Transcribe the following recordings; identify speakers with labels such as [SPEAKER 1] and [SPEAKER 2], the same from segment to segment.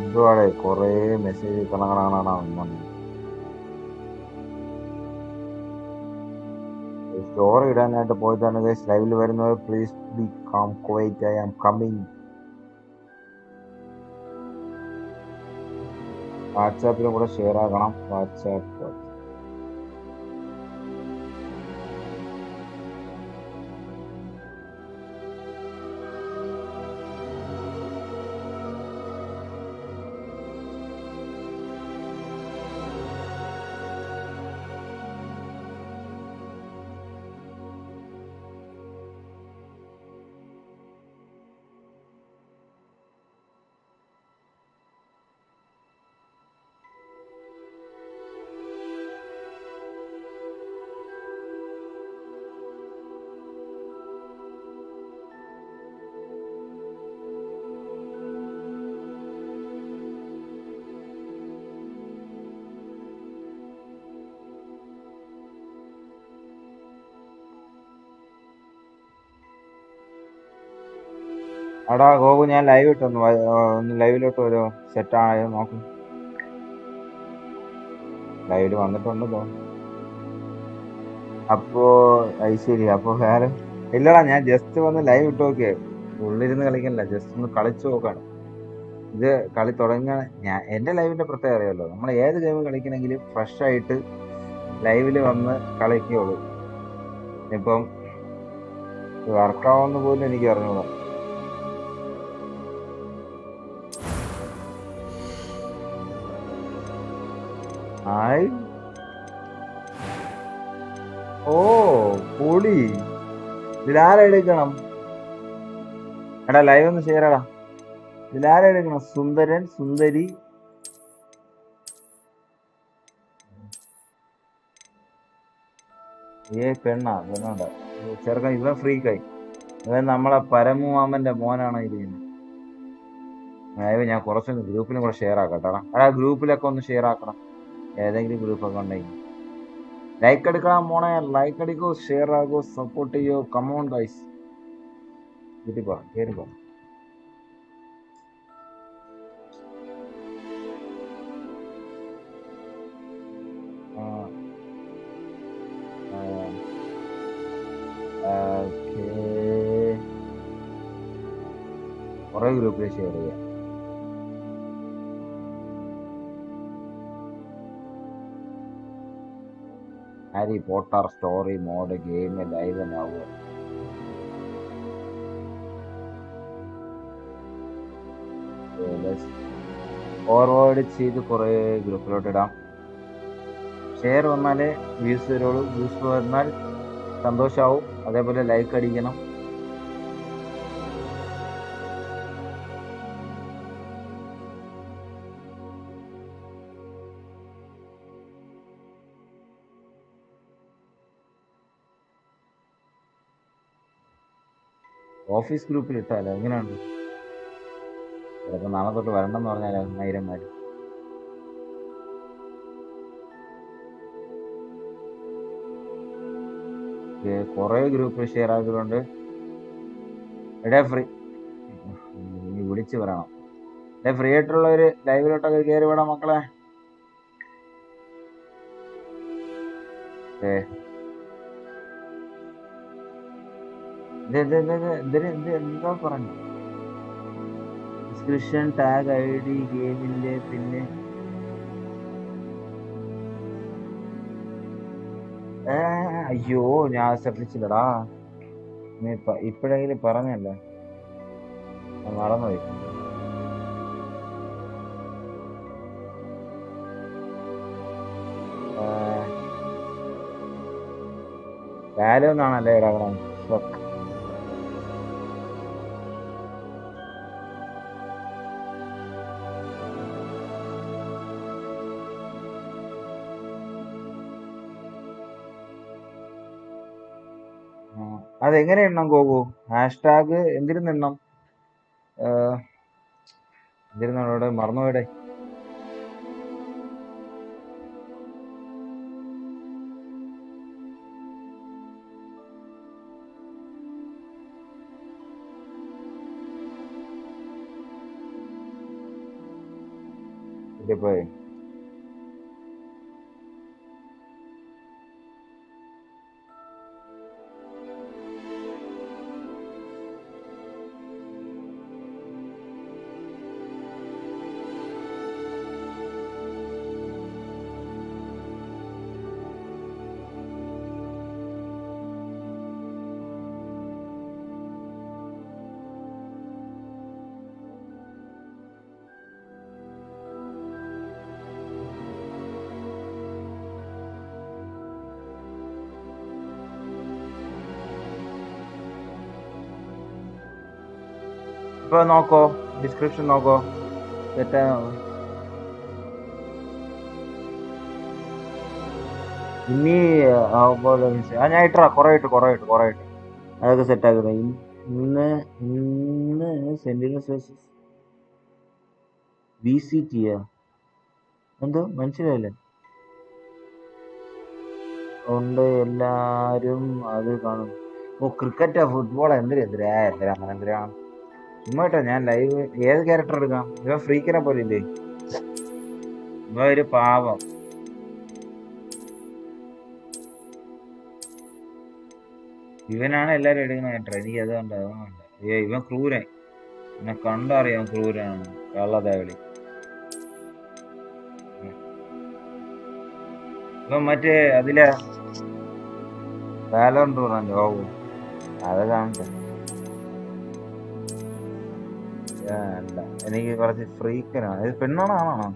[SPEAKER 1] എന്തുവാടെ കൊറേ message കണക്കണ story ഇടാനായിട്ട് പോയി തന്നെ ഗൈസ് ലൈവിൽ വരുന്നവർ please become quiet I am coming. വാട്സാപ്പിലും കൂടെ ഷെയർ ആക്കണം. വാട്സാപ്പ് എടാ ഗോകു ഞാൻ ലൈവ് ഒന്ന് ലൈവിലോട്ട് വരുമോ? സെറ്റായോ നോക്കും. ലൈവില് വന്നിട്ടുണ്ടല്ലോ. അപ്പോ ശരി. അപ്പൊ വേറെ ഇല്ലടാ, ഞാൻ ജസ്റ്റ് വന്ന് ലൈവ് ഇട്ട് നോക്കിയേ. ഉള്ളിരുന്ന് കളിക്കല്ല, ജസ്റ്റ് ഒന്ന് കളിച്ചു നോക്കാണ്. ഇത് കളി തുടങ്ങാൻ എന്റെ ലൈവിന്റെ പ്രത്യേകത അറിയാലോ. നമ്മൾ ഏത് ഗെയിം കളിക്കണമെങ്കിലും ഫ്രഷ് ആയിട്ട് ലൈവില് വന്ന് കളിക്കുകയുള്ളൂ. ഇപ്പം വർക്കാവുന്ന പോലും എനിക്ക് അറിഞ്ഞൂടാ. ആയി ഓ പൊളി. ഇതിലാരെടുക്കണം? എടാ ലൈവ് ഒന്ന് ഷെയർ. ഇതിലാരെടുക്കണം? സുന്ദരൻ സുന്ദരി പെണ്ണാ പെണ്ണുണ്ട ചെറുക്കൻ. ഇവൻ ഫ്രീക്കായി. ഇവൻ നമ്മളെ പരമുമാമന്റെ മോനാണ് ഇരിക്കുന്നത്. ലൈവ് ഞാൻ കുറച്ചൊന്ന് ഗ്രൂപ്പിലും കൂടെ ഷെയർ ആക്കട്ടെ. എടാ ഗ്രൂപ്പിലൊക്കെ ഒന്ന് ഷെയർ ആക്കണം. ഏതെങ്കിലും ഗ്രൂപ്പൊക്കെ ഉണ്ടെങ്കിൽ ലൈക്ക് എടുക്കണം മോണെ. ലൈക്ക് അടിക്കോ, ഷെയർ ആകോ, സപ്പോർട്ട് ചെയ്യോ. കമോൺ ഗൈസ്, കേറിപ്പോ. കുറെ ഗ്രൂപ്പിൽ ഷെയർ ചെയ്യാം. Harry Potter story mode game live ആവുക. ഫോർവേഡ് ചെയ്ത് കുറെ ഗ്രൂപ്പിലോട്ട് ഇടാം. ഷെയർ വന്നാലേ വ്യൂസ് വരുള്ളൂ. വ്യൂസ് വന്നാൽ സന്തോഷാവും. അതേപോലെ ലൈക്ക് അടിക്കണം. ഓഫീസ് ഗ്രൂപ്പിൽ ഇട്ടാലോ? എങ്ങനെയുണ്ട്? ചിലപ്പോൾ നാളെ തൊട്ട് വരണ്ടെന്ന് പറഞ്ഞാൽ 1000 കുറെ ഗ്രൂപ്പ് ഷെയർ ആയതുകൊണ്ട് ഇവിടെ ഫ്രീ. ഇനി വിളിച്ച് പറയണം. ഫ്രീ ആയിട്ടുള്ളവര് ലൈവിലോട്ടൊക്കെ കയറി വിടാം മക്കളെ. എന്താ പറഞ്ഞു? ഡിസ്ക്രിപ്ഷൻ ടാഗ് ID ഗെയിമിന്റെ. പിന്നെ അയ്യോ ഞാൻ ശ്രദ്ധിച്ചില്ലടാ. നീ ഇപ്പോഴെങ്കിലും പറഞ്ഞല്ലേ, മറന്നുപോയി. വാല്യൂന്നാണല്ലേ ഇടാകണം. അതെങ്ങനെ എണ്ണം ഗോകു? ഹാഷ്ടാഗ് എന്തിരുന്നെണ്ണം? എന്തിരുന്നോടെ മറന്നുപോയിടെ. ഇതിപ്പോയി ഇപ്പൊ നോക്കോ, ഡിസ്ക്രിപ്ഷൻ നോക്കോ, സെറ്റാ. ഇനി ഞാൻ ഇട്ടാ കൊറേ ഇട്ട് അതൊക്കെ സെറ്റ് ആക്കുന്നത്. ഇന്ന് ഇന്ന് സെന്റിനസ് വേഴ്സസ് BCT എന്തോ മനസ്സിലായില്ലേ? ഉണ്ട്, എല്ലാരും അത് കാണും. ഓ ക്രിക്കറ്റാ ഫുട്ബോളാ എന്തിനാണ് ചുമ്മാ ഇട്ടാ. ഞാൻ ലൈവ് ഏത് ക്യാരക്ടർ എടുക്കാം? ഇവ ഫ്രീക്കിനെ പോലെ ഇല്ലേ? ഇവ ഒരു പാവം. ഇവനാണ് എല്ലാരും എടുക്കുന്ന ക്യാരക്ടർ. എനിക്ക് അതുകൊണ്ട് ഇവൻ ക്രൂരൻ. എന്നെ കണ്ടറിയാം ക്രൂരനാണ്. കള്ളതേവളി. ഇവൻ മറ്റേ അതിലെ വാലോറന്റ് ടൂർണമെന്റ്. ഓ അത് കാണട്ടെ. അല്ല, എനിക്ക് കുറച്ച് ഫ്രീക്കനാണ്. ഇത് പെണ്ണാണോ ആണാണോ?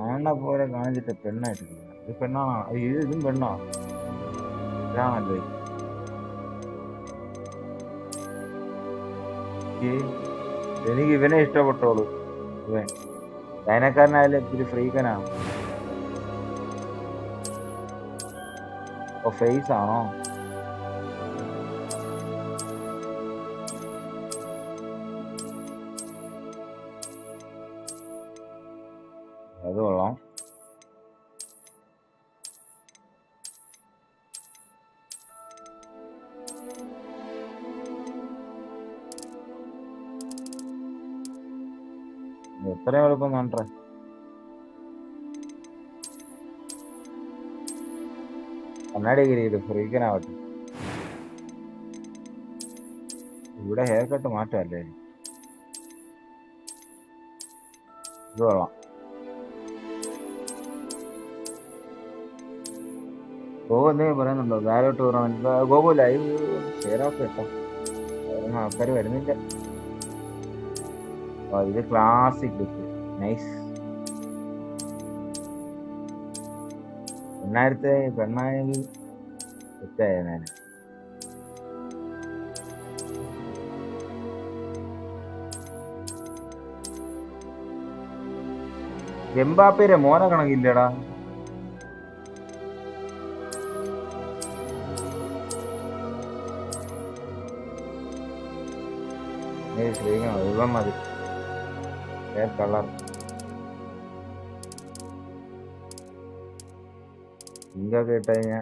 [SPEAKER 1] ആണ പോലെ കാണിച്ചിട്ട് പെണ്ണായിട്ടില്ല. ഇത് പെണ്ണാണോ? ഇതും പെണ്ണോ? ഇതാണല്ലോ. എനിക്ക് ഇവനെ ഇഷ്ടപ്പെട്ടോളൂ. ഇവൻ ചൈനക്കാരനായാലും ഇത്തിരി ഫ്രീക്കനാണ്. ഓ ഫേസ് ആണോ? അത് കൊള്ളാം. എത്രയും എളുപ്പം കണ്ടേ. കണ്ണാടി ഗിരിയില് ഫ്രീക്കനാവട്ടെ. ഇവിടെ ഹെയർ കട്ട് മാറ്റമല്ലേ? ഇത് കൊള്ളാം. ഗോകു എന്തെങ്കിലും പറയുന്നുണ്ടോ? Valo tournament Goku live share off കേട്ടോ. ആൾക്കാർ വരുന്നില്ല. ഇത് ക്ലാസിക് ലുക്ക്, നൈസ്. പെണ്ണായെങ്കിൽ സെറ്റായേനെ. എംബാപ്പേരെ മോനെ കണക്കില്ലടാ. ഇവൻ മതി കളർ. ഇതൊക്കെ ഇട്ട് കഴിഞ്ഞാ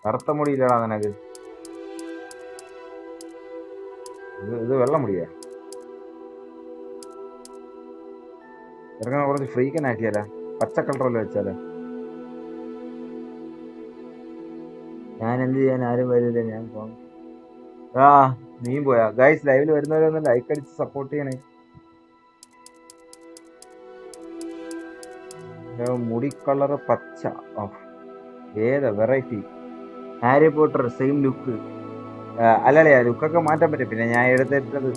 [SPEAKER 1] കറുത്ത മുടിയില്ലടാ നിനക്ക്. ഇത് വെള്ള മുടിയാ. ഇറങ്ങാൻ കുറച്ച് ഫ്രീക്കൻ ആക്കിയാലോ? പച്ച കളറല്ലേ വെച്ചാലോ? ഞാൻ എന്ത് ചെയ്യാൻ? ആരും വരില്ല. ഞാൻ പോണം. നീ പോയാ? ഗൈസ് ലൈവിൽ വരുന്നവരൊന്ന് ലൈക്ക് അടിച്ച് സപ്പോർട്ട് ചെയ്യണേ. മുടി കളർ പച്ച. ഏതാ variety? Harry Potter same look. അല്ലല്ലേ, ലുക്കൊക്കെ മാറ്റാൻ പറ്റും. പിന്നെ ഞാൻ എടുത്തിട്ടത്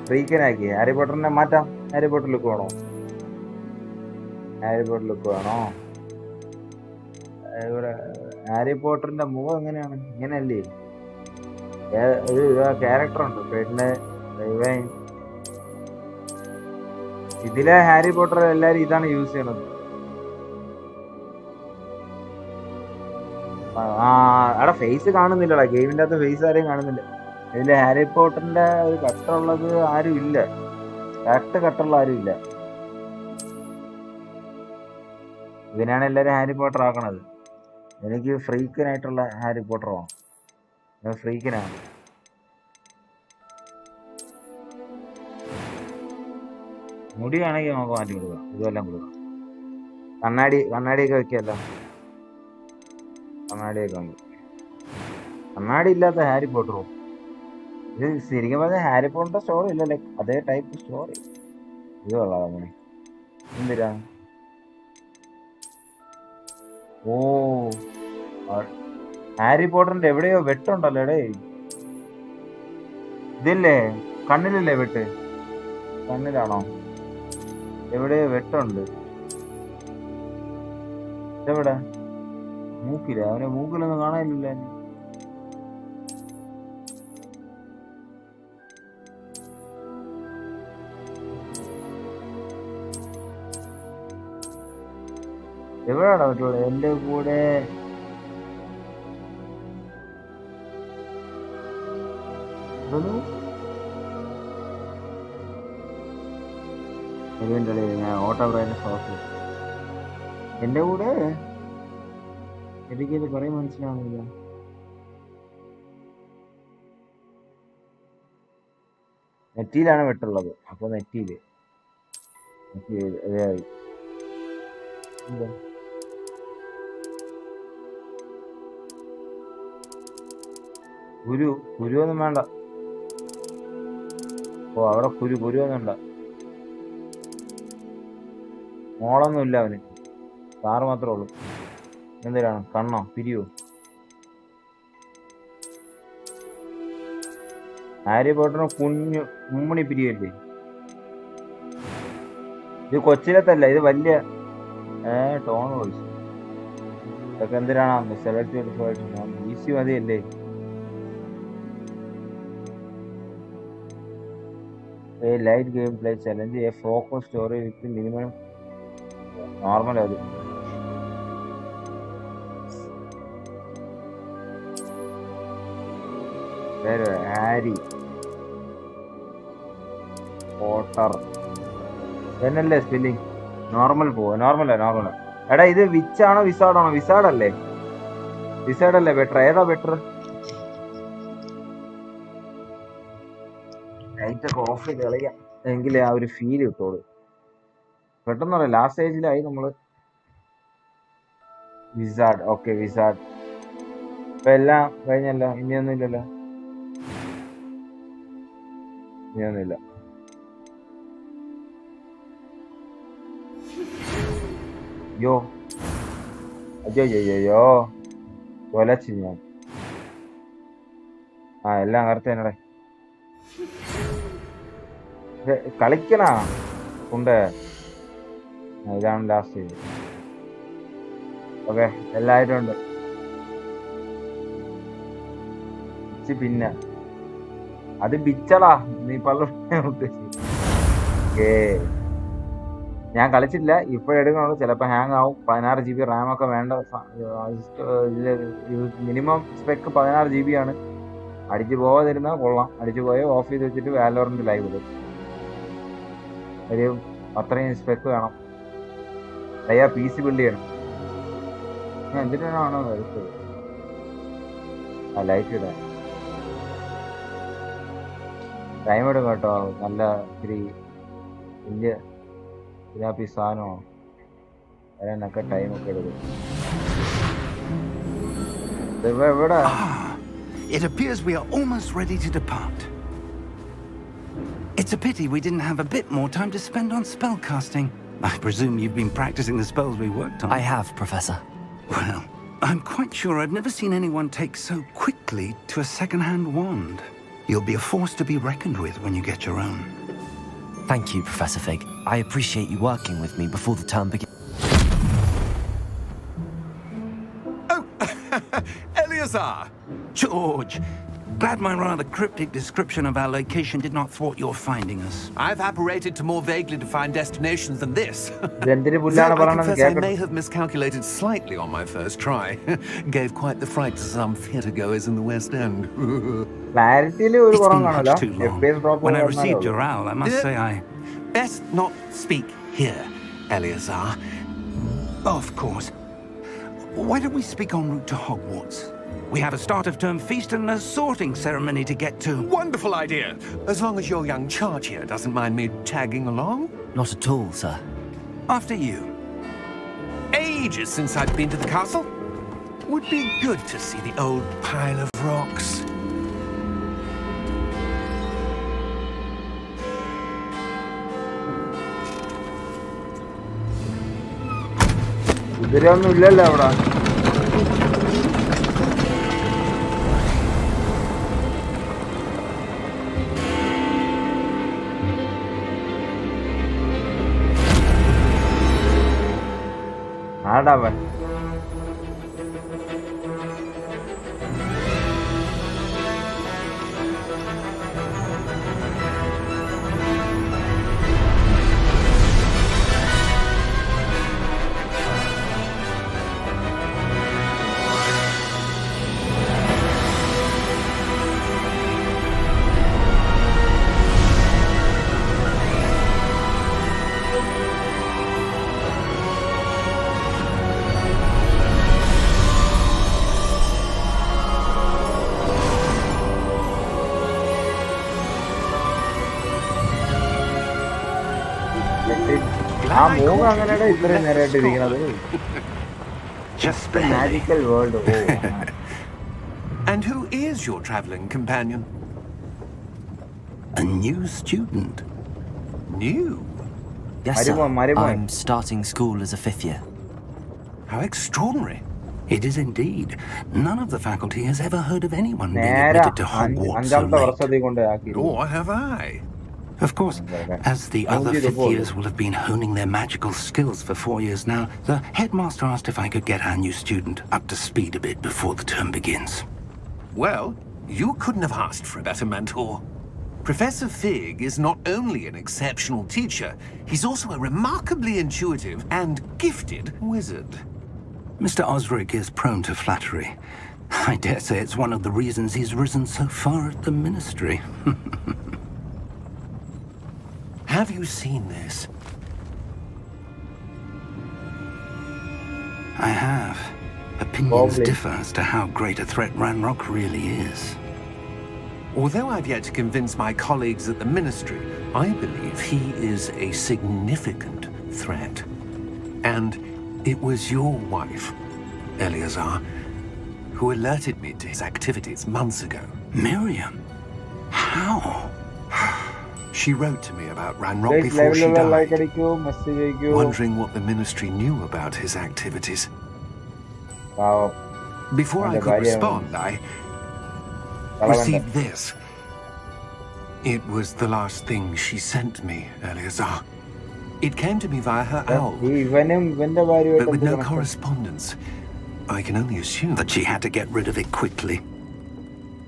[SPEAKER 1] ഫ്രീക്കനാക്കി. ഹാരി പോട്ടറിനെ മാറ്റാം. ഹാരി പോട്ടർ ലുക്ക് വേണോ? ഹാരി പോട്ടർ ലുക്ക് വേണോ? ഇവിടെ ഹാരി പോട്ടറിന്റെ മുഖം എങ്ങനെയാണ്? ഇങ്ങനെയല്ലേ? ഒരു ക്യാരക്ടർ ഉണ്ട് പിന്നെ ഇതിലെ ഹാരി പോട്ടർ എല്ലാരും ഇതാണ് യൂസ് ചെയ്യണത്. അവിടെ ഫേസ് കാണുന്നില്ലടാ. ഗെയിമിന്റെ അകത്ത് ഫേസ് ആരെയും കാണുന്നില്ല. ഇതില് ഹാരി പോട്ടറിന്റെ ഒരു കട്ടുള്ളത് ആരും ഇല്ല. കട്ടുള്ള ആരും ഇല്ല. ഇതിനാണ് എല്ലാരും ഹാരി പോട്ടർ ആക്കണത്. എനിക്ക് ഫ്രീക്കനായിട്ടുള്ള ഹാരി പോട്ടർ വേണം. ഫ്രീക്കനാണ്. മുടി വേണമെങ്കിൽ നമുക്ക് മാറ്റി കൊടുക്കാം, ഇതെല്ലാം കൊടുക്കാം. കണ്ണാടിയൊക്കെ വെക്കല്ലോ, കണ്ണാടിയൊക്കെ ഉണ്ട്. കണ്ണാടി ഇല്ലാത്ത ഹാരി പോട്ടറോ? ഇത് ശരിക്കും പറഞ്ഞാൽ ഹാരി പോട്ടറിന്റെ സ്റ്റോറി ഇല്ലല്ലേ, അതേ ടൈപ്പ് സ്റ്റോറി. ഇത് കൊള്ളാം അങ്ങനെ. എന്തിനാ? ഓ, ഹാരി പോട്ടറിന്റെ എവിടെയോ വെട്ടുണ്ടല്ലോ എടേ. ഇതില്ലേ കണ്ണിലല്ലേ വെട്ട്? കണ്ണിലാണോ? എവിടെയോ വെട്ടുണ്ട്. എവിടെ? മൂക്കില്ല. അവനെ മൂക്കിലൊന്നും കാണാനില്ല. എവിടെയാണോ പറ്റുള്ളൂ? എന്റെ കൂടെ ഞാൻ ഓട്ടോ ബ്രൈറ്റ്നസ്. എന്റെ കൂടെ എനിക്കത് പറയാൻ മനസ്സിലാവുന്നില്ല. നെറ്റിയിലാണ് വെട്ടുള്ളത്, അപ്പൊ നെറ്റിയില് അതായി. കുരുവൊന്നും വേണ്ട. ഓ, അവിടെ കുരുവൊന്നും വേണ്ട. മോളൊന്നും ഇല്ല അവന്, സാറ് മാത്രമേ ഉള്ളൂ. എന്തിനാണ്? കണ്ണോ? പിരിയോ? ഹാരി പോട്ടറിന് കുഞ്ഞു മുമ്മണി പിരിയല്ലേ? ഇത് കൊച്ചിലത്തല്ല, ഇത് വലിയ ടോൺ വോയിസ്. ഇതൊക്കെ എന്തിനാണ്? സെലക്ട് ചെയ്ത് ഈസി മതിയല്ലേ? A light gameplay challenge, a focused story with minimum normal അത്. ഹാരി പോട്ടർ എന്നല്ലേ സ്പെല്ലിങ്? നോർമൽ പോവാ. നോർമലാ. എടാ ഇത് വിച്ചാണോ വിസാഡാണോ? വിസാഡല്ലേ ബെറ്റർ? ഏതാ ബെറ്റർ? ലൈറ്റൊക്കെ ഓഫ് ചെയ്ത് കളിക്കാം, എങ്കിലേ ആ ഒരു ഫീൽ കിട്ടുള്ളൂ. പെട്ടെന്ന് പറയാം, ലാസ്റ്റ് സ്റ്റേജിലായി നമ്മള്. വിസാഡ്. Okay, wizard. ഇപ്പൊ എല്ലാം കഴിഞ്ഞല്ലോ, ഇനിയൊന്നുമില്ല. അയ്യോ കൊലച്ചു ഞാൻ. എല്ലാം കറക്റ്റ്. കളിക്കണ ഉണ്ട്. ഇതാണ് ലാസ്റ്റ് സ്റ്റേജ്. ഓക്കെ, എല്ലാവരും ഉണ്ട്. പിന്നെ അത് ബിച്ചടാ, നീ പല ഉദ്ദേശിച്ചു. ഞാൻ കളിച്ചില്ല, ഇപ്പോഴെടുക്കണുള്ളൂ. ചിലപ്പോൾ ഹാങ് ആവും. 16 GB റാമൊക്കെ വേണ്ട. മിനിമം സ്പെക്ക് 16 GB ആണ്. അടിച്ചു പോകാതിരുന്നാൽ കൊള്ളാം. അടിച്ചു പോയോ ഓഫ് ചെയ്ത് വെച്ചിട്ട് വാലോറന്റ് ലൈവ് ഇടും. ഒരു അത്രയും സ്പെക്ക് വേണം. അയ്യാ PC ബിൽഡ് ചെയ്യണം. ഞാൻ എന്തിനാണോ എടുത്തത്? ലൈറ്റ് ഇടാൻ ടൈം എടുക്കും കേട്ടോ. നല്ല ഇത്തിരി വലിയ സാധനമാണ് വരാനൊക്കെ ടൈമൊക്കെ എടുക്കും. എവിടെ?
[SPEAKER 2] It appears we are almost ready to depart. It's a pity we didn't have a bit more time to spend on spellcasting. I presume you've been practicing the spells we worked on.
[SPEAKER 3] I have, Professor.
[SPEAKER 2] Well, I'm quite sure I've never seen anyone take so quickly to a second-hand wand. You'll be a force to be reckoned with when you get your own.
[SPEAKER 3] Thank you, Professor Fig. I appreciate you working with me before the term begins.
[SPEAKER 2] Oh, Eleazar! George, glad my rather cryptic description of our location did not thwart your finding us.
[SPEAKER 4] I've apparated to more vaguely defined destinations than this.
[SPEAKER 1] I
[SPEAKER 4] confess I may have miscalculated slightly on my first try. Gave quite the fright to some theatregoers in the West End.
[SPEAKER 2] It's been much too long. When I received your owl, I must say I...
[SPEAKER 4] Best not speak here, Eleazar.
[SPEAKER 2] Of course. Why don't we speak en route to Hogwarts? We have a start-of-term feast and a sorting ceremony to get to.
[SPEAKER 4] Wonderful idea. As long as your young charge here doesn't mind me tagging along.
[SPEAKER 3] Not at all, sir.
[SPEAKER 2] After you.
[SPEAKER 4] Ages since I've been to the castle. Would be good to see the old pile of rocks.
[SPEAKER 1] ഇതിലൊന്നും ഇല്ലല്ലോ അവിടെ. ആടാവൻ ആ മൂന്ന് അങ്ങനെയാണ് ഇത്രയും നേരമായിട്ടിരിക്കുന്നത്. Magical world.
[SPEAKER 4] And who is your traveling companion?
[SPEAKER 2] A new student.
[SPEAKER 4] New?
[SPEAKER 3] Yes, sir. I'm starting school as a 5th year.
[SPEAKER 4] How extraordinary.
[SPEAKER 2] It is indeed. None of the faculty has ever heard of anyone being admitted to Hogwarts so late.
[SPEAKER 4] Nor have I.
[SPEAKER 2] Of course, as the other 5th years will have been honing their magical skills for 4 years now, the headmaster asked if I could get our new student up to speed a bit before the term begins.
[SPEAKER 4] Well, you couldn't have asked for a better mentor. Professor Fig is not only an exceptional teacher, he's also a remarkably intuitive and gifted wizard.
[SPEAKER 2] Mr. Osric is prone to flattery. I dare say it's one of the reasons he's risen so far at the ministry.
[SPEAKER 4] Have you seen this?
[SPEAKER 2] I have. Opinions differ as to how great a threat Ranrock really is.
[SPEAKER 4] Although I've yet to convince my colleagues at the ministry, I believe he is a significant threat. And it was your wife, Eleazar, who alerted me to his activities months ago.
[SPEAKER 2] Miriam? How?
[SPEAKER 4] She wrote to me about Ranrock before she died, wondering what the ministry knew about his activities. Before I could respond, I received this. It was the last thing she sent me, Eleazar. It came to me via her owl, but with no correspondence. I can only assume
[SPEAKER 2] that she had to get rid of it quickly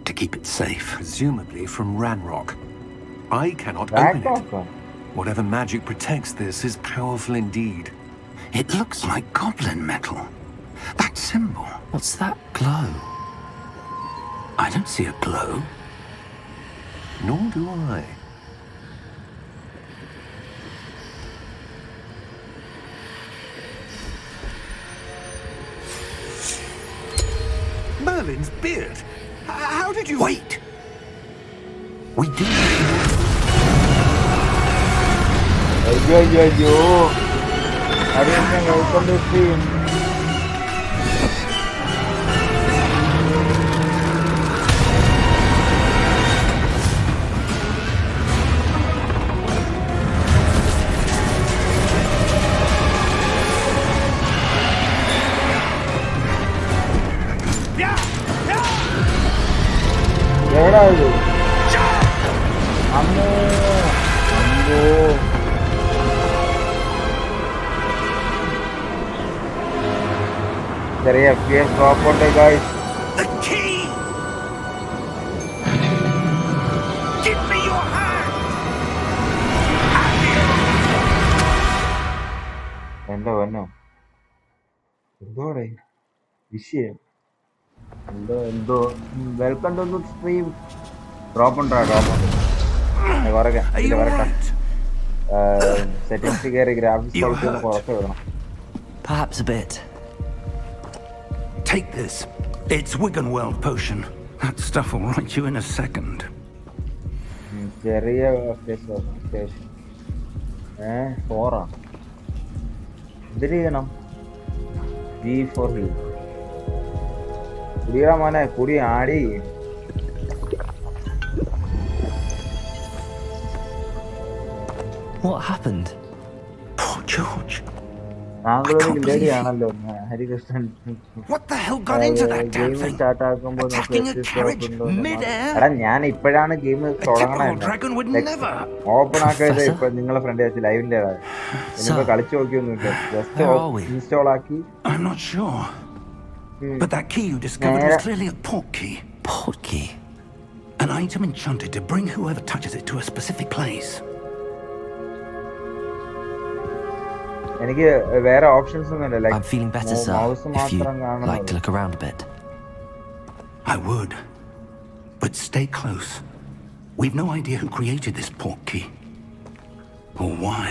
[SPEAKER 2] to keep it safe.
[SPEAKER 4] Presumably from Ranrock. I cannot open it. Whatever magic protects this is powerful indeed.
[SPEAKER 2] It looks like goblin metal. That symbol.
[SPEAKER 3] What's that glow?
[SPEAKER 2] I don't see a glow.
[SPEAKER 4] Nor do I. Merlin's beard. How did you...
[SPEAKER 2] Wait! We do.
[SPEAKER 1] Yo. I didn't think I was on the screen. എവിടാ ഇത്? അമ്മോ ചെറിയ FPS drop ഉണ്ട് guys.
[SPEAKER 2] The key. Give me your hand.
[SPEAKER 1] എന്തോ എന്തോടെ വിഷയം എന്തോ welcome to stream. Drop ഉണ്ടോ? വരട്ടെ സെറ്റിംഗ്സ് കയറി ഗ്രാഫിക്സ് കുറച്ച് വിടണം.
[SPEAKER 3] Perhaps a bit.
[SPEAKER 2] Take this. It's Wiggenweld potion. That stuff will right you in a second.
[SPEAKER 1] ചെറിയ 4 എന്തിനു ചെയ്യണം? G for heal. കുടിയാ മോനെ, കുടി ആടി.
[SPEAKER 3] What happened?
[SPEAKER 2] Poor George.
[SPEAKER 1] താങ്കളൊരു ലേഡിയാണല്ലോ Harikrishnan.
[SPEAKER 2] What the hell got into that damn
[SPEAKER 1] game
[SPEAKER 2] thing?
[SPEAKER 1] Start ആക്കുമ്പോൾ
[SPEAKER 2] Attacking a carriage mid-air?
[SPEAKER 1] എടാ ഞാൻ ഇപ്പോഴാണ് ഗെയിം
[SPEAKER 2] A typical
[SPEAKER 1] തുടങ്ങണേ.
[SPEAKER 2] dragon would never.
[SPEAKER 1] ഓപ്പൺ ആക്കിയത്
[SPEAKER 3] Professor?
[SPEAKER 1] ഇപ്പൊ നിങ്ങളെ ഫ്രണ്ട് വെച്ച് ലൈവിന്റെ ഇനിയിപ്പോ
[SPEAKER 3] Sir,
[SPEAKER 1] കളിച്ചു നോക്കിയൊന്നുമില്ല. Just
[SPEAKER 3] where are we?
[SPEAKER 1] Install ആക്കി.
[SPEAKER 2] I'm not sure. But that key you discovered was clearly a port key.
[SPEAKER 3] Port key.
[SPEAKER 2] An item enchanted to bring whoever touches it to a specific place.
[SPEAKER 1] എനിക്ക് വേറെ options ഒന്നുമില്ല.
[SPEAKER 3] I'm feeling better, sir.
[SPEAKER 1] Mouse
[SPEAKER 3] If
[SPEAKER 1] മാത്രം
[SPEAKER 3] you'd like to
[SPEAKER 1] കാണുന്നത്.
[SPEAKER 3] look around a bit.
[SPEAKER 2] I would. But stay close. We've no idea who created this port key. Or why.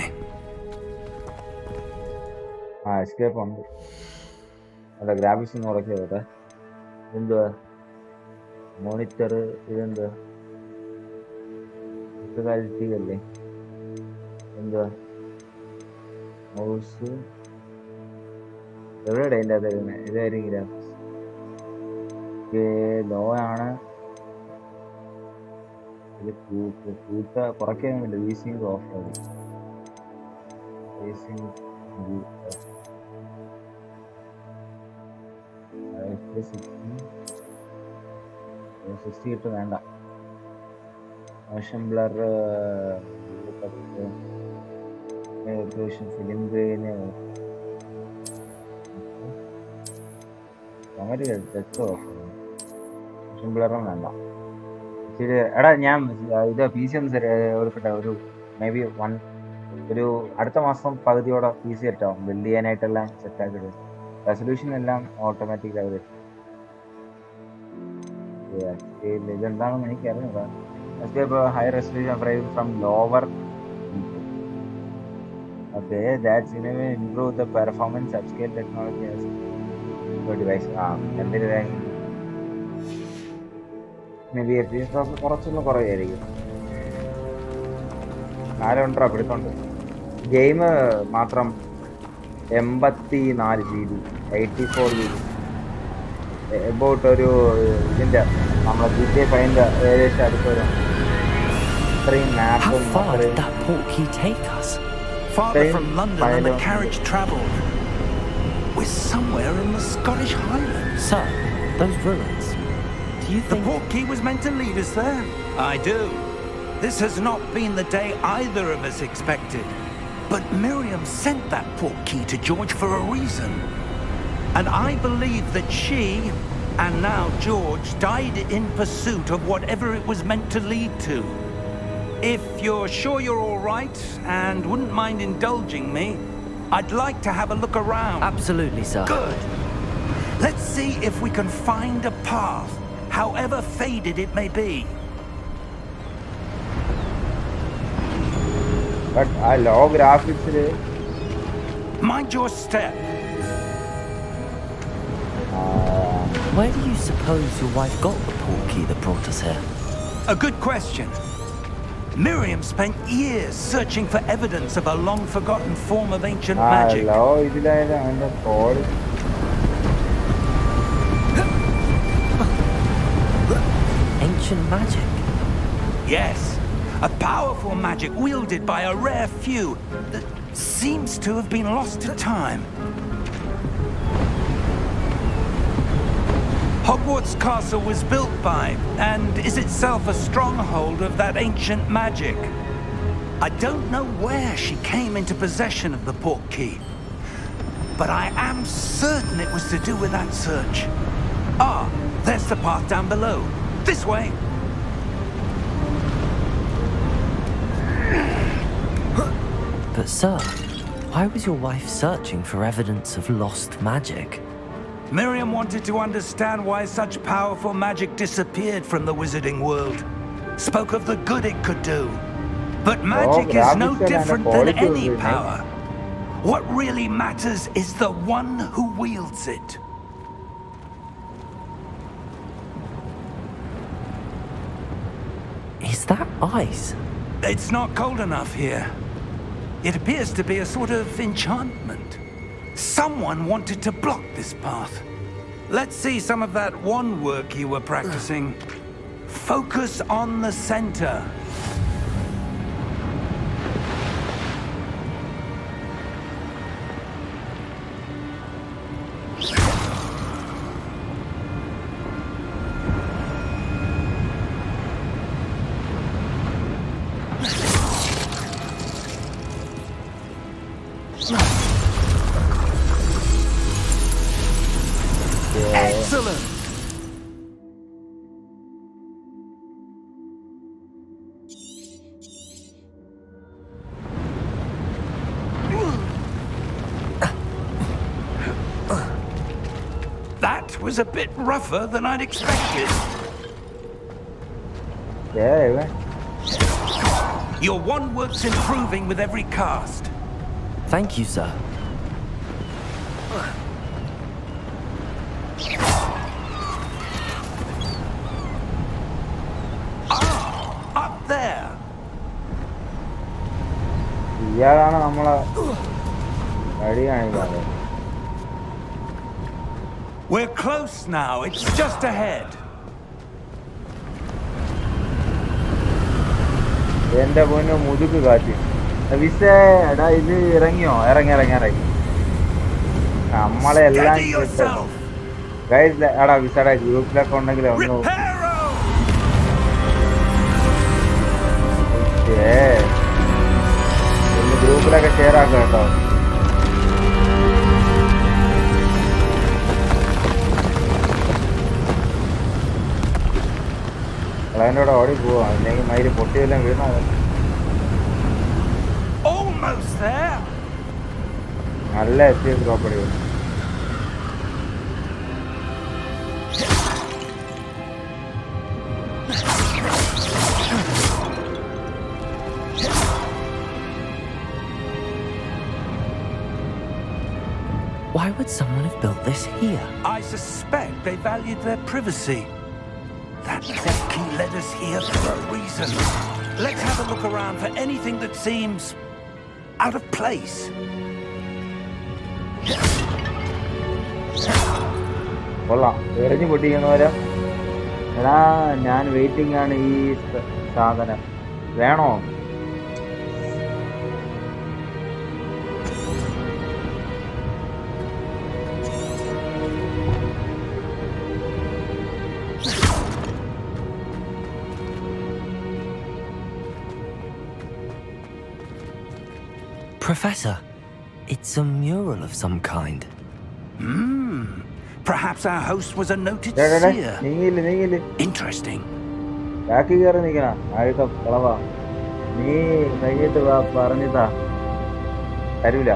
[SPEAKER 1] Escape ഉണ്ട്. അല്ല graphics ഒന്ന് ഉറക്കിയോട്ടെ. എന്തുവാ monitor? ഇതെന്തുവാ quality അല്ലേ? എന്തുവാ mouse എവിടെയാണ് അതിൻ്റെ അത് ഇതായിരിക്കും ഗ്രാഫിക്സ്. ലോ ആണ്. ഇത് കുറയ്ക്കാനുമില്ല. വീസിങ് ഓഫ് ആയി. വീസിങ് 60 ഇട്ട് വേണ്ട. മോഷൻ ബ്ലർ ഫിലിം ഗ്രെയിന് മോഷൻ ബ്ലറും വേണ്ട. ശരി എടാ ഞാൻ ഇത് PC ഒന്ന് എടുക്കട്ടെ. ഒരു മേ ബി ഒരു അടുത്ത മാസം പകുതിയോടെ PC സെറ്റാവും. ബിൽഡ് ചെയ്യാനായിട്ടെല്ലാം സെറ്റാക്കിയിട്ട് റെസൊല്യൂഷൻ എല്ലാം ഓട്ടോമാറ്റിക് ആയി. ഇതെന്താണെന്ന് എനിക്ക് അറിഞ്ഞൂടാ. High resolution frame from lower. Okay, that's in a way improve the performance. Upscale technology has your device. Maybe FPS കുറച്ചൊന്ന് കുറയായിരിക്കും. ആരുണ്ടോ പിടുത്തുണ്ട്. ഗെയിം മാത്രം 84 GB, 84 GB. എബൌട്ട് ഒരു ഇതിന്റെ നമ്മളെ GTA 5 ഏകദേശം അടുത്ത് വരും. ഇത്രയും
[SPEAKER 3] How
[SPEAKER 1] മാപ്പും
[SPEAKER 3] far did that port key take us?
[SPEAKER 2] Farther from London than the carriage travelled. We're somewhere in the Scottish Highlands.
[SPEAKER 3] Sir, those ruins. Do you
[SPEAKER 2] The
[SPEAKER 3] think...
[SPEAKER 2] port key was meant to lead us there? I do. This has not been the day either of us expected. But Miriam sent that port key to George for a reason. And I believe that she, and now George, died in pursuit of whatever it was meant to lead to. If you're sure you're all right and wouldn't mind indulging me, I'd like to have a look around.
[SPEAKER 3] Absolutely, sir.
[SPEAKER 2] Good. Let's see if we can find a path, however faded it may be.
[SPEAKER 1] But I love graphics.
[SPEAKER 2] Mind your step.
[SPEAKER 3] Where do you suppose your wife got the port key that brought us here?
[SPEAKER 2] A good question. Miriam spent years searching for evidence of a long-forgotten form of ancient magic.
[SPEAKER 3] Ancient magic?
[SPEAKER 2] Yes, a powerful magic wielded by a rare few that seems to have been lost to time. Hogwarts Castle was built by, and is itself a stronghold of that ancient magic. I don't know where she came into possession of the port key, but I am certain it was to do with that search. Ah, there's the path down below. This way.
[SPEAKER 3] But sir, why was your wife searching for evidence of lost magic?
[SPEAKER 2] Miriam wanted to understand why such powerful magic disappeared from the wizarding world. Spoke of the good it could do. But magic is no different than any power. What really matters is the one who wields it.
[SPEAKER 3] Is that ice?
[SPEAKER 2] It's not cold enough here. It appears to be a sort of enchantment. Someone wanted to block this path. Let's see some of that wand work you were practicing. Focus on the center. Excellent! That was a bit rougher than I'd expected.
[SPEAKER 1] Yeah.
[SPEAKER 2] Your wand work's improving with every cast.
[SPEAKER 3] Thank you, sir.
[SPEAKER 2] Up there.
[SPEAKER 1] ഇയാളാണ് നമ്മളെ അടി കാണിക്കാതെ.
[SPEAKER 2] We're close now. It's just ahead.
[SPEAKER 1] എന്റെ പൊന്നു മുതുക്ക് കാറ്റ്. വിസേ എടാ ഇത് ഇറങ്ങിയോ? ഇറങ്ങി നമ്മളെ എല്ലാം ഗൈസ്. എടാ വിസയുടെ ഗ്രൂപ്പിലൊക്കെ ഉണ്ടെങ്കിൽ ഒന്ന് ഗ്രൂപ്പിലൊക്കെ ഷെയർ ആക്കുക കേട്ടോ. അതിൻ്റെ കൂടെ ഓടി പോവാ, അല്ലെങ്കിൽ മയില് പൊട്ടിയെല്ലാം വീണ. നല്ല എത്തിയ property.
[SPEAKER 3] Why would someone have built this here?
[SPEAKER 2] I suspect they valued their privacy. That key led us here for a reason. Let's have a look around for anything that seems out of place.
[SPEAKER 1] കൊള്ളാം, എറിഞ്ഞു പൊട്ടിക്കുന്നവരെ. എടാ ഞാൻ waiting ആണ് ഈ സാധനം. വേണോ?
[SPEAKER 3] Professor, it's a mural of some kind.
[SPEAKER 2] Perhaps our host was a noted seer.
[SPEAKER 1] നീങ്ങില്ല.
[SPEAKER 2] Interesting.
[SPEAKER 1] ബാക്കി കയറി നിൽക്കണ ആഴ്ത്ത കളവാ. നീ കഴിഞ്ഞിട്ട് പറഞ്ഞിട്ടാ തരൂല.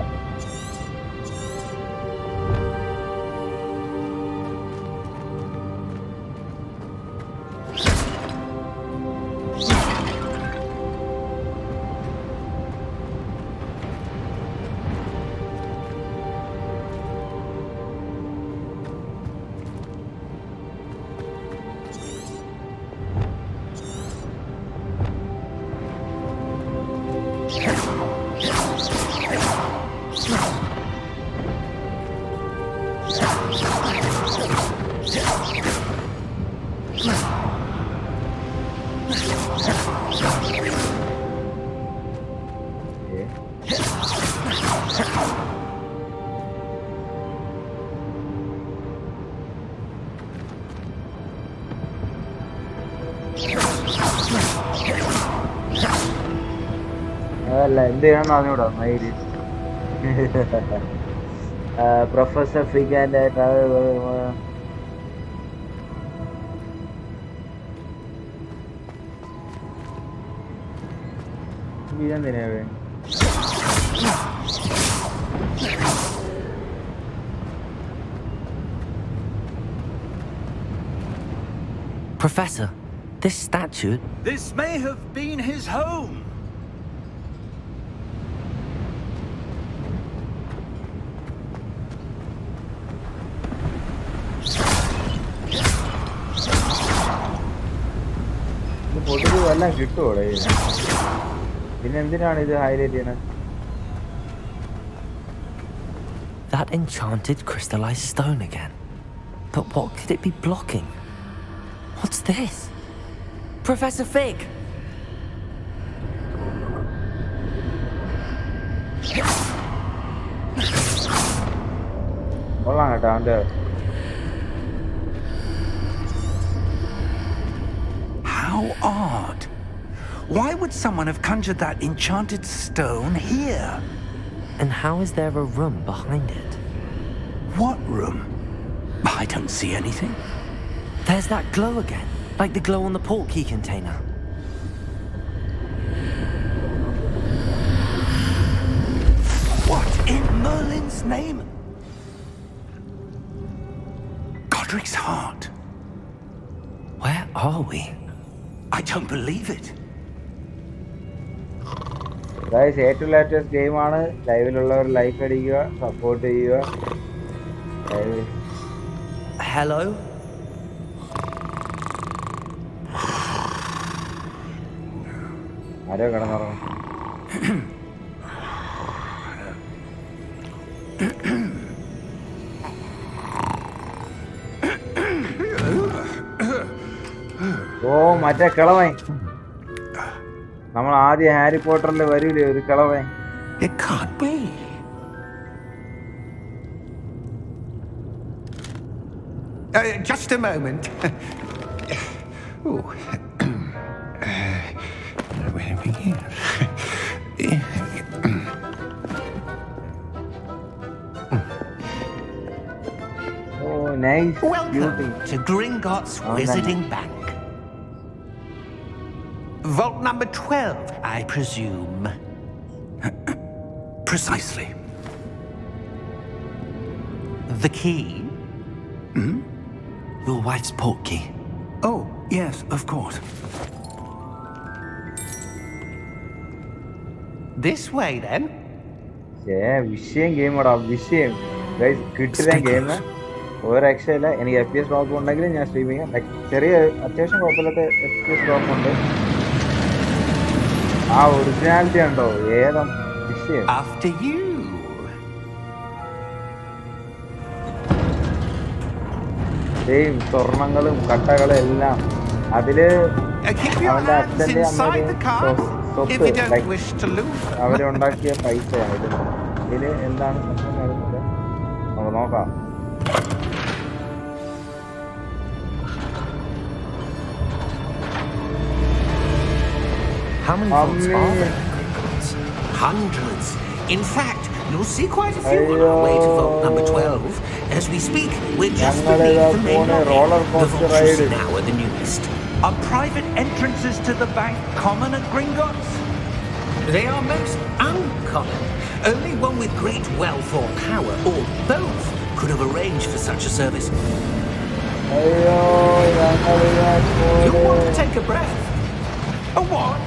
[SPEAKER 1] അതല്ല എന്ത് ചെയ്യണമെന്ന് അറിഞ്ഞൂടാ മയില്. Professor ഫ്രീക്കാൻ്റെ എന്തിനാവേ?
[SPEAKER 3] Professor, this statue...
[SPEAKER 2] This may have been his home.
[SPEAKER 1] പൊതുവെ എല്ലാം കിട്ടുമോടെ? പിന്നെ എന്തിനാണ് ഇത് ഹൈലൈറ്റ് ചെയ്യണത്?
[SPEAKER 3] That enchanted crystallized stone again. But what could it be blocking? What's this? Professor Fig!
[SPEAKER 1] കൊള്ളാം കേട്ടോ അവൻ്റെ.
[SPEAKER 2] How odd. Why would someone have conjured that enchanted stone here?
[SPEAKER 3] And how is there a room behind it?
[SPEAKER 2] What room? I don't see anything.
[SPEAKER 3] There's that glow again, like the glow on the portkey container.
[SPEAKER 2] What in Merlin's name? Godric's heart.
[SPEAKER 3] Where are we?
[SPEAKER 2] I don't believe it.
[SPEAKER 1] Guys ഏറ്റവും latest ഗെയിമാണ്. ലൈവിലുള്ളവർ like അടിക്കുക, support ചെയ്യുക.
[SPEAKER 3] Hello?
[SPEAKER 1] ആരോ കിടന്നുറങ്ങും. ഓ മറ്റേ കിളവൻ. നമ്മൾ ആദ്യം Harry പോട്ടറിൽ വരൂലേ ഒരു കിളവൻ.
[SPEAKER 2] It can't be. Just a moment. Where are we here?
[SPEAKER 1] Oh, nice.
[SPEAKER 2] Welcome to Gringotts Wizarding Bank. Vault number 12, I presume. Precisely. The key?
[SPEAKER 3] Your wife's portkey.
[SPEAKER 2] Oh, yes, of course. This way, then.
[SPEAKER 1] വിഷയം ഗെയിമാടാ, വിഷയം. Guys കിട്ടില്ല game. ഒരു രക്ഷയില്ല. എനിക്ക് FPS drop ഉണ്ടെങ്കിൽ ഞാൻ stream ചെയ്യാം. ചെറിയ അത്യാവശ്യം കുഴപ്പമില്ലാത്ത FPS ഡ്രോപ്പ് ഉണ്ട്. ആ ഒറിജിനാലിറ്റി ഉണ്ടോ ഏതാ വിഷയം.
[SPEAKER 2] After you.
[SPEAKER 1] സ്വർണങ്ങളും കട്ടകളും എല്ലാം അതില് അവന്റെ അച്ഛന്റെ അമ്മയുടെ സ്വത്ത് അവരുണ്ടാക്കിയ പൈസയാണ് ഇതില് എന്താണ് നമുക്ക് നോക്കാം.
[SPEAKER 3] How many vaults are there in Gringotts?
[SPEAKER 5] Hundreds. In fact, you'll see quite a few on our way to vault number 12. As we speak, we're just beneath the main lobby. The vaults you see now are the newest.
[SPEAKER 2] Are private entrances to the bank common at Gringotts?
[SPEAKER 5] They are most uncommon. Only one with great wealth or power, or both, could have arranged for such a service.
[SPEAKER 2] You want to take a breath? A what?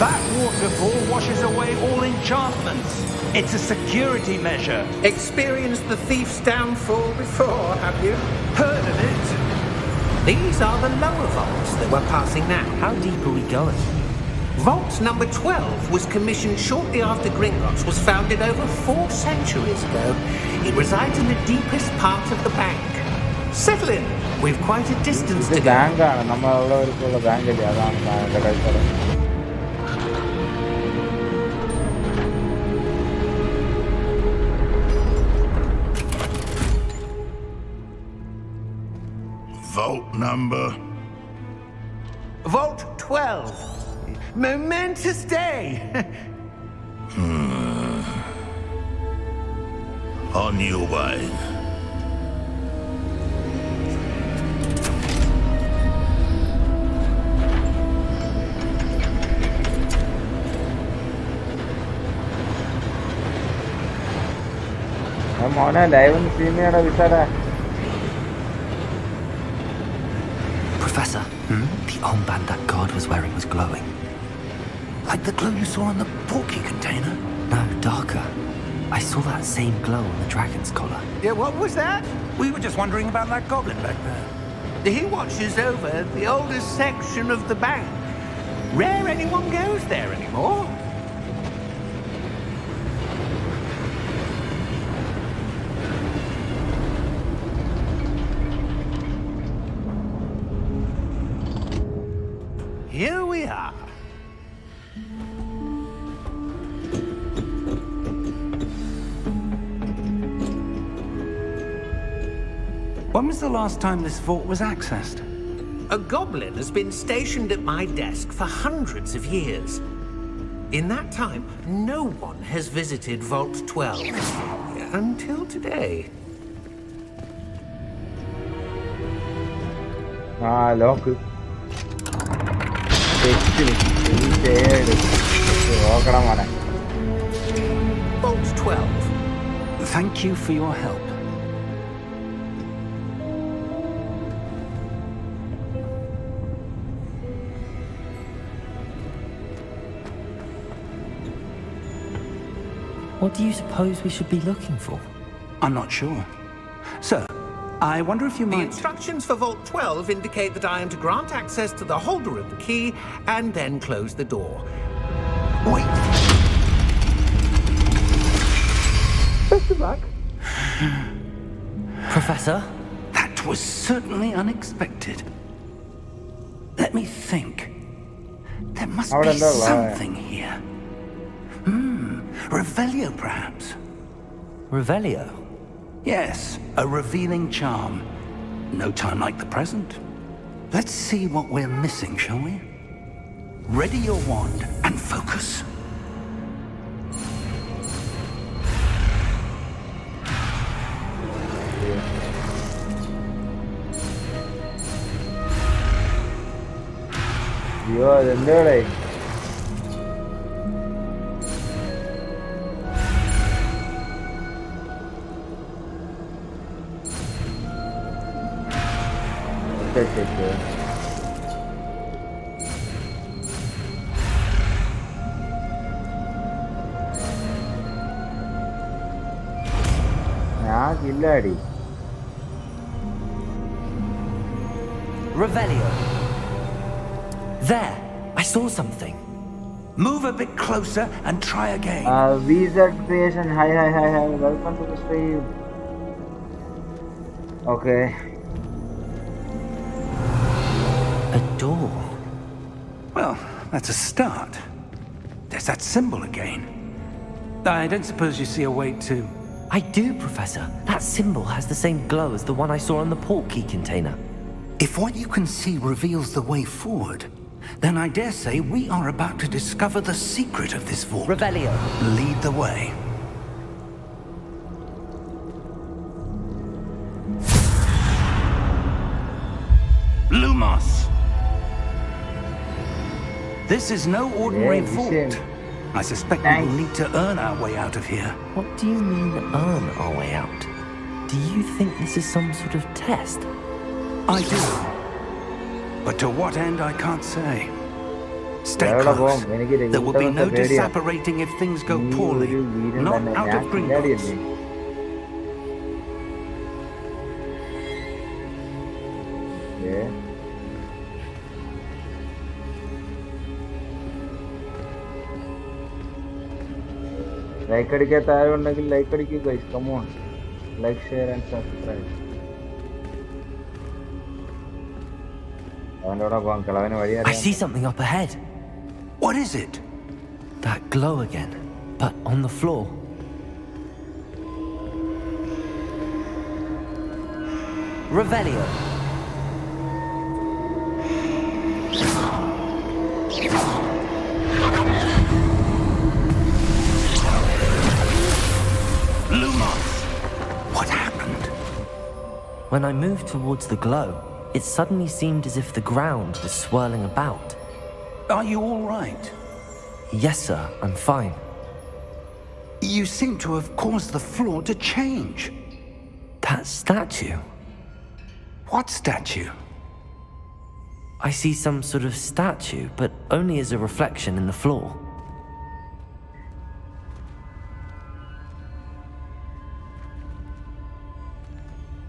[SPEAKER 2] That waterfall washes away all enchantments. It's a security measure.
[SPEAKER 5] Experienced the thief's downfall before, have you?
[SPEAKER 2] Heard of it?
[SPEAKER 5] These are the lower vaults that we're passing now.
[SPEAKER 3] How deep are we going?
[SPEAKER 5] Vault number 12 was commissioned shortly after Gringotts was founded over 4 centuries ago. It resides in the deepest part of the bank. Settle in. We've quite a distance to go.
[SPEAKER 1] ബാങ്കാണ് നമ്മളുള്ളവർക്കുള്ള ബാങ്കല്ലേ, അതാണ് ബാങ്കിന്റെ കൈത്തറ.
[SPEAKER 6] Vault number?
[SPEAKER 2] Vault 12. Momentous day.
[SPEAKER 6] On your way.
[SPEAKER 1] മോനെ live ഒന്ന് stream ചെയ്യടാ വിസാടാ.
[SPEAKER 3] Professor, the armband that guard was wearing was glowing.
[SPEAKER 2] Like the glow you saw on the portkey container?
[SPEAKER 3] No, darker. I saw that same glow on the dragon's collar.
[SPEAKER 2] Yeah, what was that? We were just wondering about that goblin back there.
[SPEAKER 5] He watches over the oldest section of the bank. Rare anyone goes there anymore. here we are.
[SPEAKER 2] When was the last time this vault was accessed?
[SPEAKER 5] A goblin has been stationed at my desk for hundreds of years. In that time, no one has visited Vault 12. Until today.
[SPEAKER 1] Lock.
[SPEAKER 5] Vault 12.
[SPEAKER 2] Thank you for your help.
[SPEAKER 3] What do you suppose we should be looking for?
[SPEAKER 2] I'm not sure. Sir, I wonder if you
[SPEAKER 5] The
[SPEAKER 2] might...
[SPEAKER 5] instructions for Vault 12 indicate that I am to grant access to the holder of the key and then close the door.
[SPEAKER 2] Wait!
[SPEAKER 5] Best of luck.
[SPEAKER 3] Professor?
[SPEAKER 2] That was certainly unexpected. Let me think. There must be something here. Revelio, perhaps?
[SPEAKER 3] Revelio?
[SPEAKER 2] Yes, a revealing charm. No time like the present. Let's see what we're missing, shall we? Ready your wand and focus.
[SPEAKER 3] Revelio. There! I saw something.
[SPEAKER 2] Move a bit closer and try again.
[SPEAKER 1] RYZEN creation. Hi. Welcome to the stream. Okay.
[SPEAKER 3] A door.
[SPEAKER 2] Well, that's a start. There's that symbol again. I don't suppose you see a way to...
[SPEAKER 3] I do, Professor. That symbol has the same glow as the one I saw on the port key container.
[SPEAKER 2] If what you can see reveals the way forward, then I dare say we are about to discover the secret of this vault.
[SPEAKER 3] Revelio.
[SPEAKER 2] Lead the way. Lumos! This is no ordinary vault. I suspect we will need to earn our way out of here.
[SPEAKER 3] What do you mean, earn our way out? Do you think this is some sort of test?
[SPEAKER 2] I do. But to what end, I can't say. Stay close. There will be no disapparating if things go poorly. Not out of Gringotts.
[SPEAKER 1] Yeah. Like അടിക്കാത്ത ആരുണ്ടെങ്കിൽ like അടിക്കുക guys. Come on. Like, share and subscribe.
[SPEAKER 3] I see something up ahead.
[SPEAKER 2] What is it?
[SPEAKER 3] That glow again, but on the floor. Revelio.
[SPEAKER 2] Lumos! What happened?
[SPEAKER 3] When I moved towards the glow, it suddenly seemed as if the ground was swirling about.
[SPEAKER 2] Are you all right?
[SPEAKER 3] Yes, sir, I'm fine.
[SPEAKER 2] You seem to have caused the floor to change.
[SPEAKER 3] That statue?
[SPEAKER 2] What statue?
[SPEAKER 3] I see some sort of statue, but only as a reflection in the floor.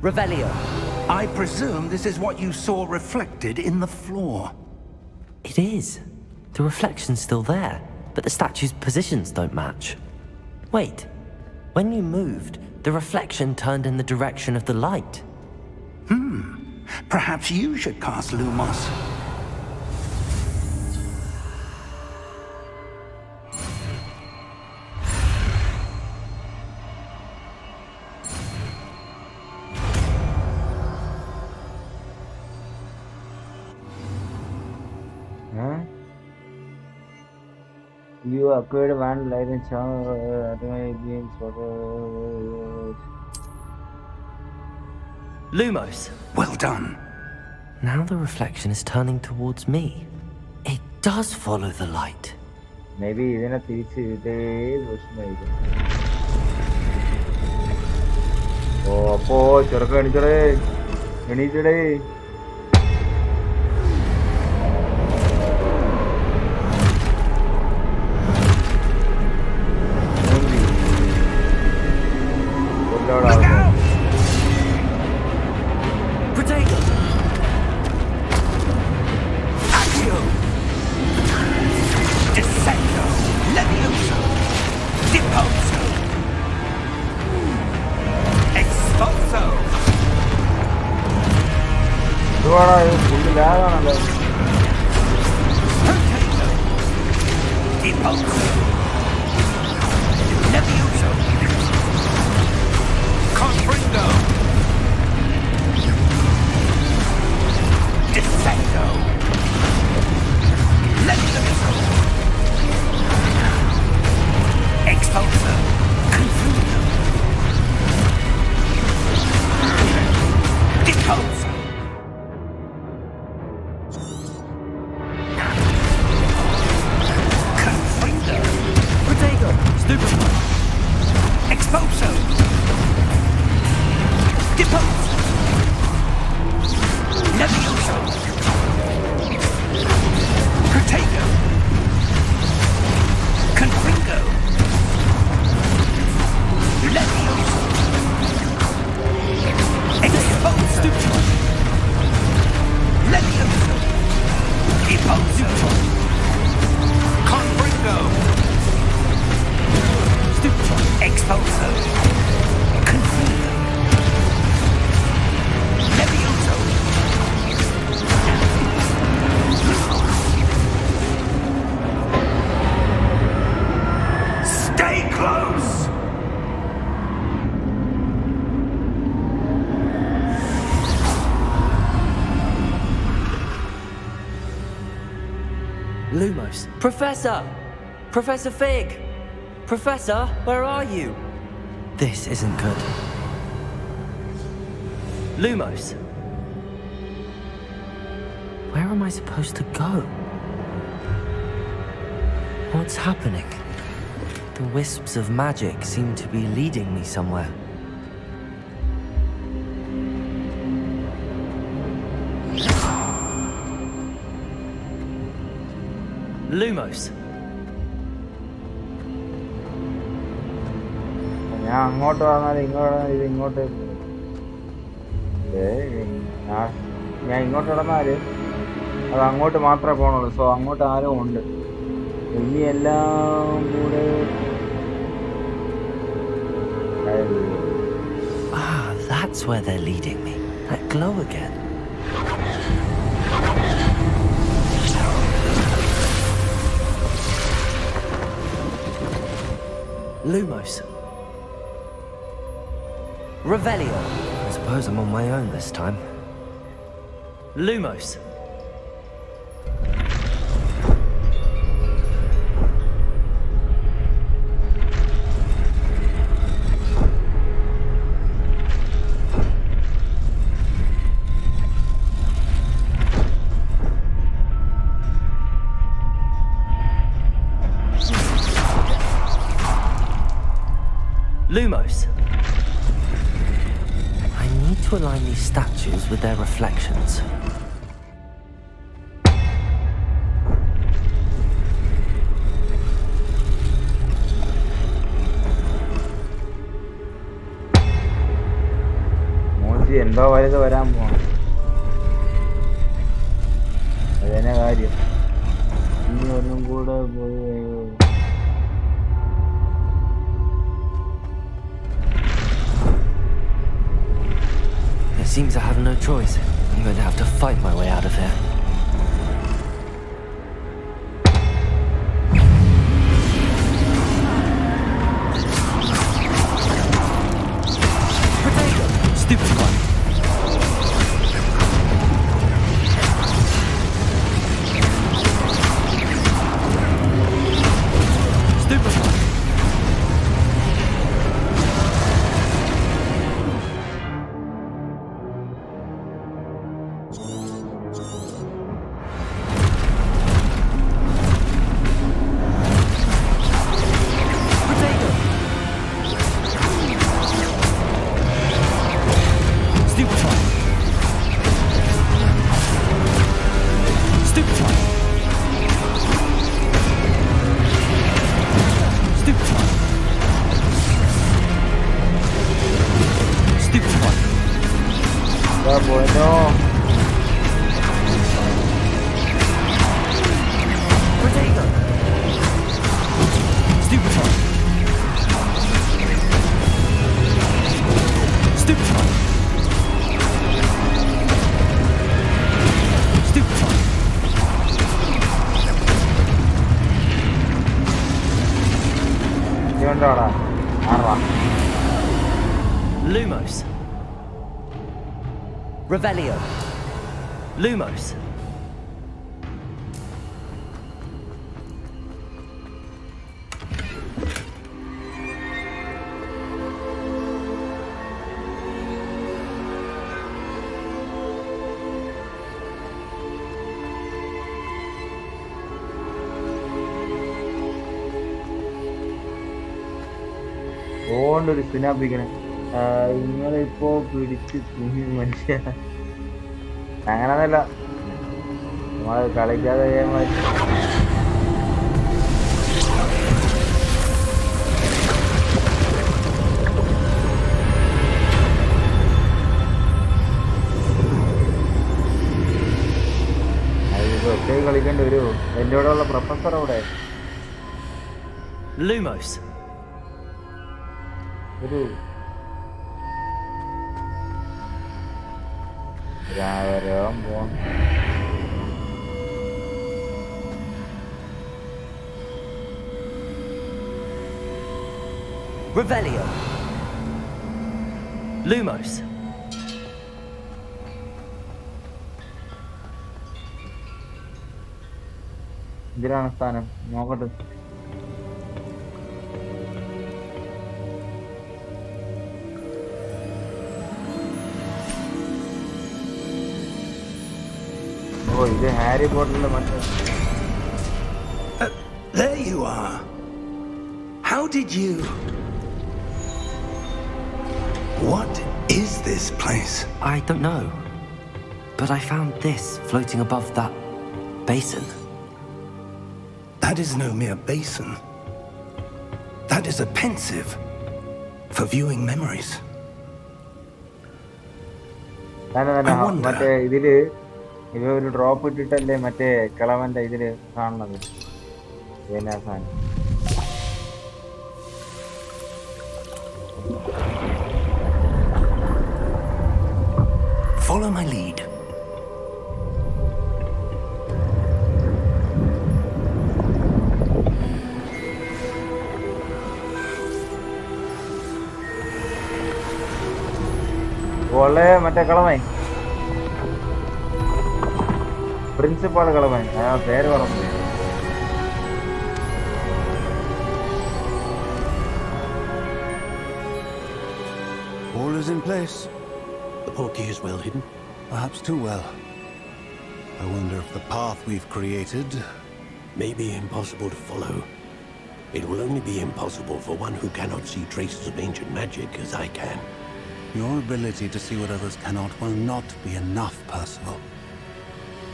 [SPEAKER 3] Revelio.
[SPEAKER 2] I presume this is what you saw reflected in the floor.
[SPEAKER 3] It is. The reflection's still there, but the statue's positions don't match. Wait. When you moved, the reflection turned in the direction of the light.
[SPEAKER 2] Perhaps you should cast Lumos.
[SPEAKER 1] Huh? You acquired one light charm games for
[SPEAKER 3] Lumos!
[SPEAKER 2] Well done.
[SPEAKER 3] Now the reflection is turning towards me. It does follow the light.
[SPEAKER 1] maybe ഇതിനെ തിരിച്ചിട്ടേ പ്രശ്നമായിരിക്കും. ഓ അപ്പോ ചെറുക്കം എണീച്ചടേ എണീച്ചടേ.
[SPEAKER 2] Look out!
[SPEAKER 3] Protego!
[SPEAKER 2] Accio! Descendo! Levioso! Deposo! Expulso!
[SPEAKER 1] ഇതുവാടാ full ലാഗാണല്ലോ.
[SPEAKER 2] Potato! Deposo! Levioso! Confringo! Descendo! Levioso! Expulso! Confringo! Deposo! Confringo!
[SPEAKER 3] Protego! Stupid!
[SPEAKER 2] Expulso! Deposo! Levioso! Protego! Confringo! Levioso! Expulso! Levioso! Deposo! Confringo! Expulso! Confringo! Levioso! Stay close!
[SPEAKER 3] Lumos! Professor! Professor Fig! Professor, where are you? This isn't good. Lumos! Where am I supposed to go? What's happening? The wisps of magic seem to be leading me somewhere. Lumos!
[SPEAKER 1] ഞാൻ അങ്ങോട്ട് വന്നാലും ഇത് ഇങ്ങോട്ട് ഞാൻ ഇങ്ങോട്ട് നടന്നാല് അത് അങ്ങോട്ട് മാത്രമേ പോകണുള്ളൂ. സോ അങ്ങോട്ട് ആരോ ഉണ്ട്. ഇനി എല്ലാം കൂടെ
[SPEAKER 3] Ah, that's where they're leading me. That glow again. Lumos. Revelio. I suppose I'm on my own this time. Lumos. Lumos. I need to align these statues with their reflections.
[SPEAKER 1] മോശി എന്തോ വലുത് വരാൻ പോണം. അതന്നെ കാര്യം. ഇനി ഒന്നും കൂടെ പോയി
[SPEAKER 3] It seems I have no choice. I'm going to have to fight my way out of here. Potato! Stupid one!
[SPEAKER 2] Stupefy. Stupefy. Stupefy.
[SPEAKER 1] Bueno.
[SPEAKER 3] Protego.
[SPEAKER 2] Stupefy. Stupefy. Stupefy.
[SPEAKER 1] ഇതുകൊണ്ടാടാ ആറാ.
[SPEAKER 3] Lumos. Revelio. Lumos.
[SPEAKER 1] ഓണ്ടൊരു സ്പിനാപ്പിക്കണേ. നിങ്ങളിപ്പോ പിടിച്ച് തുണി മനുഷ്യ. അങ്ങനല്ല നമ്മള് കളിക്കാതെ ഒറ്റ കളിക്കേണ്ടി വരുമോ? എൻ്റെ കൂടെ ഉള്ള പ്രൊഫസർ അവിടെ
[SPEAKER 3] Lumos.
[SPEAKER 1] ഒരു രാവരം പോണം.
[SPEAKER 3] Revelio. Lumos.
[SPEAKER 1] ഇതിലാണ് സ്ഥാനം. നോക്കട്ടെ. ഓ ഇത് ഹാരി പോട്ടറിന്റെ മറ്റേ.
[SPEAKER 2] There you are. How did you... What is this place?
[SPEAKER 3] I don't know. But I found this floating above that basin.
[SPEAKER 2] That is no mere basin. That is a pensive for viewing memories.
[SPEAKER 1] മറ്റേ ഇതില് ഇവ ഒരു drop ഇട്ടിട്ടല്ലേ മറ്റേ കിളവന്റെ ഇതില് കാണുന്നത്. സാധനം
[SPEAKER 2] Follow my lead.
[SPEAKER 1] ഓളെ മറ്റേ കളമേ പ്രിൻസിപ്പാൾ കളമേ. പേര് പറഞ്ഞു.
[SPEAKER 7] All is in place.
[SPEAKER 8] The portkey is well hidden.
[SPEAKER 7] Perhaps too well. I wonder if the path we've created...
[SPEAKER 8] May be impossible to follow. It will only be impossible for one who cannot see traces of ancient magic as I can.
[SPEAKER 7] Your ability to see what others cannot will not be enough, Percival.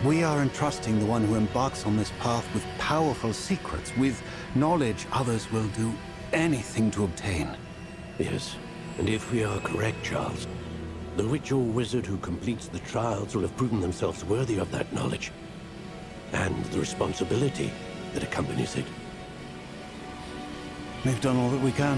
[SPEAKER 7] We are entrusting the one who embarks on this path with powerful secrets, with knowledge others will do anything to obtain.
[SPEAKER 8] Yes, and if we are correct, Charles, the witch or wizard who completes the trials will have proven themselves worthy of that knowledge, and the responsibility that accompanies it.
[SPEAKER 7] We've done all that we can.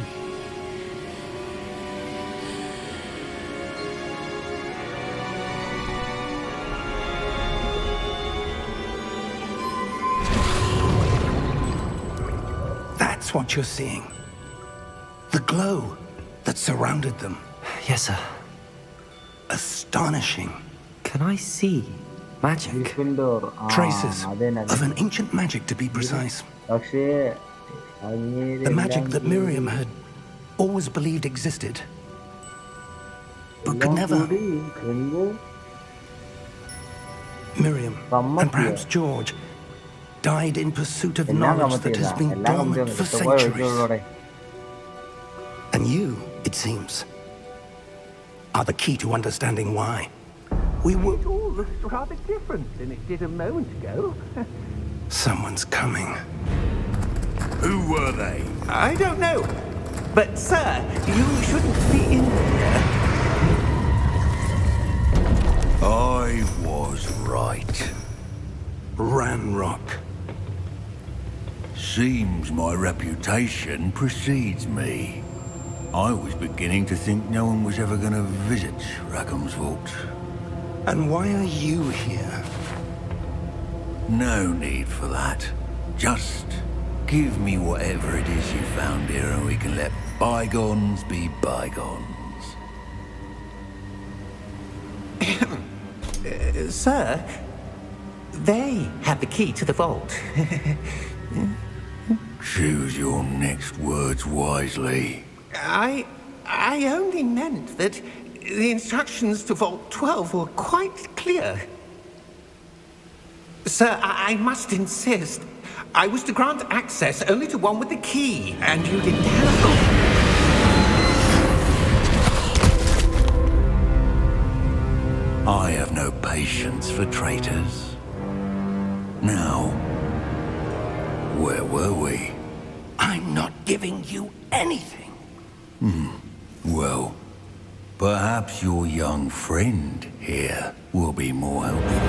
[SPEAKER 2] That's what you're seeing. The glow that surrounded them.
[SPEAKER 3] Yes, sir.
[SPEAKER 2] Astonishing.
[SPEAKER 3] Can I see magic?
[SPEAKER 2] Traces of an ancient magic, to be precise. The magic that Miriam had always believed existed, but could never. Miriam, and perhaps George, died in pursuit of knowledge that has been dormant for centuries. And you, it seems, are the key to understanding why. We were...
[SPEAKER 5] looks rather different than it did a moment ago.
[SPEAKER 4] Someone's coming.
[SPEAKER 6] Who were they?
[SPEAKER 5] I don't know. But, sir, you shouldn't be in here.
[SPEAKER 6] I was right.
[SPEAKER 4] Ranrock.
[SPEAKER 6] Seems my reputation precedes me. I was beginning to think no one was ever going to visit Rackham's vault.
[SPEAKER 4] And why are you here?
[SPEAKER 6] No need for that. Just give me whatever it is you found here and we can let bygones be bygones.
[SPEAKER 5] Sir, they have the key to the vault.
[SPEAKER 6] Choose your next words wisely.
[SPEAKER 5] I only meant that the instructions to Vault 12 were quite clear. Sir, I must insist. I was to grant access only to one with the key, and you didn't have.
[SPEAKER 6] I have no patience for traitors. Now, where were we?
[SPEAKER 2] I'm not giving you anything.
[SPEAKER 6] Well, perhaps your young friend here will be more helpful.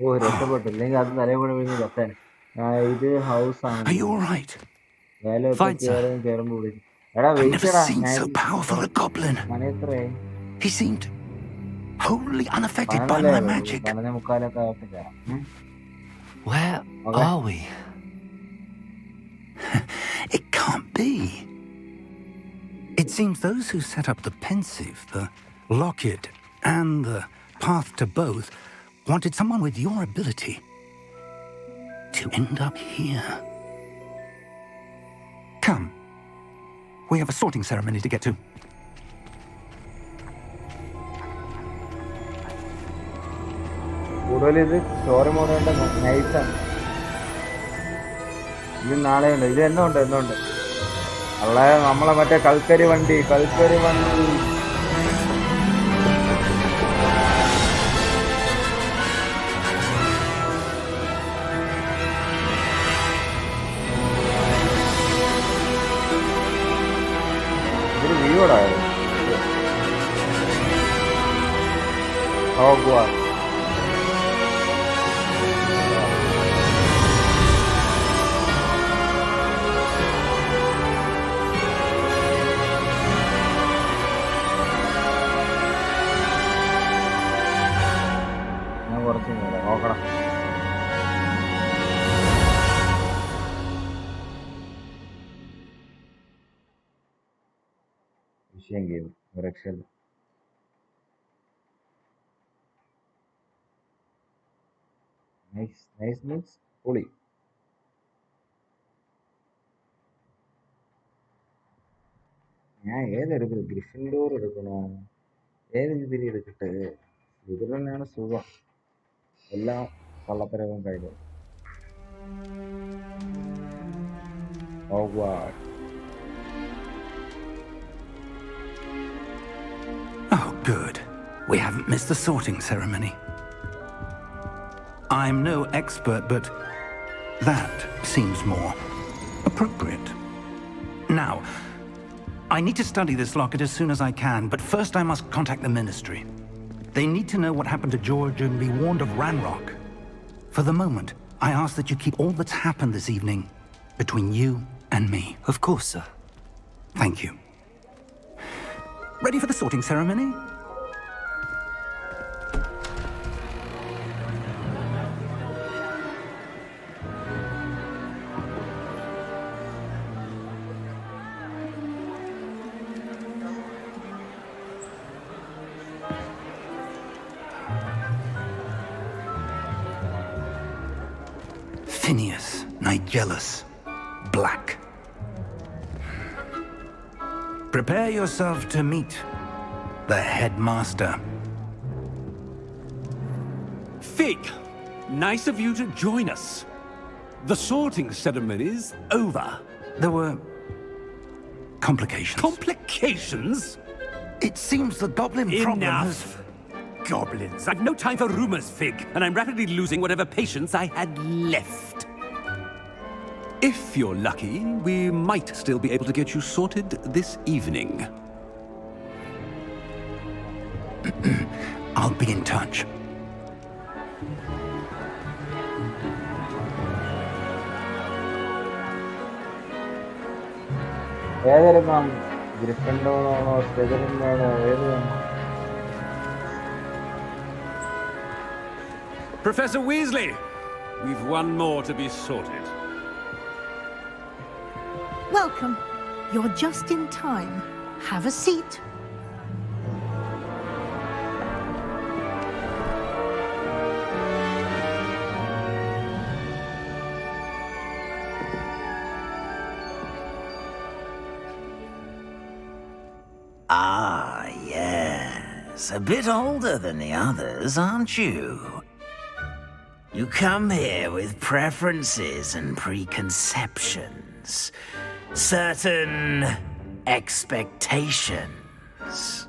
[SPEAKER 1] Oh, രക്ഷപ്പെട്ടു. ഇല്ലെങ്കിൽ അത് തലമുറ വീണ് കത്താൻ. ഇത് house ആണ്.
[SPEAKER 2] Are you all right?
[SPEAKER 1] Fine, sir.
[SPEAKER 2] I've never seen so powerful a goblin. He seemed wholly unaffected by my magic.
[SPEAKER 3] Where are we?
[SPEAKER 2] It can't be. It seems those who set up the pensive, the locket, and the path to both wanted someone with your ability to end up here. Come. We have a sorting ceremony to get to.
[SPEAKER 1] കൂടുതൽ ഇത് story mode നൈസാണ്. ഇത് നാളെ ഉണ്ട്. ഇത് എന്നുണ്ട് നമ്മളെ മറ്റേ കൽക്കരി വണ്ടി ഇതൊരു വീടായത്. ഹോഗ്വാർട്സ്. നോക്കണം. വിഷയം ഗെയിം രക്ഷയില്ല. നൈസ് മീൻസ് പൊളി. ഞാൻ ഏതെടുക്കണം? ഗ്രിഫിൻഡോർ എടുക്കണോ? ഏത് ഇതിൽ എടുക്കട്ടെ? ഇതിൽ തന്നെയാണ് സുഖം. എല്ലാം കള്ളത്തരവും കയ്യിലും.
[SPEAKER 2] Oh, good. We haven't missed the sorting ceremony. I'm no expert, but that seems more appropriate. Now, I need to study this locket as soon as I can, but first I must contact the Ministry. They need to know what happened to George and be warned of Ranrock. For the moment, I ask that you keep all that's happened this evening between you and me.
[SPEAKER 3] Of course, sir.
[SPEAKER 2] Thank you. Ready for the sorting ceremony? Phineas, Nigellus, Black. Prepare yourself to meet the headmaster.
[SPEAKER 9] Fig, nice of you to join us. The sorting ceremony's over.
[SPEAKER 2] There were complications.
[SPEAKER 9] Complications?
[SPEAKER 2] It seems the goblin problem has...
[SPEAKER 9] Enough! Goblins. I've no time for rumors, Fig, and I'm rapidly losing whatever patience I had left. If you're lucky, we might still be able to get you sorted this evening.
[SPEAKER 2] I'll be in touch.
[SPEAKER 1] ഏതെടുക്കാം ഗ്രിഫിൻഡോറാണോ സ്ലിതറിനാണോ ഏത് വേണം?
[SPEAKER 9] Professor Weasley, we've one more to be sorted.
[SPEAKER 10] Welcome. You're just in time. Have a seat.
[SPEAKER 11] Ah, yes. A bit older than the others, aren't you? You come here with preferences and preconceptions. Certain expectations.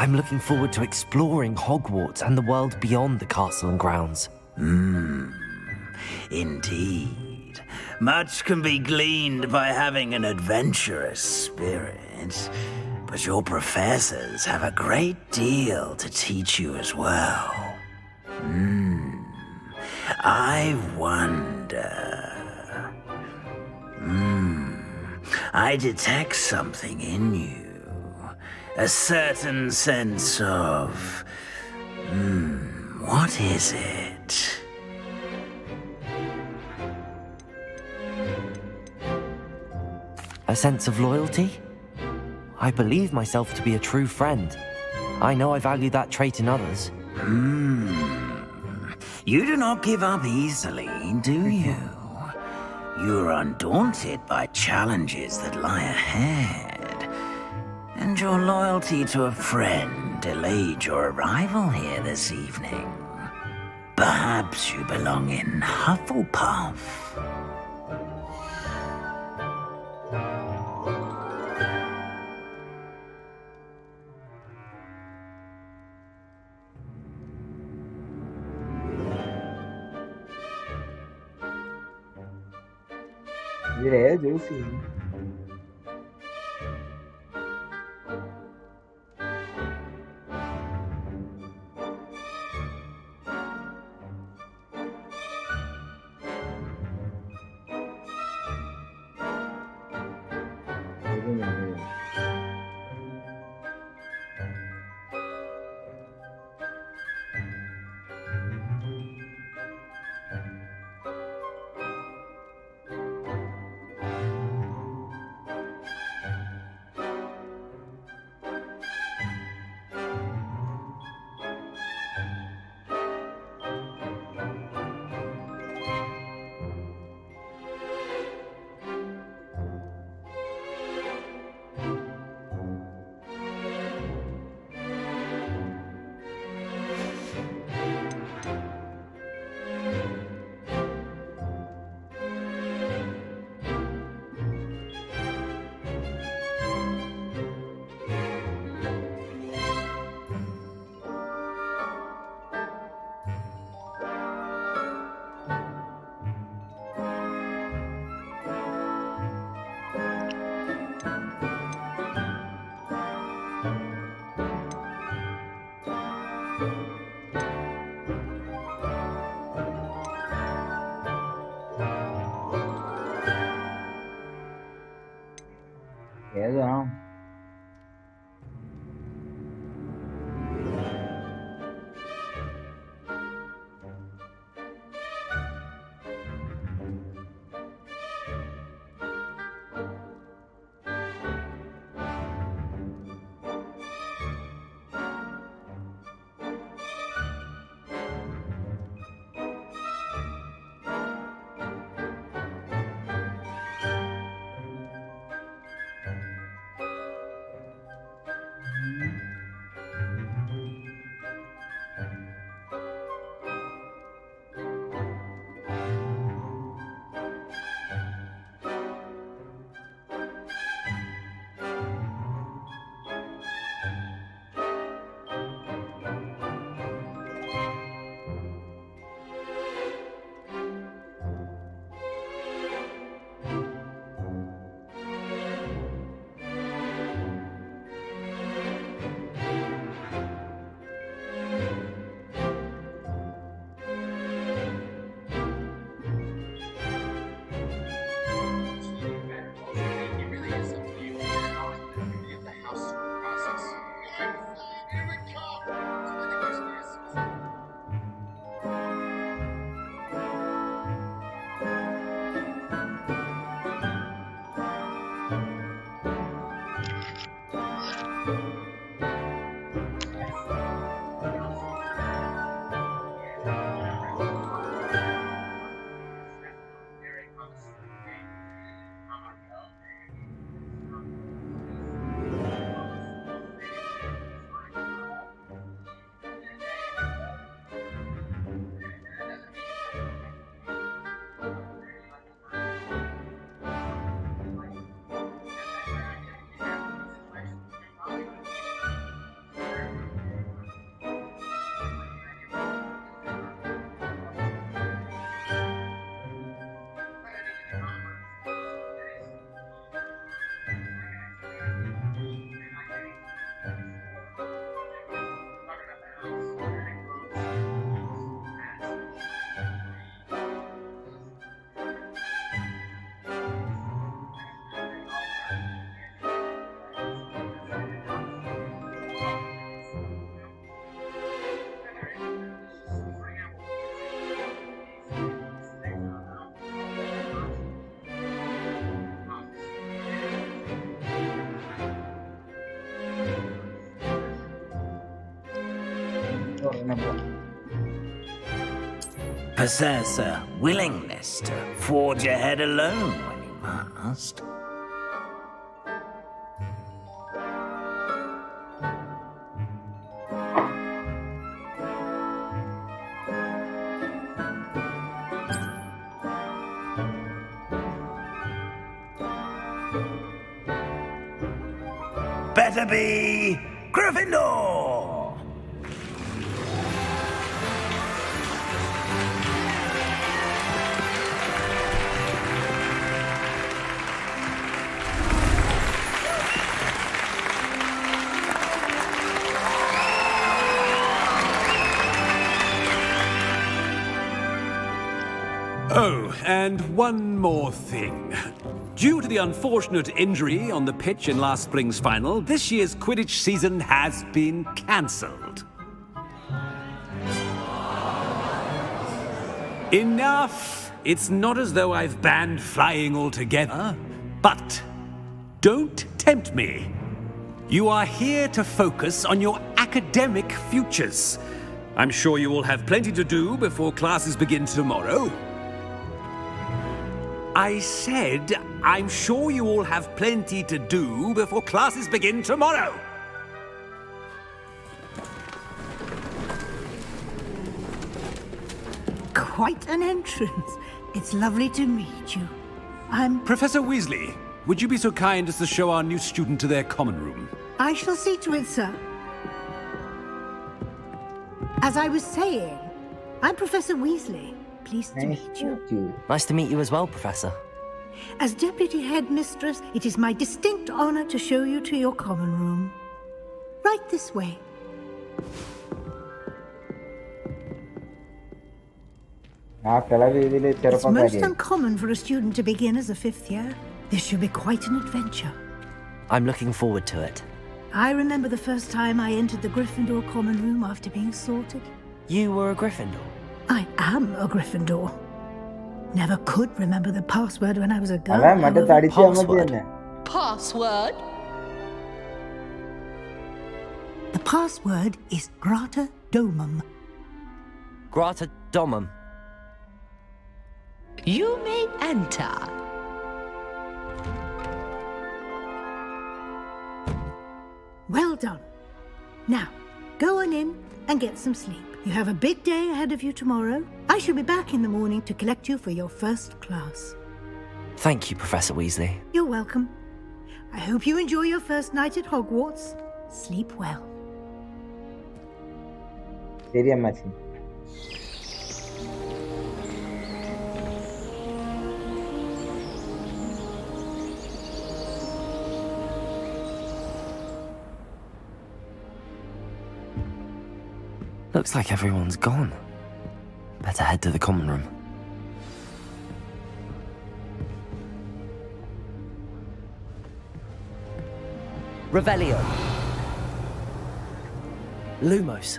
[SPEAKER 3] I'm looking forward to exploring Hogwarts and the world beyond the castle and grounds.
[SPEAKER 11] Indeed. Much can be gleaned by having an adventurous spirit, but your professors have a great deal to teach you as well. I wonder... I detect something in you. A certain sense of... what is it?
[SPEAKER 3] A sense of loyalty? I believe myself to be a true friend. I know I value that trait in others.
[SPEAKER 11] You do not give up easily, do you? You're undaunted by challenges that lie ahead. And your loyalty to a friend delayed your arrival here this evening. Perhaps you belong in Hufflepuff.
[SPEAKER 1] ഇതിലേത് choose ചെയ്യും? ഏതാണ്?
[SPEAKER 11] Possess a willingness to forge ahead alone when you must. Better be Gryffindor!
[SPEAKER 9] Oh, and one more thing. Due to the unfortunate injury on the pitch in last spring's final, this year's Quidditch season has been cancelled. Enough! It's not as though I've banned flying altogether, but don't tempt me. You are here to focus on your academic futures. I'm sure you will have plenty to do before classes begin tomorrow. I said, I'm sure you all have plenty to do before classes begin tomorrow.
[SPEAKER 10] Quite an entrance. It's lovely to meet you. I'm...
[SPEAKER 9] Professor Weasley, would you be so kind as to show our new student to their common room?
[SPEAKER 10] I shall see to it, sir. As I was saying, I'm Professor Weasley. Pleased to meet you.
[SPEAKER 3] Nice to meet you as well, Professor.
[SPEAKER 10] As Deputy Headmistress, it is my distinct honor to show you to your common room. Right this way. It's most uncommon for a student to begin as a fifth year. This should be quite an adventure.
[SPEAKER 3] I'm looking forward to it.
[SPEAKER 10] I remember the first time I entered the Gryffindor common room after being sorted.
[SPEAKER 3] You were a Gryffindor?
[SPEAKER 10] I am a Gryffindor. Never could remember the password when I was a girl.
[SPEAKER 1] അതാ മറ്റേ
[SPEAKER 10] however.
[SPEAKER 1] തടിച്ച അമ്മച്ചി തന്നെ.
[SPEAKER 12] Password?
[SPEAKER 10] The password is Grata Domum.
[SPEAKER 3] Grata Domum.
[SPEAKER 12] You may enter.
[SPEAKER 10] Well done. Now, go on in and get some sleep. You have a big day ahead of you tomorrow. I shall be back in the morning to collect you for your first class.
[SPEAKER 3] Thank you, Professor Weasley.
[SPEAKER 10] You're welcome. I hope you enjoy your first night at Hogwarts. Sleep well.
[SPEAKER 1] ശരി അമ്മച്ചി.
[SPEAKER 3] Looks like everyone's gone. Better head to the common room. Revelio. Lumos.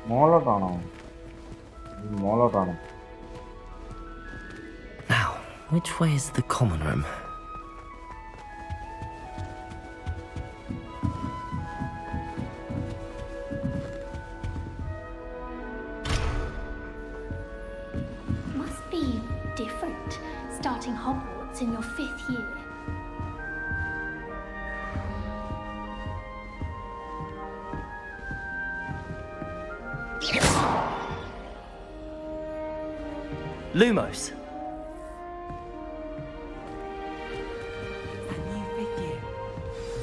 [SPEAKER 1] മോളോട്ടാണോ? മോളോട്ടാണോ?
[SPEAKER 3] Now, which way is the common room?
[SPEAKER 13] Must be different, starting Hogwarts in your 5th year.
[SPEAKER 3] Lumos.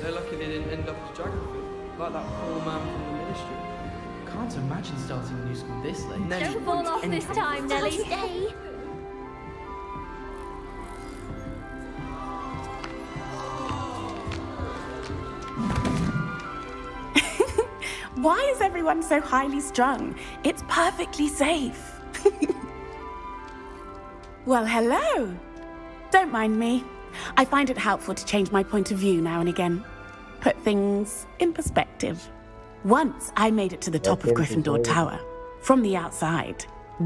[SPEAKER 14] They're lucky they didn't end up as Dragonfield, like that poor man from the Ministry. Can't imagine starting a new school this late.
[SPEAKER 13] Don't fall off this time, Nelly. Stay.
[SPEAKER 15] Why is everyone so highly strung? It's perfectly safe. Well, hello. Don't mind me. I find it helpful to change my point of view now and again. Put things in perspective. Once I made it to the top of Gryffindor Tower, from the outside,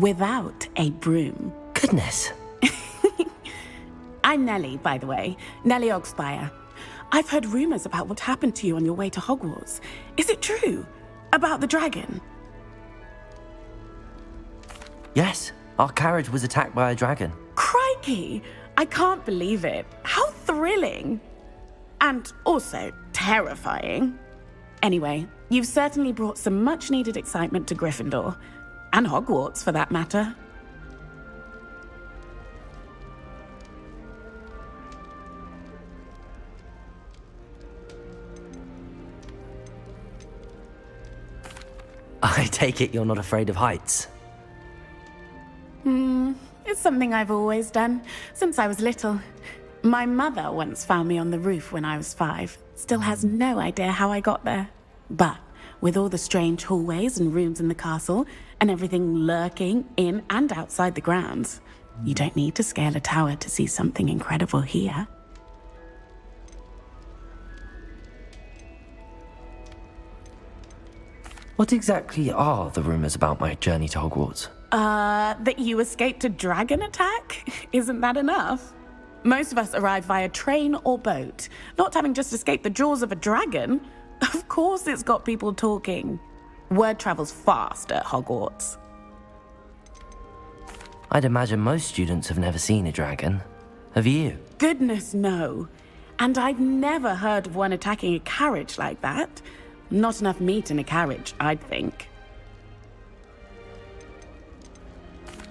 [SPEAKER 15] without a broom.
[SPEAKER 3] Goodness.
[SPEAKER 15] I'm Nellie, by the way. Nellie Ogspire. I've heard rumors about what happened to you on your way to Hogwarts. Is it true? About the dragon?
[SPEAKER 3] Yes, our carriage was attacked by a dragon.
[SPEAKER 15] Crikey! I can't believe it. How thrilling! And also terrifying. Anyway, you've certainly brought some much-needed excitement to Gryffindor. And Hogwarts, for that matter.
[SPEAKER 3] I take it you're not afraid of heights.
[SPEAKER 15] It's something I've always done, since I was little. My mother once found me on the roof when I was 5. Still has no idea how I got there. But with all the strange hallways and rooms in the castle, and everything lurking in and outside the grounds, you don't need to scale a tower to see something incredible here.
[SPEAKER 3] What exactly are the rumors about my journey to Hogwarts?
[SPEAKER 15] That you escaped a dragon attack? Isn't that enough? Most of us arrive via train or boat, not having just escaped the jaws of a dragon. Of course it's got people talking. Word travels fast at Hogwarts.
[SPEAKER 3] I'd imagine most students have never seen a dragon. Have you?
[SPEAKER 15] Goodness, no. And I've never heard of one attacking a carriage like that. Not enough meat in a carriage, I'd think.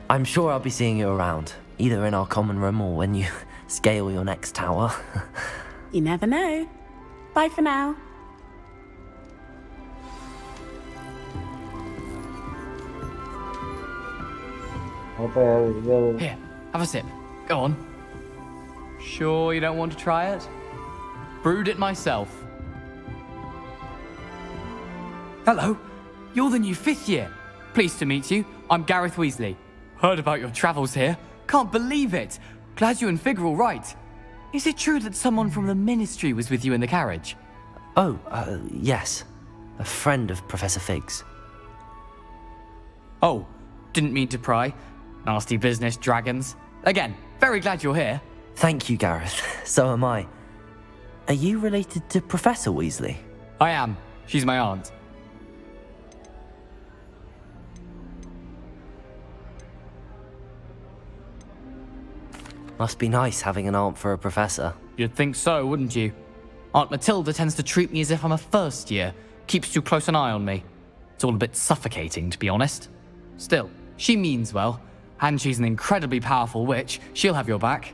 [SPEAKER 3] I'm sure I'll be seeing you around, either in our common room or when you scale your next tower.
[SPEAKER 15] You never know. Bye for now.
[SPEAKER 14] Here, have a sip. Go on. Sure you don't want to try it? Brewed it myself. Hello, you're the new 5th year. Pleased to meet you. I'm Gareth Weasley. Heard about your travels here. Can't believe it. Glad you and Fig are all right. Is it true that someone from the Ministry was with you in the carriage?
[SPEAKER 3] Oh, yes. A friend of Professor Fig's.
[SPEAKER 14] Oh, didn't mean to pry. Nasty business, dragons. Again, very glad you're here.
[SPEAKER 3] Thank you, Gareth. So am I. Are you related to Professor Weasley?
[SPEAKER 14] I am. She's my aunt.
[SPEAKER 3] Must be nice having an aunt for a professor.
[SPEAKER 14] You'd think so, wouldn't you? Aunt Matilda tends to treat me as if I'm a first year. Keeps too close an eye on me. It's all a bit suffocating, to be honest. Still, she means well. And she's an incredibly powerful witch. She'll have your back.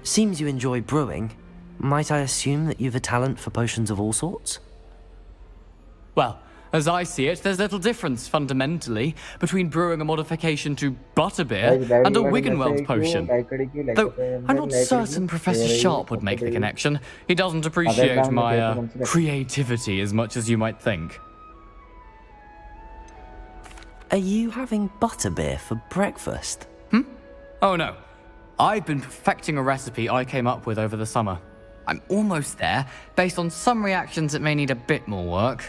[SPEAKER 3] Seems you enjoy brewing. Might I assume that you've a talent for potions of all sorts?
[SPEAKER 14] Well, as I see it, there's little difference, fundamentally, between brewing a modification to butterbeer and a Wiggenweld potion. Though I'm not certain Professor Sharp would make the connection. He doesn't appreciate my creativity as much as you might think.
[SPEAKER 3] Are you having butterbeer for breakfast?
[SPEAKER 14] Oh no. I've been perfecting a recipe I came up with over the summer. I'm almost there, based on some reactions that may need a bit more work.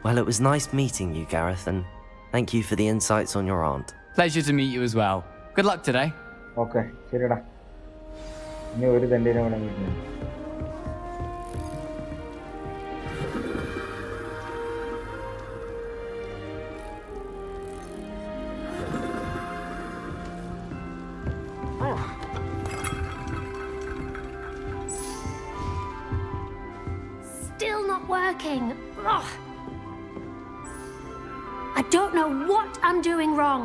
[SPEAKER 3] Well, it was nice meeting you, Gareth, and thank you for the insights on your aunt.
[SPEAKER 14] Pleasure to meet you as well. Good luck today.
[SPEAKER 1] Okay, ശരിടാ. ഇനി ഒരു തണ്ടിനെ കൂടെ വീട്ടിൽ.
[SPEAKER 13] Still not working. Ugh. I don't know what I'm doing wrong.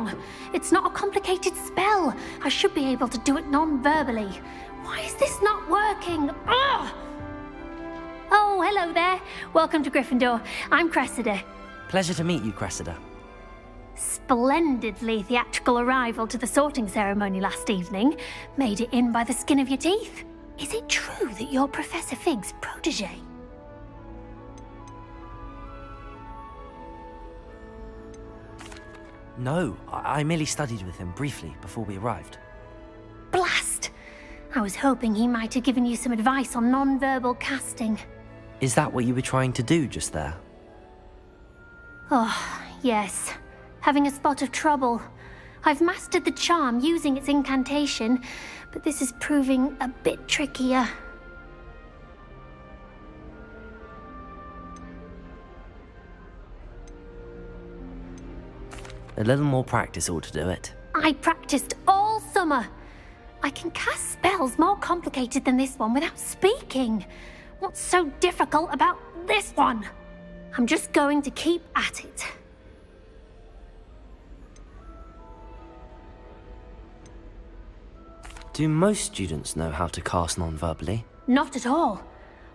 [SPEAKER 13] It's not a complicated spell. I should be able to do it non-verbally. Why is this not working? Ugh! Oh, hello there. Welcome to Gryffindor. I'm Cressida.
[SPEAKER 3] Pleasure to meet you, Cressida.
[SPEAKER 13] Splendidly theatrical arrival to the sorting ceremony last evening. Made it in by the skin of your teeth. Is it true that you're Professor Fig's protege?
[SPEAKER 3] No, I merely studied with him briefly before we arrived.
[SPEAKER 13] Blast! I was hoping he might have given you some advice on non-verbal casting.
[SPEAKER 3] Is that what you were trying to do just there?
[SPEAKER 13] Oh, yes. Having a spot of trouble. I've mastered the charm using its incantation, but this is proving a bit trickier.
[SPEAKER 3] A little more practice ought to do it.
[SPEAKER 13] I practiced all summer. I can cast spells more complicated than this one without speaking. What's so difficult about this one? I'm just going to keep at it.
[SPEAKER 3] Do most students know how to cast non-verbally?
[SPEAKER 13] Not at all.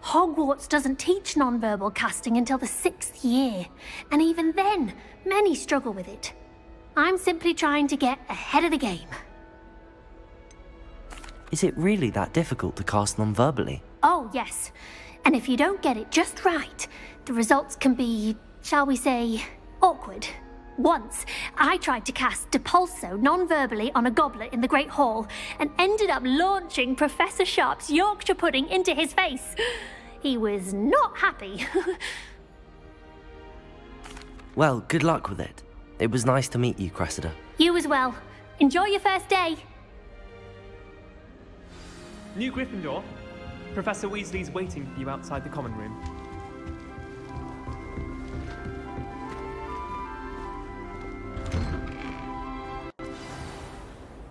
[SPEAKER 13] Hogwarts doesn't teach non-verbal casting until the 6th year, and even then, many struggle with it. I'm simply trying to get ahead of the game.
[SPEAKER 3] Is it really that difficult to cast non-verbally?
[SPEAKER 13] Oh, yes. And if you don't get it just right, the results can be, shall we say, awkward. Once, I tried to cast Depulso non-verbally on a goblet in the Great Hall and ended up launching Professor Sharp's Yorkshire pudding into his face. He was not happy.
[SPEAKER 3] Well, good luck with it. It was nice to meet you, Cressida.
[SPEAKER 13] You as well. Enjoy your first day.
[SPEAKER 16] New Gryffindor. Professor Weasley's waiting for you outside the common room.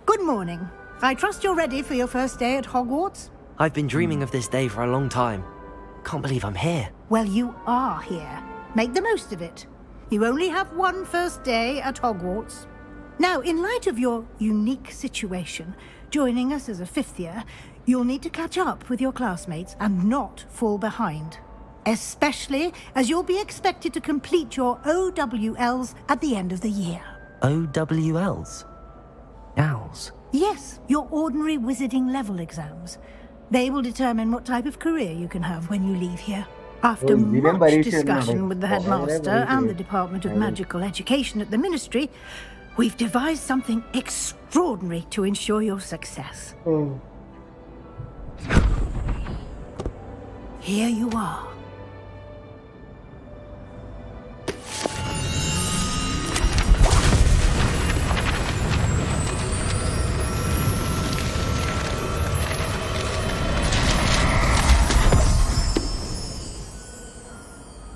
[SPEAKER 10] Good morning. I trust you're ready for your first day at Hogwarts?
[SPEAKER 3] I've been dreaming of this day for a long time. Can't believe I'm here.
[SPEAKER 10] Well, you are here. Make the most of it. You only have one first day at Hogwarts. Now, in light of your unique situation, joining us as a fifth year, you'll need to catch up with your classmates and not fall behind. Especially as you'll be expected to complete your OWLs at the end of the year.
[SPEAKER 3] OWLs? Owls?
[SPEAKER 10] Yes, your ordinary wizarding level exams. They will determine what type of career you can have when you leave here. After much discussion with the headmaster and the Department of Magical Education at the Ministry, we've devised something extraordinary to ensure your success. Here you are.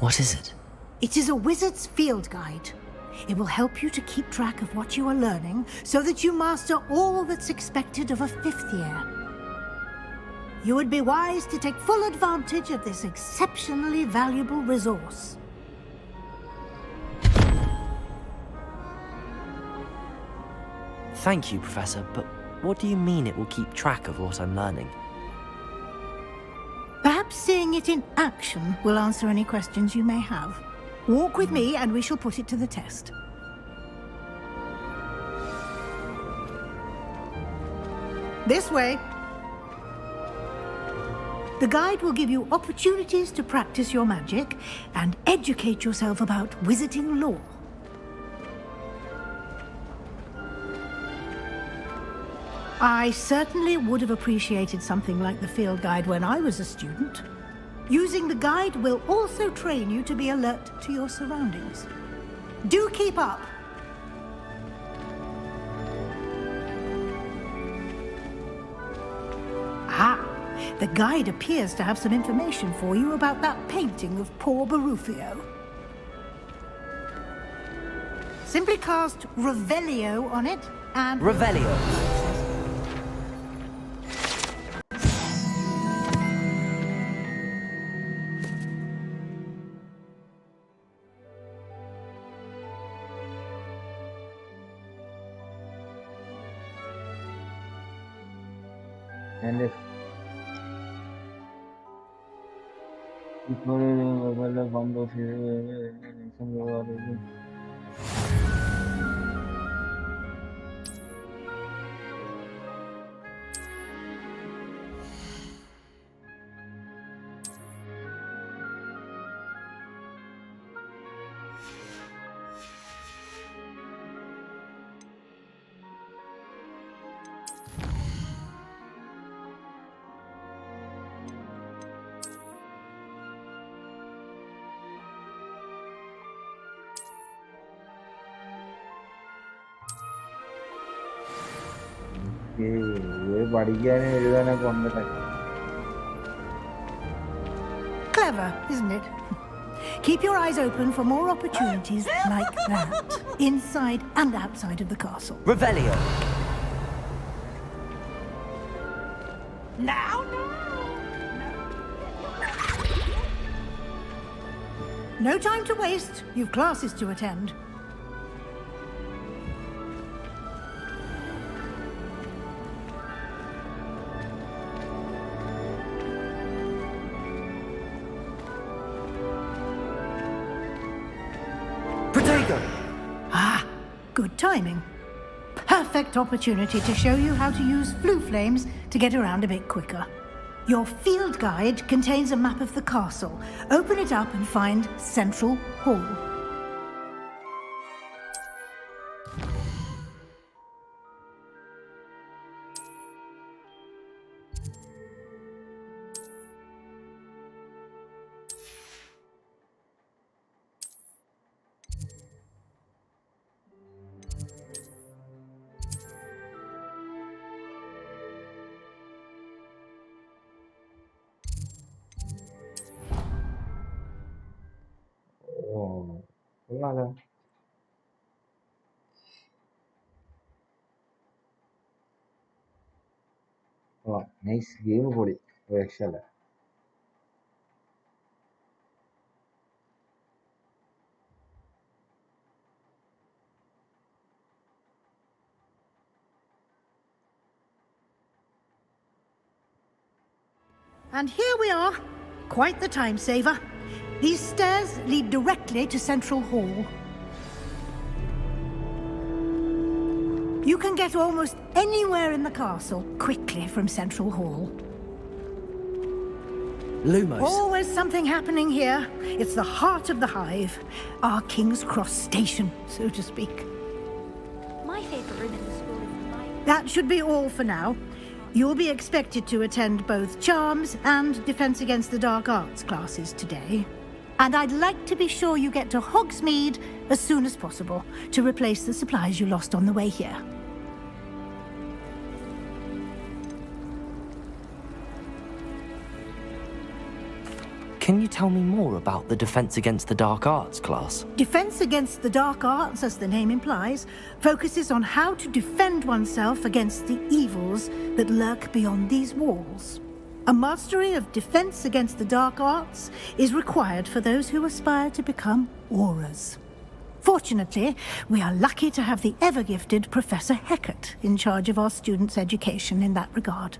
[SPEAKER 3] What is it?
[SPEAKER 10] It is a wizard's field guide. It will help you to keep track of what you are learning so that you master all that's expected of a fifth year. You would be wise to take full advantage of this exceptionally valuable resource.
[SPEAKER 3] Thank you, Professor, but what do you mean it will keep track of what I'm learning?
[SPEAKER 10] Perhaps seeing it in action will answer any questions you may have. Walk with me and we shall put it to the test. This way. The guide will give you opportunities to practice your magic and educate yourself about wizarding lore. I certainly would have appreciated something like the field guide when I was a student. Using the guide will also train you to be alert to your surroundings. Do keep up! Ah, the guide appears to have some information for you about that painting of poor Barufio. Simply cast Revelio on it and...
[SPEAKER 3] Revelio!
[SPEAKER 1] And if
[SPEAKER 10] Clever, isn't it? Keep your eyes open for more opportunities like that, inside and outside of the castle.
[SPEAKER 3] Revelio!
[SPEAKER 10] Now, no time to waste. You've classes to attend. Ah, good timing. Perfect opportunity to show you how to use flue flames to get around a bit quicker. Your field guide contains a map of the castle. Open it up and find Central Hall.
[SPEAKER 1] കൊള്ളാലോ. Oh, nice game പൊളി. രക്ഷയില്ല.
[SPEAKER 10] And here we are. Quite the time saver. These stairs lead directly to Central Hall. You can get almost anywhere in the castle quickly from Central Hall.
[SPEAKER 3] Lumos.
[SPEAKER 10] Always something happening here. It's the heart of the hive. Our King's Cross station, so to speak.
[SPEAKER 13] My favourite room in the school is the library.
[SPEAKER 10] That should be all for now. You'll be expected to attend both Charms and Defense Against the Dark Arts classes today. And I'd like to be sure you get to Hogsmeade as soon as possible to replace the supplies you lost on the way here.
[SPEAKER 3] Can you tell me more about the Defense Against the Dark Arts class?
[SPEAKER 10] Defense Against the Dark Arts, as the name implies, focuses on how to defend oneself against the evils that lurk beyond these walls. A mastery of Defense Against the Dark Arts is required for those who aspire to become Aurors. Fortunately, we are lucky to have the ever-gifted Professor Hecat in charge of our students' education in that regard.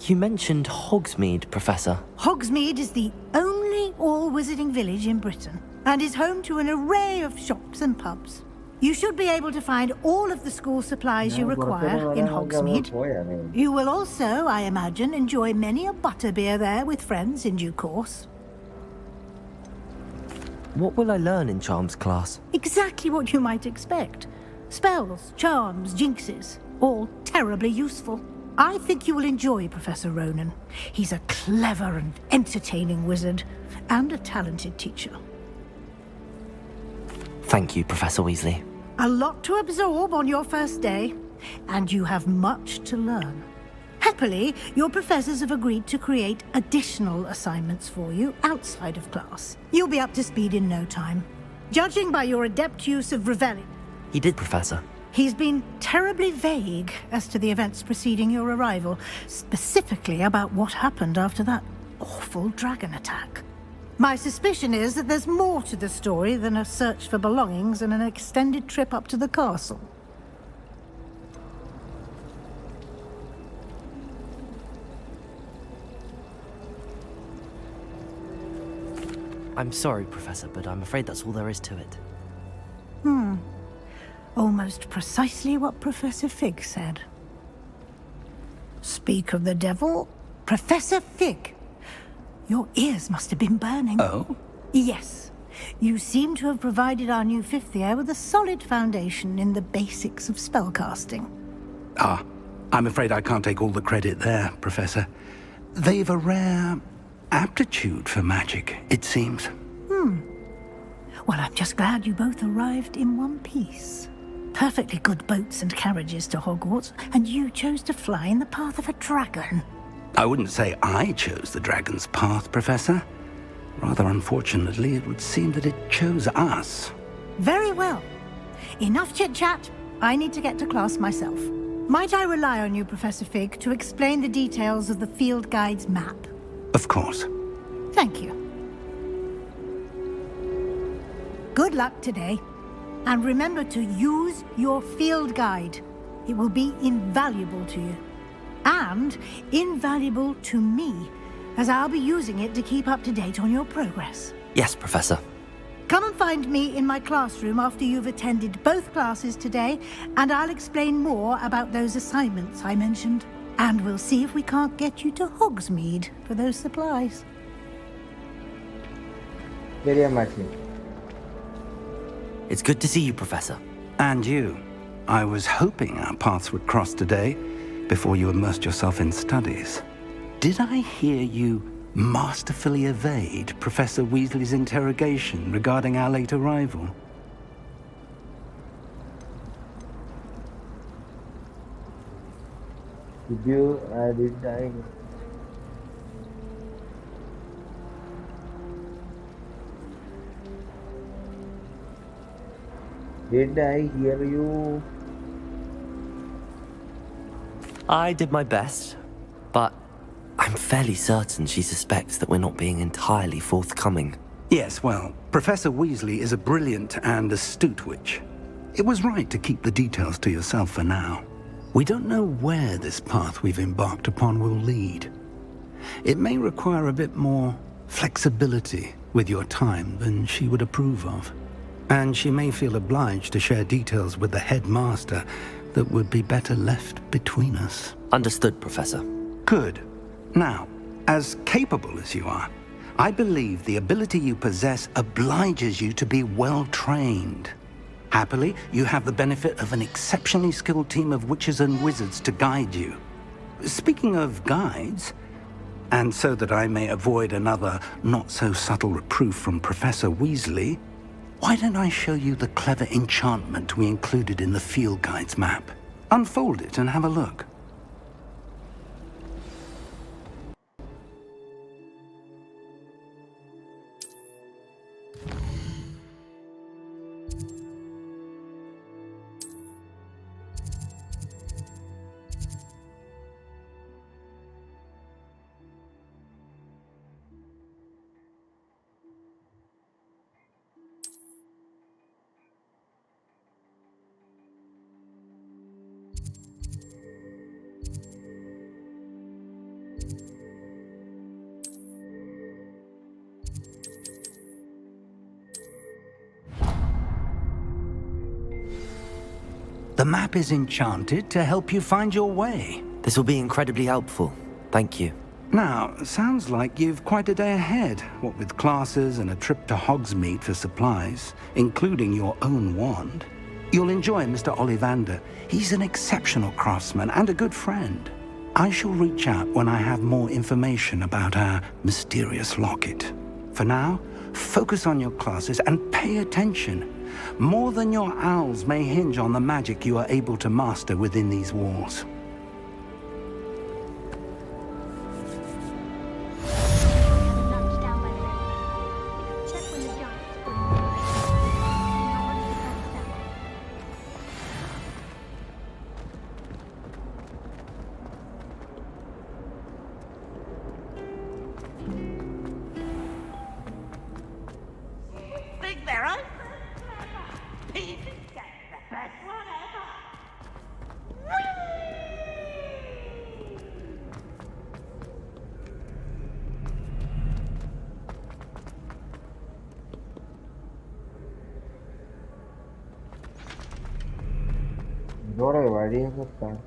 [SPEAKER 3] You mentioned Hogsmeade, Professor.
[SPEAKER 10] Hogsmeade is the only all-wizarding village in Britain and is home to an array of shops and pubs. You should be able to find all of the school supplies you require in Hogsmeade. You will also, I imagine, enjoy many a butterbeer there with friends in due course.
[SPEAKER 3] What will I learn in Charms class?
[SPEAKER 10] Exactly what you might expect. Spells, charms, jinxes, all terribly useful. I think you will enjoy Professor Ronan. He's a clever and entertaining wizard, and a talented teacher.
[SPEAKER 3] Thank you, Professor Weasley.
[SPEAKER 10] A lot to absorb on your first day, and you have much to learn. Happily, your professors have agreed to create additional assignments for you outside of class. You'll be up to speed in no time. Judging by your adept use of reveling...
[SPEAKER 3] He did, Professor.
[SPEAKER 10] He's been terribly vague as to the events preceding your arrival, specifically about what happened after that awful dragon attack. My suspicion is that there's more to the story than a search for belongings and an extended trip up to the castle.
[SPEAKER 3] I'm sorry, Professor, but I'm afraid that's all there is to it.
[SPEAKER 10] Almost precisely what Professor Fig said. Speak of the devil, Professor Fig. Your ears must have been burning.
[SPEAKER 9] Oh?
[SPEAKER 10] Yes. You seem to have provided our new fifth year with a solid foundation in the basics of spellcasting.
[SPEAKER 9] Ah, I'm afraid I can't take all the credit there, Professor. They've a rare aptitude for magic, it seems.
[SPEAKER 10] Well, I'm just glad you both arrived in one piece. Perfectly good boats and carriages to Hogwarts, and you chose to fly in the path of a dragon.
[SPEAKER 9] I wouldn't say I chose the dragon's path, Professor. Rather unfortunately, it would seem that it chose us.
[SPEAKER 10] Very well. Enough chit-chat. I need to get to class myself. Might I rely on you, Professor Fig, to explain the details of the field guide's map?
[SPEAKER 9] Of course.
[SPEAKER 10] Thank you. Good luck today. And remember to use your field guide. It will be invaluable to you. And invaluable to me, as I'll be using it to keep up to date on your progress.
[SPEAKER 3] Yes, Professor.
[SPEAKER 10] Come and find me in my classroom after you've attended both classes today, and I'll explain more about those assignments I mentioned. And we'll see if we can't get you to Hogsmeade for those supplies.
[SPEAKER 1] Very much.
[SPEAKER 3] It's good to see you, Professor.
[SPEAKER 9] And you. I was hoping our paths would cross today, before you immersed yourself in studies. Did I hear you masterfully evade Professor Weasley's interrogation regarding our late arrival?
[SPEAKER 1] Did I hear you?
[SPEAKER 3] I did my best, but I'm fairly certain she suspects that we're not being entirely forthcoming.
[SPEAKER 17] Yes, well, Professor Weasley is a brilliant and astute witch. It was right to keep the details to yourself for now. We don't know where this path we've embarked upon will lead. It may require a bit more flexibility with your time than she would approve of. And she may feel obliged to share details with the headmaster that would be better left between us.
[SPEAKER 3] Understood, Professor.
[SPEAKER 17] Good. Now, as capable as you are, I believe the ability you possess obliges you to be well trained. Happily, you have the benefit of an exceptionally skilled team of witches and wizards to guide you. Speaking of guides, and so that I may avoid another not-so-subtle reproof from Professor Weasley, why don't I show you the clever enchantment we included in the field guide's map? Unfold it and have a look. The map is enchanted to help you find your way.
[SPEAKER 3] This will be incredibly helpful. Thank you.
[SPEAKER 17] Now, sounds like you've quite a day ahead, what with classes and a trip to Hogsmeade for supplies, including your own wand. You'll enjoy Mr. Ollivander. He's an exceptional craftsman and a good friend. I shall reach out when I have more information about our mysterious locket. For now, focus on your classes and pay attention. More than your owls may hinge on the magic you are able to master within these walls.
[SPEAKER 11] Think they're open? He's the best one ever.
[SPEAKER 1] ഇതോടെ വഴിയൊക്കെ കാണും.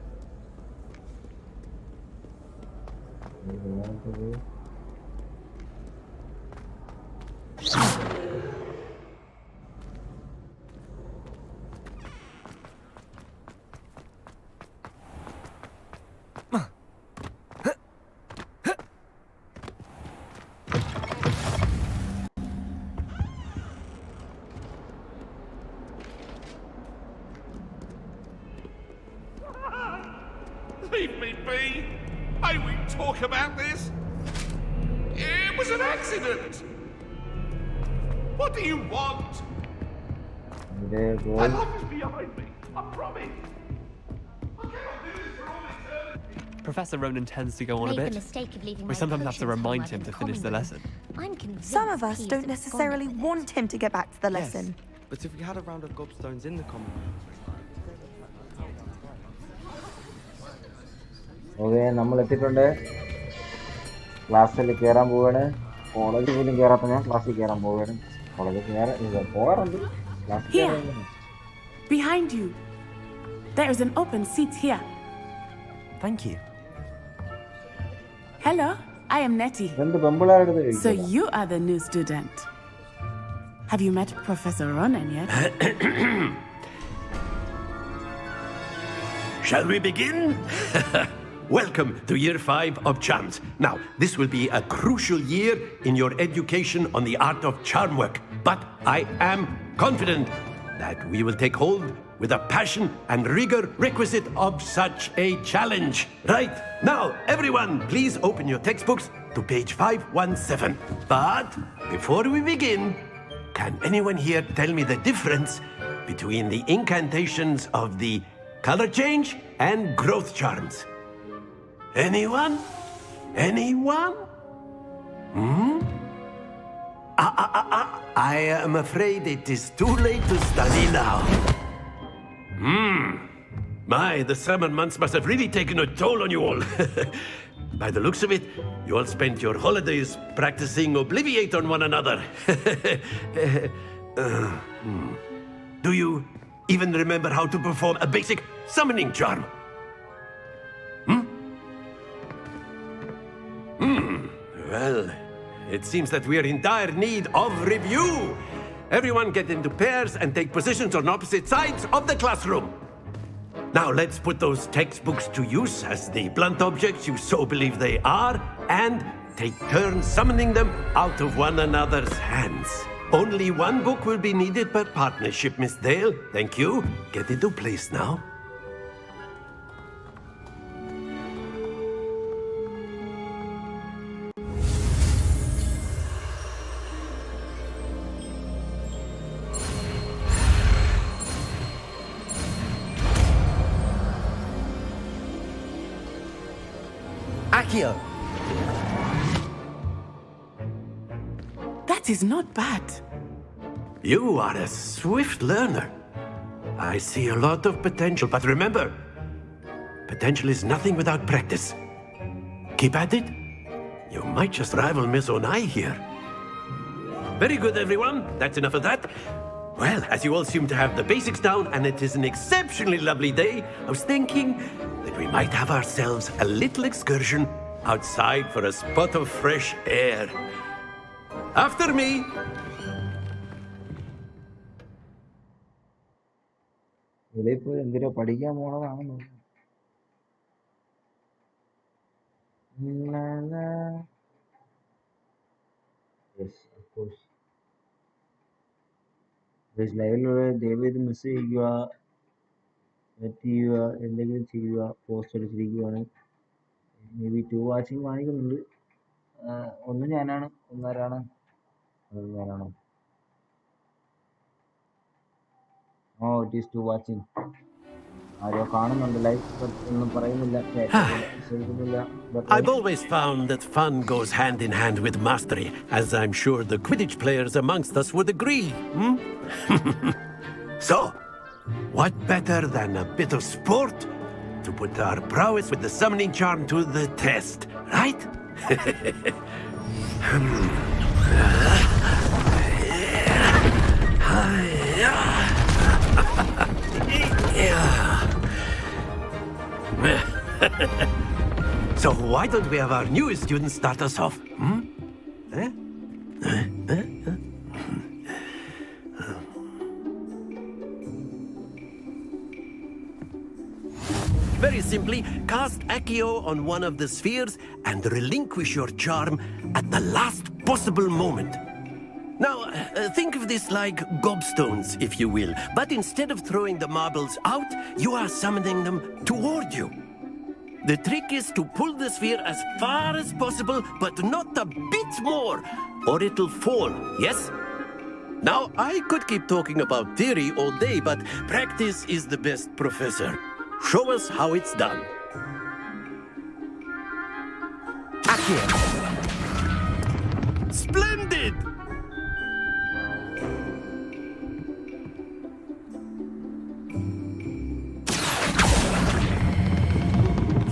[SPEAKER 18] Leave me be. May we talk about this? It was an accident. What do you want? My life is behind me. I promise. I cannot do this for all eternity.
[SPEAKER 16] Professor Ronan tends to go on a bit. We sometimes have to remind him to finish the lesson.
[SPEAKER 19] Some of us don't necessarily want him to get back to the lesson.
[SPEAKER 20] Yes, but if we had a round of gobstones in the common room...
[SPEAKER 1] okay, നമ്മൾ എത്തിയിട്ടുണ്ട്. ക്ലാസ്സിൽ കയറാൻ പോവുകയാണ്. കോളേജിൽ പോലും കയറാത്ത ഞാൻ ക്ലാസ്സിൽ കയറാൻ പോവുകയാണ്. കോളേജിൽ പോകാറുണ്ട്.
[SPEAKER 15] Here, behind you. There is an open seat here.
[SPEAKER 3] Thank you.
[SPEAKER 15] Hello, I am Nettie. So you are the new student. Have you met Professor Ronan yet?
[SPEAKER 8] Shall we begin? Welcome to Year 5 of Charms. Now, this will be a crucial year in your education on the art of charm work. But I am confident that we will take hold with the passion and rigor requisite of such a challenge. Right, now, everyone, please open your textbooks to page 517. But before we begin, can anyone here tell me the difference between the incantations of the color change and growth charms? Anyone? Anyone? Hmm? I am afraid it is too late to study now. My, the summer months must have really taken a toll on you all. By the looks of it, you all spent your holidays practicing Obliviate on one another. Do you even remember how to perform a basic summoning charm? Well, it seems that we are in dire need of review. Everyone get into pairs and take positions on opposite sides of the classroom. Now let's put those textbooks to use as the blunt objects you so believe they are, and take turns summoning them out of one another's hands. Only one book will be needed per partnership, Miss Dale. Thank you. Get into place now.
[SPEAKER 11] Accio!
[SPEAKER 15] That is not bad.
[SPEAKER 8] You are a swift learner. I see a lot of potential, but remember, potential is nothing without practice. Keep at it. You might just rival Miss Onai here. Very good, everyone. That's enough of that. Well, as you all seem to have the basics down, and it is an exceptionally lovely day, I was thinking that we might have ourselves a little excursion outside for a spot of fresh air. After me.
[SPEAKER 1] വെളിയിൽ എന്തിനാ പഠിക്കാൻ പോണതാണെന്ന്. Yes, of course. ലൈവിലൂടെ ദയവേത് miss ചെയ്യുക, ചെയ്യുക, എന്തെങ്കിലും ചെയ്യുക. Post അടിച്ചിരിക്കുകയാണ്. May be 2 watching കാണിക്കുന്നുണ്ട്. ഒന്ന് ഞാനാണ്, ഒന്നാരാണ്, അത് ഞാനാണ്. ഓ, ഇറ്റ് ഈസ് 2 വാച്ചിങ്. ആരോ കാണുന്നുണ്ട്, ലൈക്ക് ഒന്നും പറയുന്നില്ല, ശ്രമിക്കുന്നില്ല.
[SPEAKER 8] I've always found that fun goes hand in hand with mastery, as I'm sure the Quidditch players amongst us would agree. So, what better than a bit of sport to put our prowess with the summoning charm to the test, right? So why don't we have our newest student start us off? Very simply, cast Accio on one of the spheres and relinquish your charm at the last possible moment. Now, think of this like gobstones, if you will, but instead of throwing the marbles out, you are summoning them toward you. The trick is to pull the sphere as far as possible, but not a bit more, or it'll fall, yes? Now, I could keep talking about theory all day, but practice is the best professor. Show us how it's done.
[SPEAKER 11] Accio!
[SPEAKER 8] Splendid!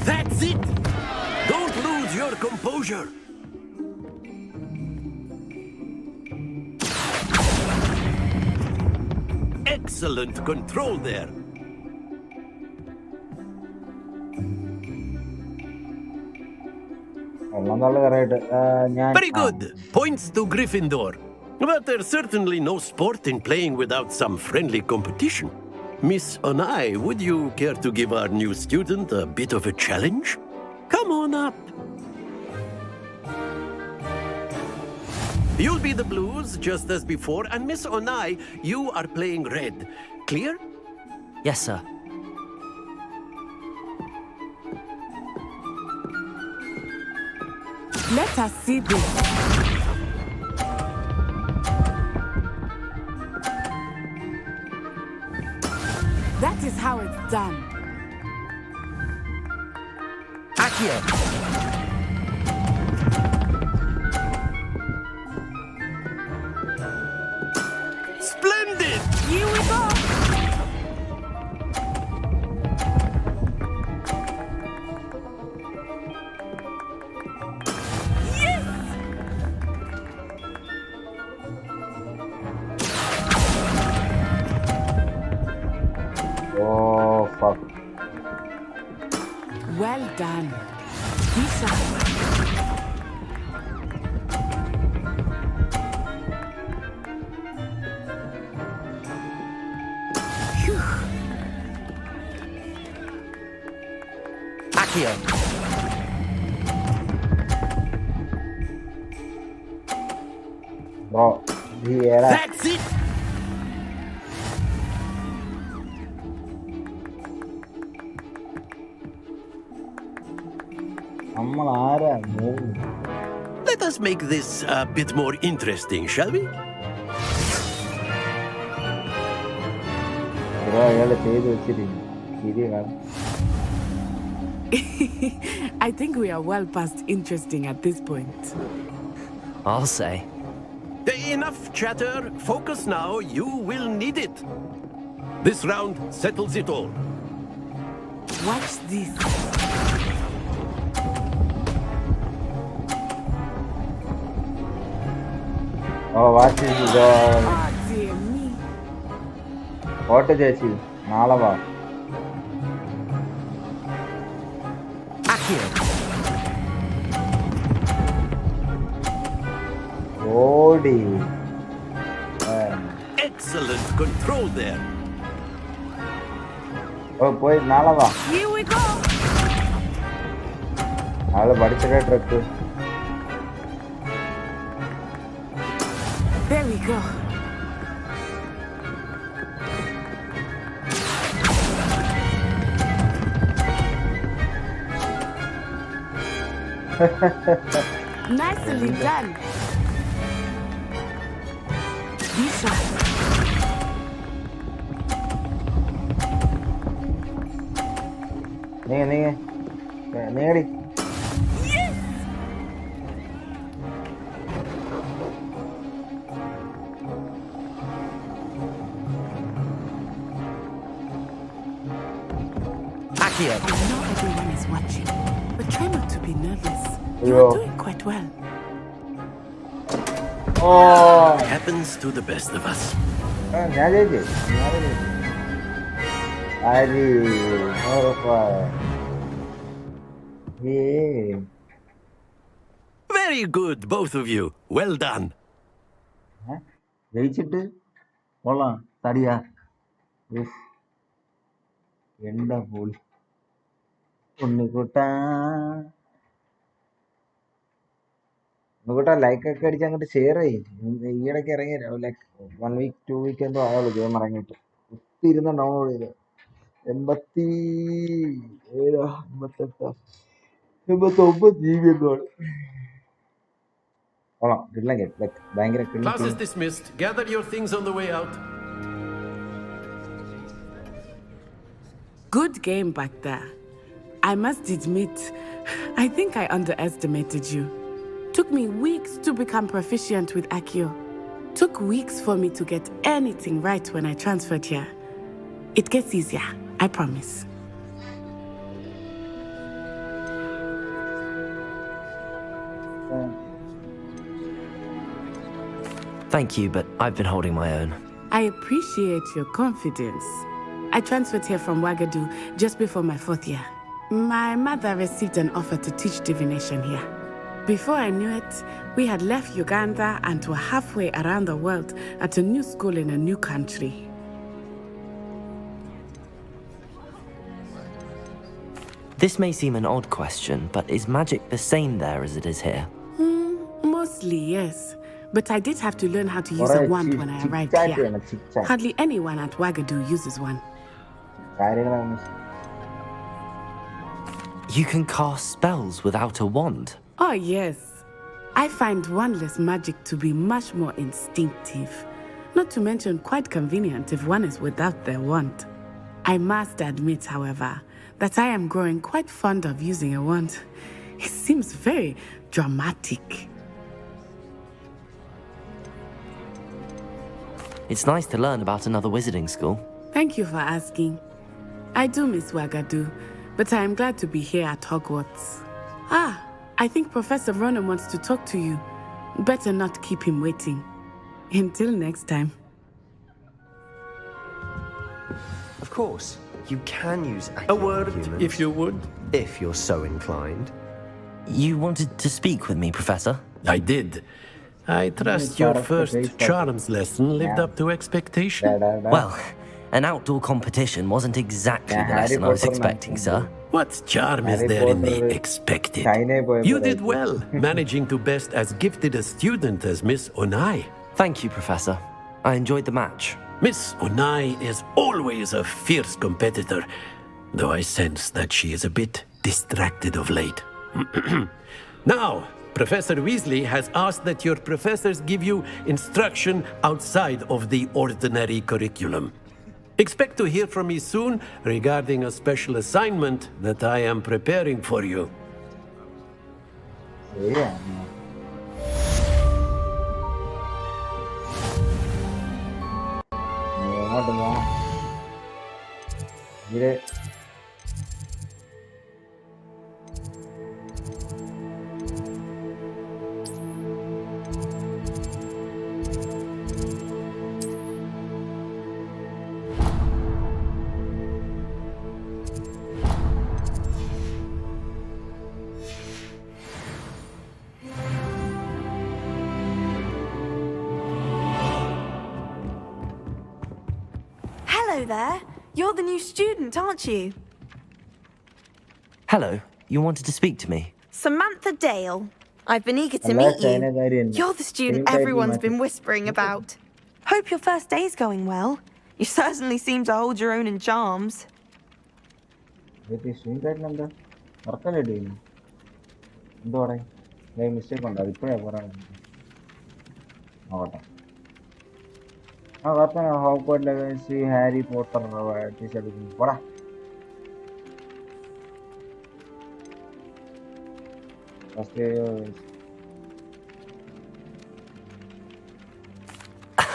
[SPEAKER 8] That's it! Don't lose your composure! Excellent control there! Very good! Points to Gryffindor. But there's certainly no sport in playing without some friendly competition. Miss Onai, would you care to give our new student a bit of a challenge? Come on up. You'll be the blues, just as before, and Miss Onai, you are playing red. Clear?
[SPEAKER 3] Yes, sir.
[SPEAKER 15] Let us see this. That is how it's done.
[SPEAKER 8] Accio! Splendid!
[SPEAKER 15] Here we go!
[SPEAKER 1] Oh, fuck.
[SPEAKER 15] Well done. Be sharp.
[SPEAKER 8] Accio!
[SPEAKER 1] Bro, he era.
[SPEAKER 8] That's it! Let us make this a bit more interesting, shall we?
[SPEAKER 15] I think we are well past interesting at this point.
[SPEAKER 3] I'll say.
[SPEAKER 8] Enough chatter. Focus now. You will need it. This round settles it all.
[SPEAKER 15] Watch this.
[SPEAKER 1] Oh, what is it?
[SPEAKER 15] Oh, dear me.
[SPEAKER 1] What is it? Nalava.
[SPEAKER 8] Accio!
[SPEAKER 1] Odi.
[SPEAKER 8] Excellent control there.
[SPEAKER 1] Oh, boy, Nalava.
[SPEAKER 15] Here we go.
[SPEAKER 1] I'll body truck.
[SPEAKER 15] There we go. Nicely done. Be sharp.
[SPEAKER 1] Nigga.
[SPEAKER 15] Yes!
[SPEAKER 8] Accio!
[SPEAKER 15] I know everyone is watching, but try not to be nervous.
[SPEAKER 1] Yo.
[SPEAKER 15] You're doing quite well.
[SPEAKER 1] Oh.
[SPEAKER 8] Happens to the best of us. Very good, both of you. Well done.
[SPEAKER 1] ജയിച്ചിട്ട് കൊള്ളാം തടിയാ എന്താ poly ഉണ്ണിക്കുട്ടാ like ഒക്കെ അടിച്ച് അങ്ങോട്ട് share ചെയ്യും ഈയിടയ്ക്ക് ഇറങ്ങി like 1 week 2 week എന്തോ ആയുള്ളൂ game ഇറങ്ങിയിട്ട് ഒത്തിരി ഇരുന്ന് ഡൗൺലോഡ് ചെയ്ത് 87 88 89 GB എന്താണ് കൊള്ളാം കിട്ടില്ല ലൈക്ക് ഭയങ്കര
[SPEAKER 8] Class is dismissed. Gather your things on the way out.
[SPEAKER 15] Good game back there. I must admit, I think I underestimated you. Took me weeks to become proficient with Accio. Took weeks for me to get anything right when I transferred here. It gets easier, I promise.
[SPEAKER 3] Thank you, but I've been holding my own.
[SPEAKER 15] I appreciate your confidence. I transferred here from Ouagadougou just before my 4th year. My mother received an offer to teach divination here. Before I knew it, we had left Uganda and were halfway around the world at a new school in a new country.
[SPEAKER 3] This may seem an odd question, but is magic the same there as it is here?
[SPEAKER 15] Mostly, yes. But I did have to learn how to use a wand when I arrived here. Hardly anyone at Ouagadougou uses one.
[SPEAKER 3] You can cast spells without a wand?
[SPEAKER 15] Oh, yes. I find wandless magic to be much more instinctive. Not to mention quite convenient if one is without their wand. I must admit, however, that I am growing quite fond of using a wand. It seems very dramatic.
[SPEAKER 3] It's nice to learn about another wizarding school.
[SPEAKER 15] Thank you for asking. I do miss Wagadu, but I am glad to be here at Hogwarts. Ah, I think Professor Ronan wants to talk to you. Better not keep him waiting. Until next time.
[SPEAKER 21] Of course, you can use
[SPEAKER 22] a word,
[SPEAKER 21] humans,
[SPEAKER 22] if you would.
[SPEAKER 21] If you're so inclined.
[SPEAKER 3] You wanted to speak with me, Professor?
[SPEAKER 22] I did. I trust your first charms lesson lived up to expectation.
[SPEAKER 3] Well, an outdoor competition wasn't exactly the lesson I was expecting, sir.
[SPEAKER 22] What charm is there in the expected? You did well, managing to best as gifted a student as Miss Onai.
[SPEAKER 3] Thank you, Professor. I enjoyed the match.
[SPEAKER 22] Miss Onai is always a fierce competitor, though I sense that she is a bit distracted of late. Now, Professor Weasley has asked that your professors give you instruction outside of the ordinary curriculum. Expect to hear from me soon regarding a special assignment that I am preparing for you.
[SPEAKER 1] Yeah.
[SPEAKER 19] Hello there. You're the new student, aren't you?
[SPEAKER 3] Hello, you wanted to speak to me?
[SPEAKER 19] Samantha Dale. I've been eager to meet you. You're the student everyone's been whispering about. Hope your first day's going well. You certainly seem to hold your own in charms.
[SPEAKER 1] Hogwarts Legacy, Harry Potter, t-shirt. What?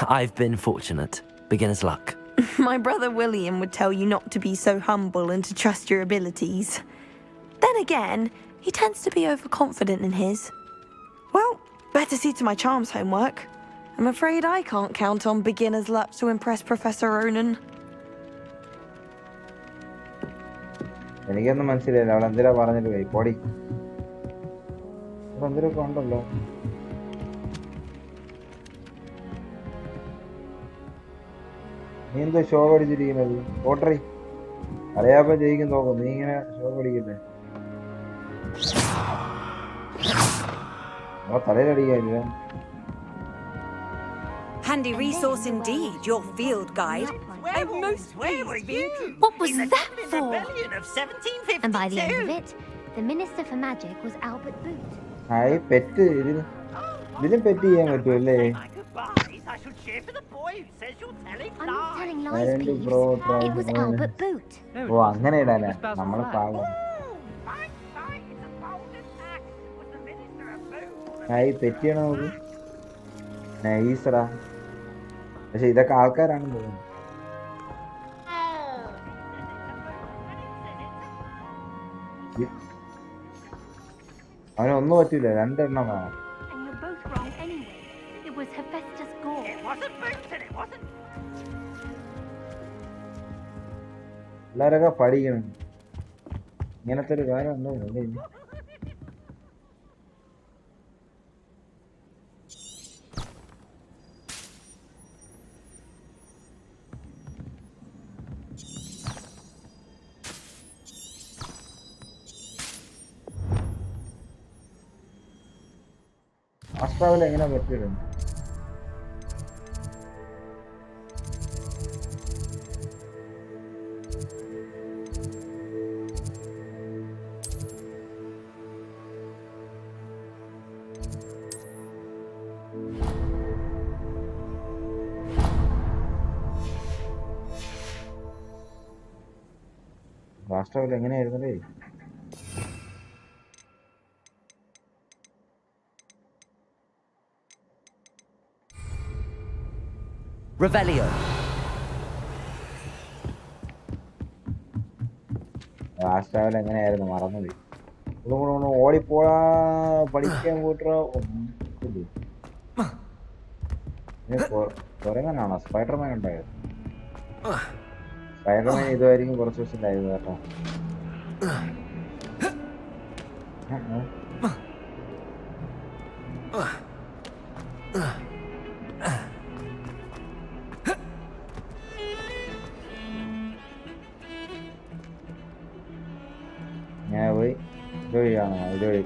[SPEAKER 3] I've been fortunate. Beginner's luck.
[SPEAKER 19] My brother William would tell you not to be so humble and to trust your abilities. Then again, he tends to be overconfident in his. Well, better see to my charms homework. I'm afraid I can't count on beginner's luck to impress Professor Ronan.
[SPEAKER 1] എനിക്കൊന്നും മനസ്സിലായില്ല അവൾ എന്തിനാ പറഞ്ഞിട്ട് പോയി പൊടി എന്തിനൊക്കെ ഉണ്ടല്ലോ നീ എന്താ ഷോ അടിച്ചിരിക്കുന്നത് ഓട്ടറി അറിയാപ്പം ജയിക്കും നോക്കും നീ ഇങ്ങനെ show അടിക്കില്ലേ തലയിലടിക്കാനില്ല.
[SPEAKER 23] Handy resource indeed, your field guide.
[SPEAKER 13] Where were you? What was that for? And by the end of it, the Minister for Magic was Albert Boot.
[SPEAKER 1] Hi pet ഇതിലും പെറ്റ് ചെയ്യാൻ പറ്റുമല്ലേ? ഓ അങ്ങനെ ഇടാനാ നമ്മള് പാവം. Hi pet ചെയ്യണ നോക്ക് നൈസറാ. പക്ഷെ ഇതൊക്കെ ആൾക്കാരാണെന്ന് തോന്നുന്നു. അവനൊന്നും പറ്റൂല രണ്ടെണ്ണം വേണം. എല്ലാരൊക്കെ പഠിക്കണം. ഇങ്ങനത്തെ ഒരു കാര്യം ഉണ്ടോ? അസ്താവിൽ എങ്ങനെ പറ്റിയിടും? Last level എങ്ങനെയായിരുന്നല്ലേ?
[SPEAKER 3] Revelio.
[SPEAKER 1] Last level എങ്ങനെയായിരുന്നു മറന്നുപോയി. ഓടിപ്പോടാ പഠിക്കാൻ പോയിട്ടോ. കുരങ്ങനാണോ സ്പൈഡർമാൻ ഉണ്ടായത്? സ്പൈഡർമാൻ ഇതുമായിരിക്കും കുറച്ച് ദിവസം ഉണ്ടായിരുന്നു കേട്ടോ. ഞാൻ പോയി ഇതുവഴിയാണോ? ഇതുവഴി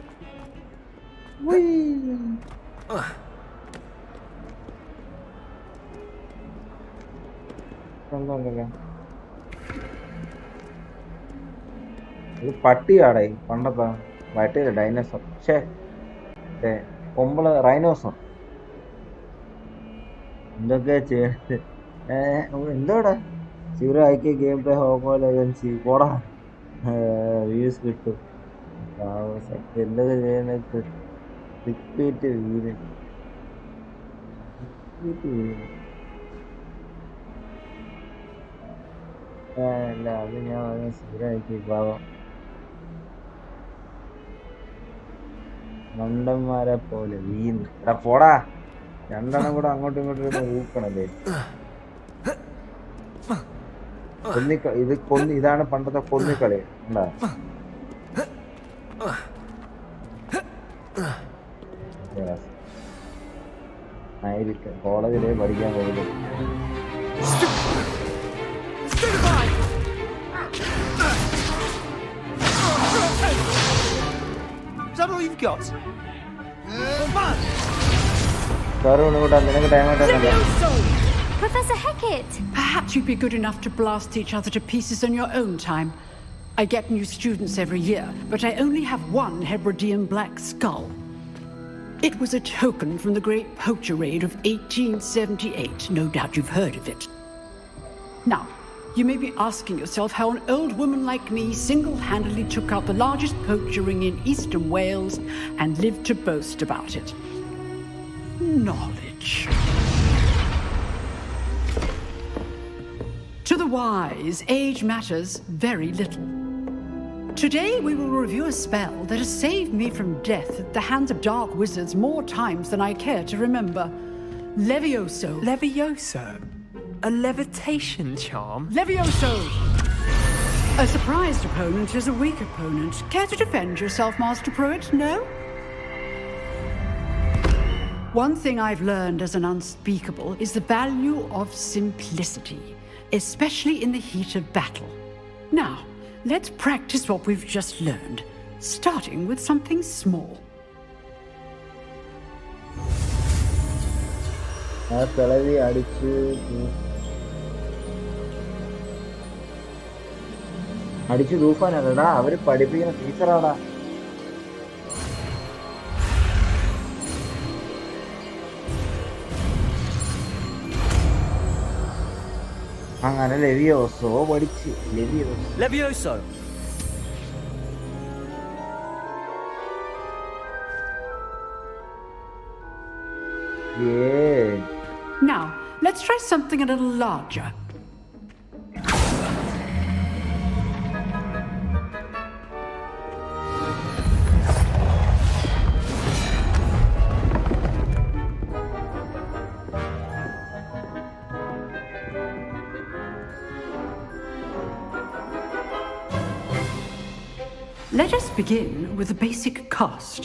[SPEAKER 1] സ്വന്തമല്ലല്ലോ. ഇത് പട്ടിയാടേ പണ്ടത്തെ പട്ടിയല്ല ഡൈനോസർ. കൊമ്പള് റൈനോസർ. എന്തൊക്കെയാ ചെയ്യണത്? എന്തോടാ സീറോ ആക്കിയ ഗെയിം പ്ലേ ഹോഗ്വാർട്സ് ലെഗസി പോടാ വ്യൂസ് കിട്ടും. എന്തൊക്കെ ചെയ്യണത്? റിപ്പീറ്റ് വീട് അല്ല അത് ഞാൻ സീറോ ആക്കി പാവം മണ്ടന്മാരെ പോലെ വീണ്. എടാ പോടാ, രണ്ടെണ്ണം കൂടെ അങ്ങോട്ടും ഇങ്ങോട്ടും ഇരുന്ന് ഊക്കണല്ലേ. ഇതാണ് പണ്ടത്തെ കൊന്നിക്കളി ഉണ്ടാ. ആയിരിക്കും കോളേജില് പഠിക്കാൻ പോലും.
[SPEAKER 2] Is that all you've got?
[SPEAKER 13] Professor Hecat!
[SPEAKER 4] Perhaps you'd be good enough to blast each other to pieces in your own time. I get new students every year, but I only have one Hebridean black skull. It was a token from the Great Poacher Raid of 1878. No doubt you've heard of it. Now, you may be asking yourself how an old woman like me single-handedly took out the largest poacher ring in eastern Wales and lived to boast about it. Knowledge. To the wise, age matters very little. Today we will review a spell that has saved me from death at the hands of dark wizards more times than I care to remember. Levioso.
[SPEAKER 5] Levioso? A levitation charm?
[SPEAKER 4] Levioso! A surprised opponent is a weak opponent. Care to defend yourself, Master Pruitt? No? One thing I've learned as an unspeakable is the value of simplicity, especially in the heat of battle. Now, let's practice what we've just learned, starting with something small.
[SPEAKER 1] അടിച്ചു തൂഫാനല്ലടാ, അവര് പഠിപ്പിക്കുന്ന ടീച്ചറാടാ. അങ്ങനെ ലെവിയോസോ പഠിച്ച്
[SPEAKER 3] Levioso.
[SPEAKER 4] Now, let's try something a little larger. Let us begin with a basic cast.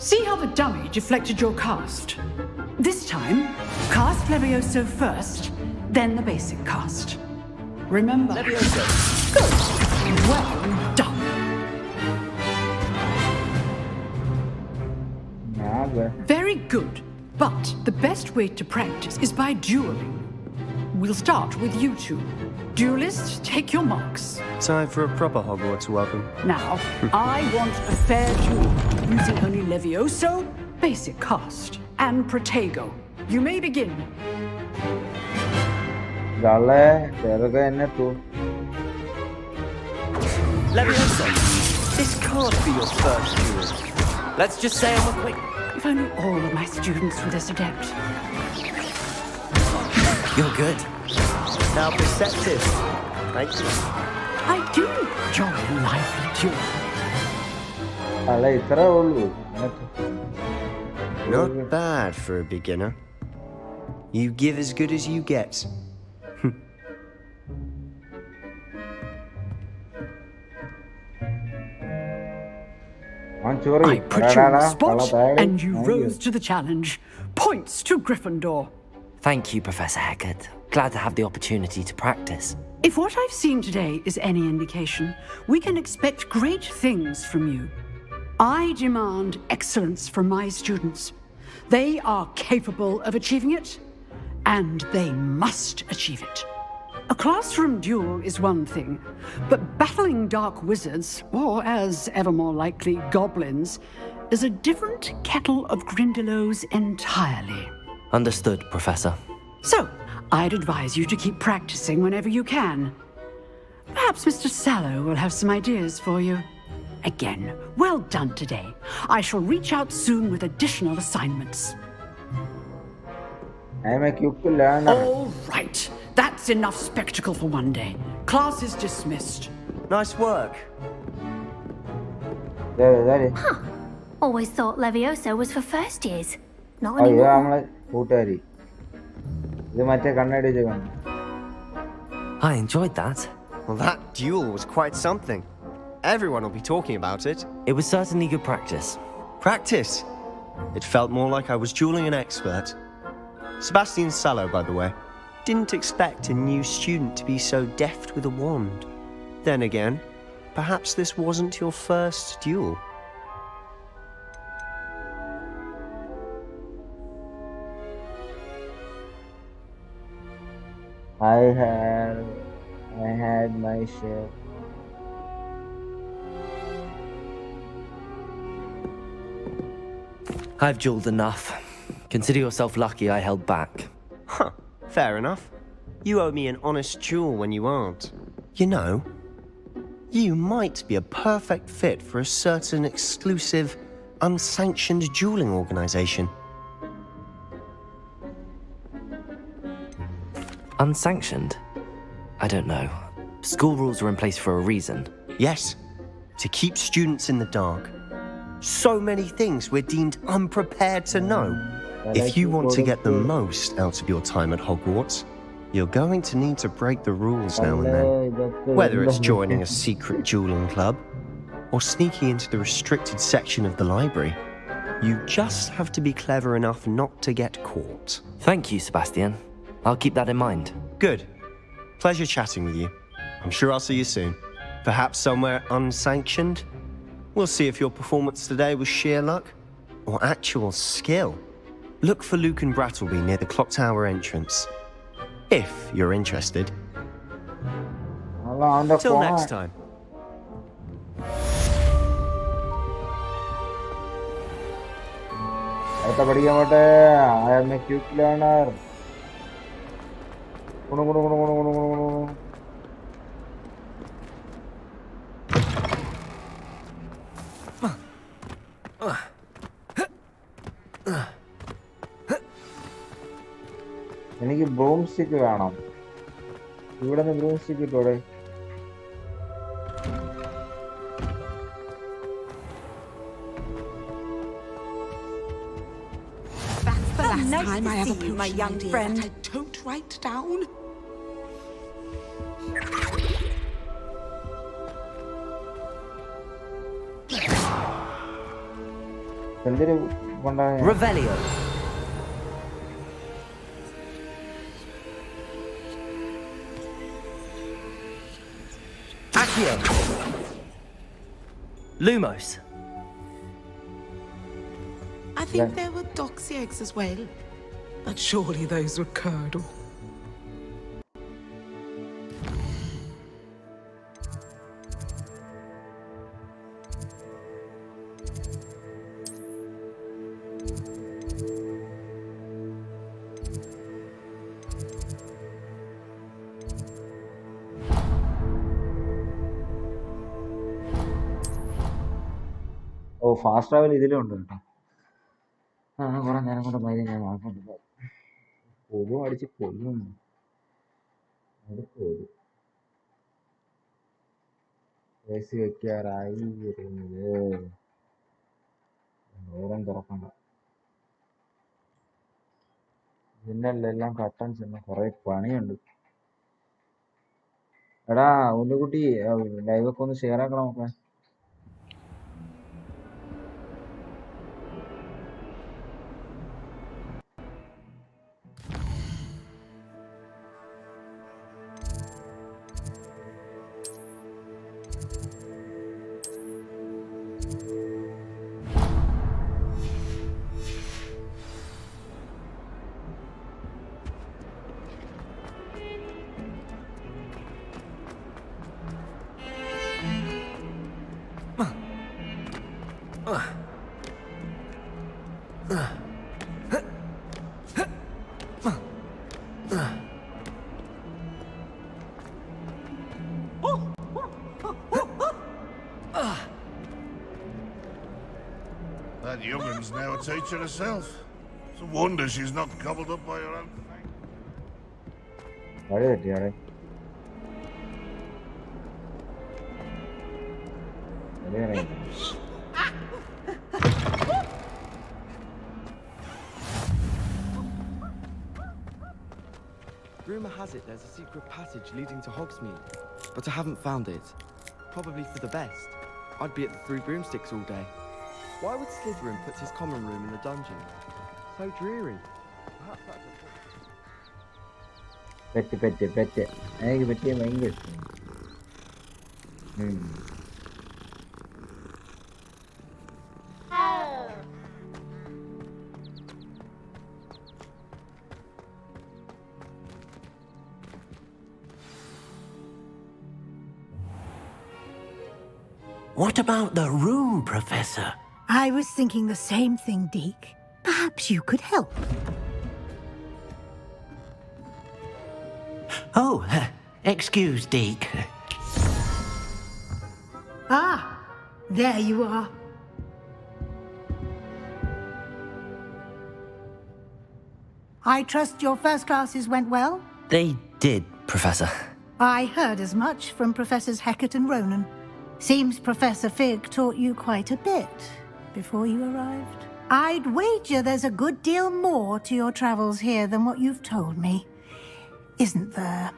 [SPEAKER 4] See how the dummy deflected your cast? This time, cast Levioso first, then the basic cast. Remember.
[SPEAKER 3] Levioso.
[SPEAKER 4] Good. Well done. Very good. But the best way to practice is by dueling. We'll start with you two. Duelists, take your marks.
[SPEAKER 20] Time for a proper Hogwarts welcome.
[SPEAKER 4] Now, I want a fair duel, using only Levioso, basic cast, and Protego. You may begin.
[SPEAKER 1] Dale, cerca en tú.
[SPEAKER 21] Leviosa, this can't be your first duel. Let's just say I'm a quick.
[SPEAKER 4] If only all of my students were this adept.
[SPEAKER 21] You're good. Now perceptive. Thank you.
[SPEAKER 4] I do enjoy lively duel.
[SPEAKER 1] Dale, itra ullu.
[SPEAKER 21] Not bad for a beginner. You give as good as you get.
[SPEAKER 4] I put you on the spot, and you rose to the challenge. Points to Gryffindor.
[SPEAKER 3] Thank you, Professor Hecat. Glad to have the opportunity to practice.
[SPEAKER 4] If what I've seen today is any indication, we can expect great things from you. I demand excellence from my students. They are capable of achieving it, and they must achieve it. A classroom duel is one thing, but battling dark wizards, or as ever more likely, goblins, is a different kettle of Grindylows entirely.
[SPEAKER 3] Understood, Professor.
[SPEAKER 4] So, I'd advise you to keep practicing whenever you can. Perhaps Mr. Sallow will have some ideas for you. Again, well done today. I shall reach out soon with additional assignments.
[SPEAKER 1] I am a quick learner.
[SPEAKER 4] All right. That's enough spectacle for one day. Class is dismissed.
[SPEAKER 21] Nice work.
[SPEAKER 13] Huh. Always thought Leviosa was for first years. Not
[SPEAKER 1] Oh
[SPEAKER 13] anymore.
[SPEAKER 1] yeah, I'm like Hootari.
[SPEAKER 3] I enjoyed that.
[SPEAKER 21] Well, that duel was quite something. Everyone will be talking about it.
[SPEAKER 3] It was certainly good practice.
[SPEAKER 21] Practice? It felt more like I was dueling an expert. Sebastian Sallow, by the way. Didn't expect a new student to be so deft with a wand. Then again, perhaps this wasn't your first duel.
[SPEAKER 1] I had my share.
[SPEAKER 3] I've dueled enough. Consider yourself lucky I held back.
[SPEAKER 21] Huh, fair enough. You owe me an honest duel when you aren't. You know, you might be a perfect fit for a certain exclusive, unsanctioned dueling organization.
[SPEAKER 3] Unsanctioned? I don't know. School rules are in place for a reason.
[SPEAKER 21] Yes, to keep students in the dark. So many things we're deemed unprepared to know. If you want to get the most out of your time at Hogwarts, you're going to need to break the rules now and then. Whether it's joining a secret dueling club, or sneaking into the restricted section of the library, you just have to be clever enough not to get caught.
[SPEAKER 3] Thank you, Sebastian. I'll keep that in mind.
[SPEAKER 21] Good. Pleasure chatting with you. I'm sure I'll see you soon. Perhaps somewhere unsanctioned? We'll see if your performance today was sheer luck or actual skill. Look for Luke and Brattleby near the clock tower entrance. If you're interested. Till next time.
[SPEAKER 1] I am a quick learner. എനിക്ക് broomstick വേണം. ഇവിടെ നിന്ന് broomstick ഇട്ടോടെ.
[SPEAKER 6] That's the last
[SPEAKER 23] nice
[SPEAKER 6] time
[SPEAKER 23] to
[SPEAKER 6] I ever
[SPEAKER 23] see you, my
[SPEAKER 6] poached
[SPEAKER 23] young
[SPEAKER 6] an idea
[SPEAKER 23] friend.
[SPEAKER 6] that I don't write down.
[SPEAKER 3] Revelio. Accio. Lumos.
[SPEAKER 6] I think there were doxy eggs as well, but surely those would curdle.
[SPEAKER 1] Fast travel ഇതിലും ഉണ്ട് കേട്ടോ. കുറെ നേരം കൊണ്ട് മൈരി ഞാൻ നോക്കുന്നുണ്ട്. കൊതു അടിച്ച് കൊല്ലുന്നു. AC വെക്കാറായി നേരം തുറക്കണ്ട. ഇതിനെല്ലാം കട്ടൻ ചെന്ന് കുറെ പണിയുണ്ട്. എടാ ഉണ്ണിക്കുട്ടി, ലൈവൊക്കെ ഒന്ന് ഷെയർ ആക്കണം നോക്കാൻ.
[SPEAKER 18] That youngun's now a teacher herself. It's a wonder she's not gobbled up by her own thing.
[SPEAKER 1] Why did it,
[SPEAKER 7] Rumour has it there's a secret passage leading to Hogsmeade, but I haven't found it. Probably for the best. I'd be at the Three Broomsticks all day. Why would Slytherin put his common room in the dungeon? So dreary. Perhaps that's
[SPEAKER 1] Pette. എനിക്ക് പറ്റിയ ഭയങ്കര
[SPEAKER 11] What about the room, Professor?
[SPEAKER 10] I was thinking the same thing, Deke. Perhaps you could help.
[SPEAKER 11] Oh, excuse, Deke.
[SPEAKER 10] Ah, there you are. I trust your first classes went well?
[SPEAKER 3] They did, Professor.
[SPEAKER 10] I heard as much from Professors Hecat and Ronan. Seems Professor Fig taught you quite a bit before you arrived. I'd wager there's a good deal more to your travels here than what you've told me, isn't there?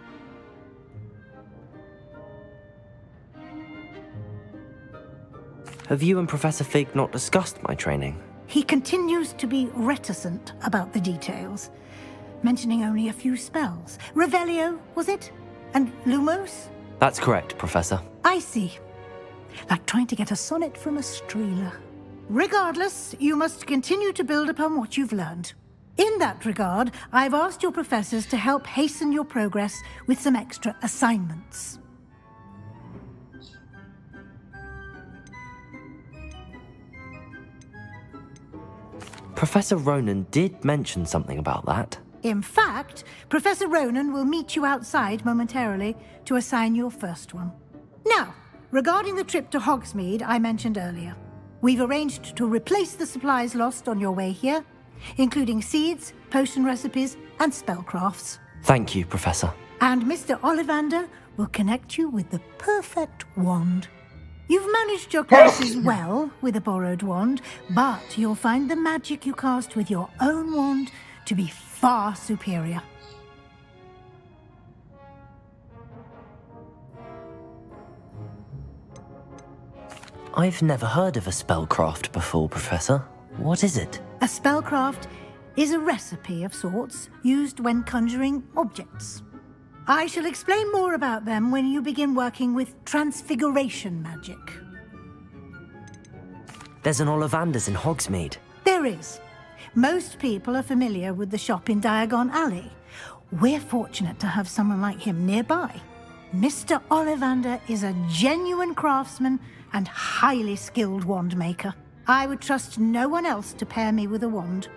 [SPEAKER 3] Have you and Professor Fig not discussed my training?
[SPEAKER 10] He continues to be reticent about the details, mentioning only a few spells. Revelio, was it? And Lumos?
[SPEAKER 3] That's correct, Professor.
[SPEAKER 10] I see. Like trying to get a sonnet from a streeler. Regardless, you must continue to build upon what you've learned. In that regard, I've asked your professors to help hasten your progress with some extra assignments.
[SPEAKER 3] Professor Ronan did mention something about that.
[SPEAKER 10] In fact, Professor Ronan will meet you outside momentarily to assign your first one. Now, regarding the trip to Hogsmeade I mentioned earlier, we've arranged to replace the supplies lost on your way here, including seeds, potion recipes, and spellcrafts.
[SPEAKER 3] Thank you, Professor.
[SPEAKER 10] And Mr. Ollivander will connect you with the perfect wand. You've managed your classes well with a borrowed wand, but you'll find the magic you cast with your own wand to be far superior.
[SPEAKER 3] I've never heard of a spellcraft before, Professor. What is it?
[SPEAKER 10] A spellcraft is a recipe of sorts used when conjuring objects. I shall explain more about them when you begin working with transfiguration magic.
[SPEAKER 3] There's an Ollivander's in Hogsmeade.
[SPEAKER 10] There is. Most people are familiar with the shop in Diagon Alley. We're fortunate to have someone like him nearby. Mr. Ollivander is a genuine craftsman and highly skilled wand maker. I would trust no one else to pair me with a wand.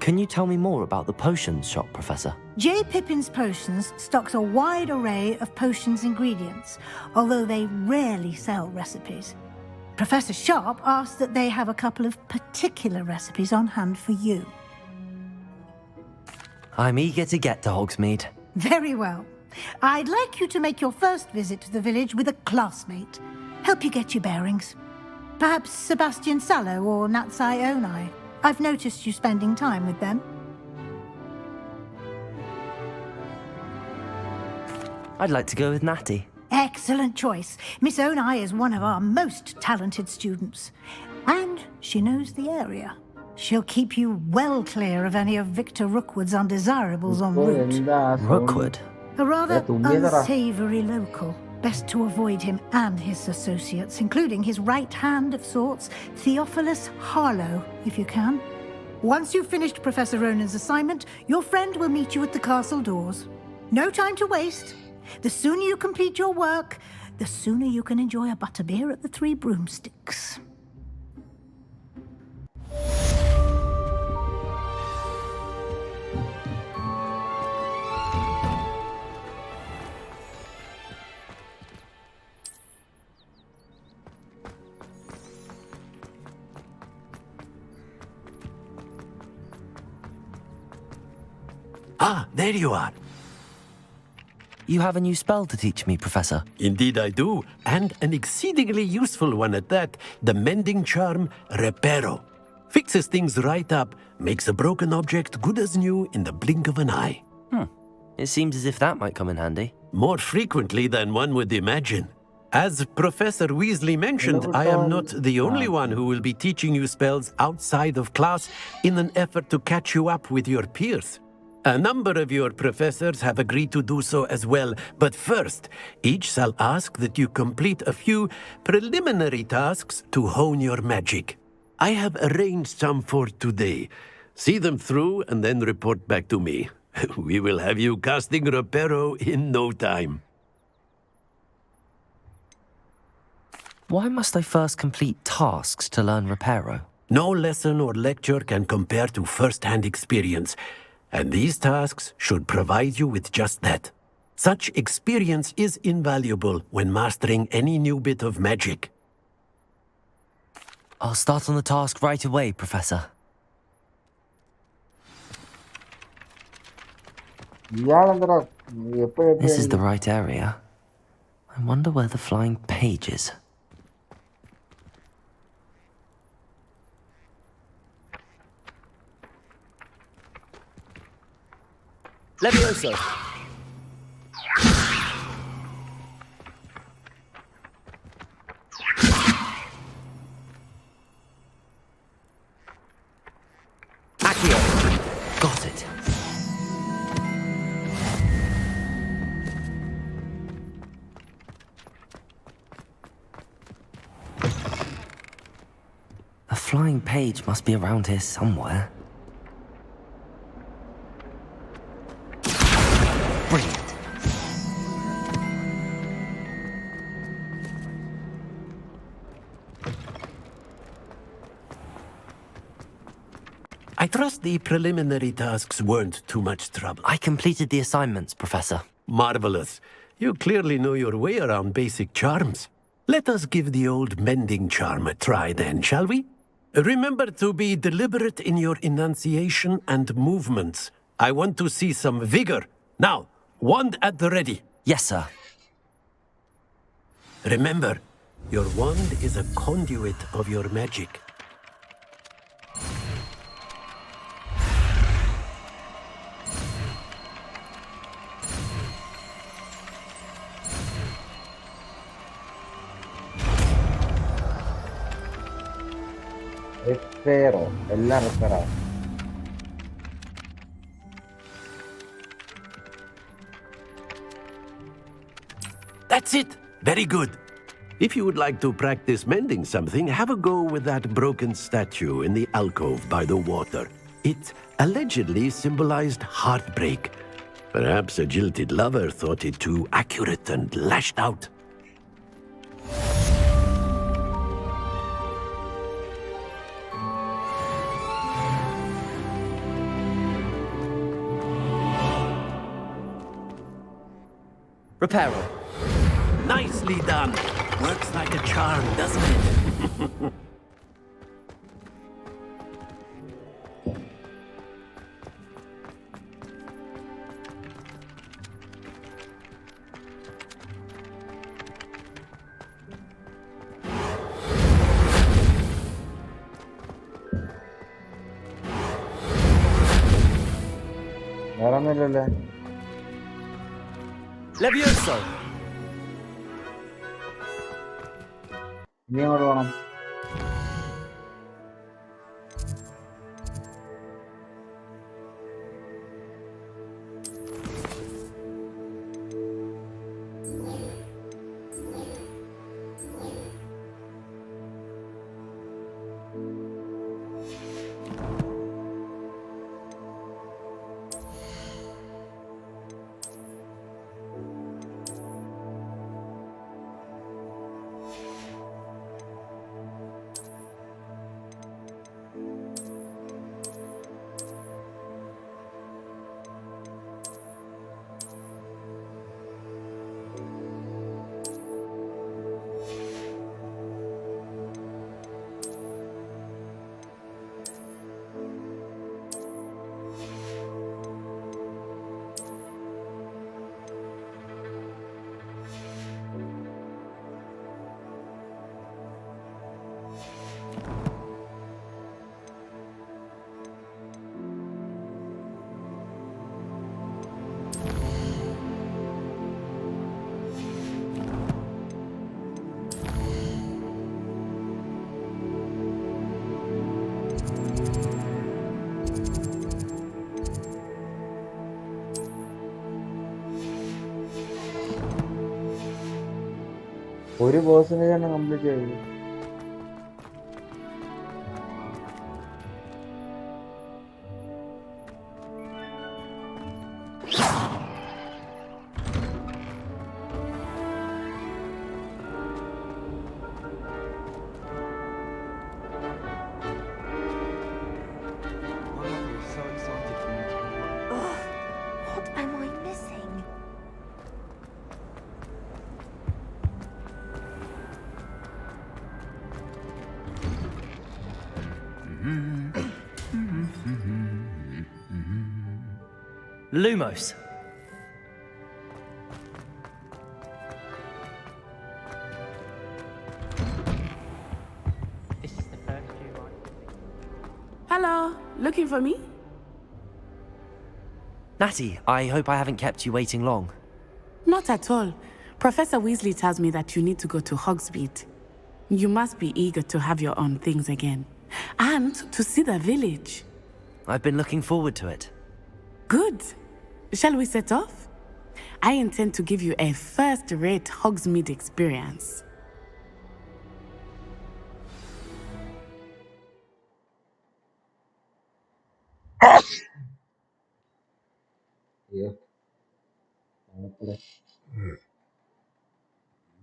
[SPEAKER 3] Can you tell me more about the potions shop, Professor?
[SPEAKER 10] J. Pippin's Potions stocks a wide array of potions ingredients, although they rarely sell recipes. Professor Sharp asked that they have a couple of particular recipes on hand for you.
[SPEAKER 3] I'm eager to get to Hogsmeade.
[SPEAKER 10] Very well. I'd like you to make your first visit to the village with a classmate. Help you get your bearings. Perhaps Sebastian Sallow or Natsai Onai. I've noticed you spending time with them.
[SPEAKER 3] I'd like to go with Natty.
[SPEAKER 10] Excellent choice. Miss Onai is one of our most talented students. And she knows the area. She'll keep you well clear of any of Victor Rookwood's undesirables en route.
[SPEAKER 3] Rookwood?
[SPEAKER 10] A rather unsavory local. Best to avoid him and his associates, including his right hand of sorts, Theophilus Harlow, if you can. Once you've finished Professor Ronan's assignment, your friend will meet you at the castle doors. No time to waste. The sooner you complete your work, the sooner you can enjoy a butterbeer at the Three Broomsticks.
[SPEAKER 22] Ah, there you are.
[SPEAKER 3] You have a new spell to teach me, Professor.
[SPEAKER 22] Indeed I do, and an exceedingly useful one at that. The mending charm, Reparo. Fixes things right up, makes a broken object good as new in the blink of an eye.
[SPEAKER 3] It seems as if that might come in handy.
[SPEAKER 22] More frequently than one would imagine. As Professor Weasley mentioned, I am not the only one who will be teaching you spells outside of class in an effort to catch you up with your peers. A number of your professors have agreed to do so as well, but first, each shall ask that you complete a few preliminary tasks to hone your magic. I have arranged some for today. See them through and then report back to me. We will have you casting Reparo in no time.
[SPEAKER 3] Why must I first complete tasks to learn Reparo?
[SPEAKER 22] No lesson or lecture can compare to first-hand experience. And these tasks should provide you with just that. Such experience is invaluable when mastering any new bit of magic.
[SPEAKER 3] I'll start on the task right away, Professor. This is the right area. I wonder where the flying page is.
[SPEAKER 9] Levioso.
[SPEAKER 3] Accio. Got it. A flying page must be around here somewhere. Brilliant.
[SPEAKER 22] I trust the preliminary tasks weren't too much trouble.
[SPEAKER 3] I completed the assignments, Professor.
[SPEAKER 22] Marvelous. You clearly know your way around basic charms. Let us give the old mending charm a try then, shall we? Remember to be deliberate in your enunciation and movements. I want to see some vigor. Now, wand at the ready.
[SPEAKER 3] Yes, sir.
[SPEAKER 22] Remember, your wand is a conduit of your magic.
[SPEAKER 1] Reparo, eല്ലാം reparo.
[SPEAKER 22] That's it. Very good. If you would like to practice mending something, have a go with that broken statue in the alcove by the water. It allegedly symbolized heartbreak. Perhaps a jilted lover thought it too accurate and lashed out.
[SPEAKER 9] Reparo.
[SPEAKER 22] Nicely done. Works like a charm, doesn't it?
[SPEAKER 1] വേറെ ഒന്നുമില്ലല്ലേ?
[SPEAKER 9] Levioso!
[SPEAKER 1] ഇനി അങ്ങോട്ട് പോകണം. ഒരു personage തന്നെ complete ചെയ്തു.
[SPEAKER 19] What am I missing?
[SPEAKER 3] Lumos.
[SPEAKER 5] This is the first year, right?
[SPEAKER 15] Hello, looking for me?
[SPEAKER 3] Natty, I hope I haven't kept you waiting long.
[SPEAKER 15] Not at all. Professor Weasley tells me that you need to go to Hogsmeade. You must be eager to have your own things again. And to see the village.
[SPEAKER 3] I've been looking forward to it.
[SPEAKER 15] Good. Shall we set off? I intend to give you a first-rate Hogsmeade experience.
[SPEAKER 1] അയ്യോ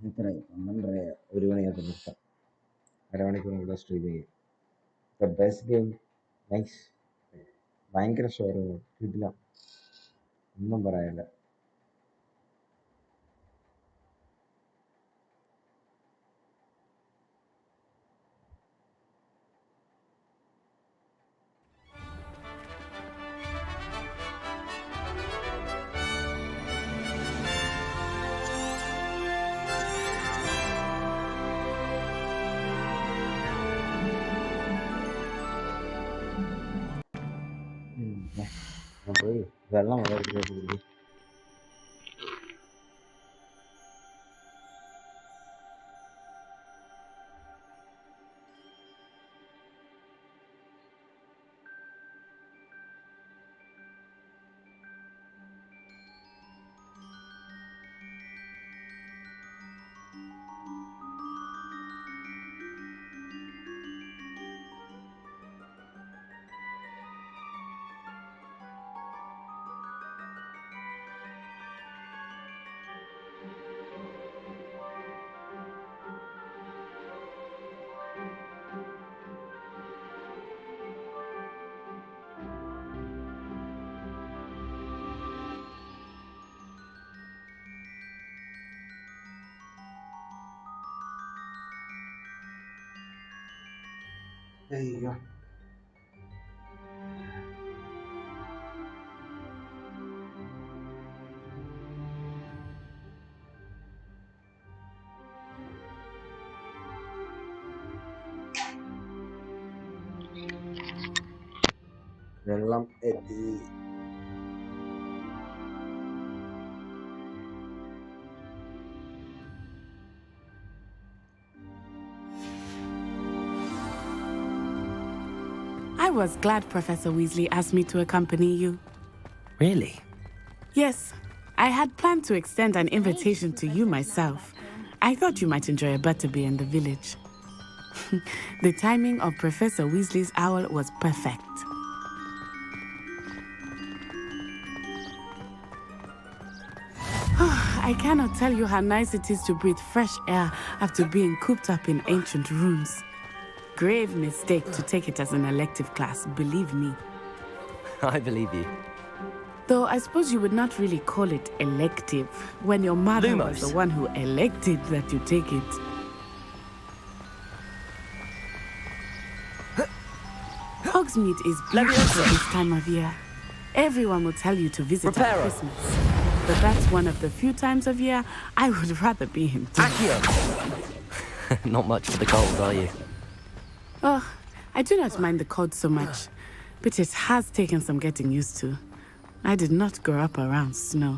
[SPEAKER 1] ഇത്രയും 12:30 1 മണിയാകുമ്പോൾ നിർത്താം. അരമണിക്കൂർ കൂടെ stream ചെയ്യും. The best game. Nice. ഭയങ്കര ഷോറ് കിട്ടില്ല, ഒന്നും പറയാനില്ല. പോയി വെള്ളം വളരെ അയ്യോ. വെള്ളം എത്തി.
[SPEAKER 15] I was glad Professor Weasley asked me to accompany you.
[SPEAKER 3] Really?
[SPEAKER 15] Yes, I had planned to extend an invitation to you myself. I thought you might enjoy a butterbeer in the village. The timing of Professor Weasley's owl was perfect. I cannot tell you how nice it is to breathe fresh air after being cooped up in ancient rooms. Grave mistake to take it as an elective class, believe me.
[SPEAKER 3] I believe you.
[SPEAKER 15] Though I suppose you would not really call it elective when your mother was the one who elected that you take it. Hogsmeade is beautiful this time of year. Everyone will tell you to visit at Christmas. But that's one of the few times of year I would rather be indoors.
[SPEAKER 3] Not much for the cold, are you?
[SPEAKER 15] Oh, I do not mind the cold so much, but it has taken some getting used to. I did not grow up around snow.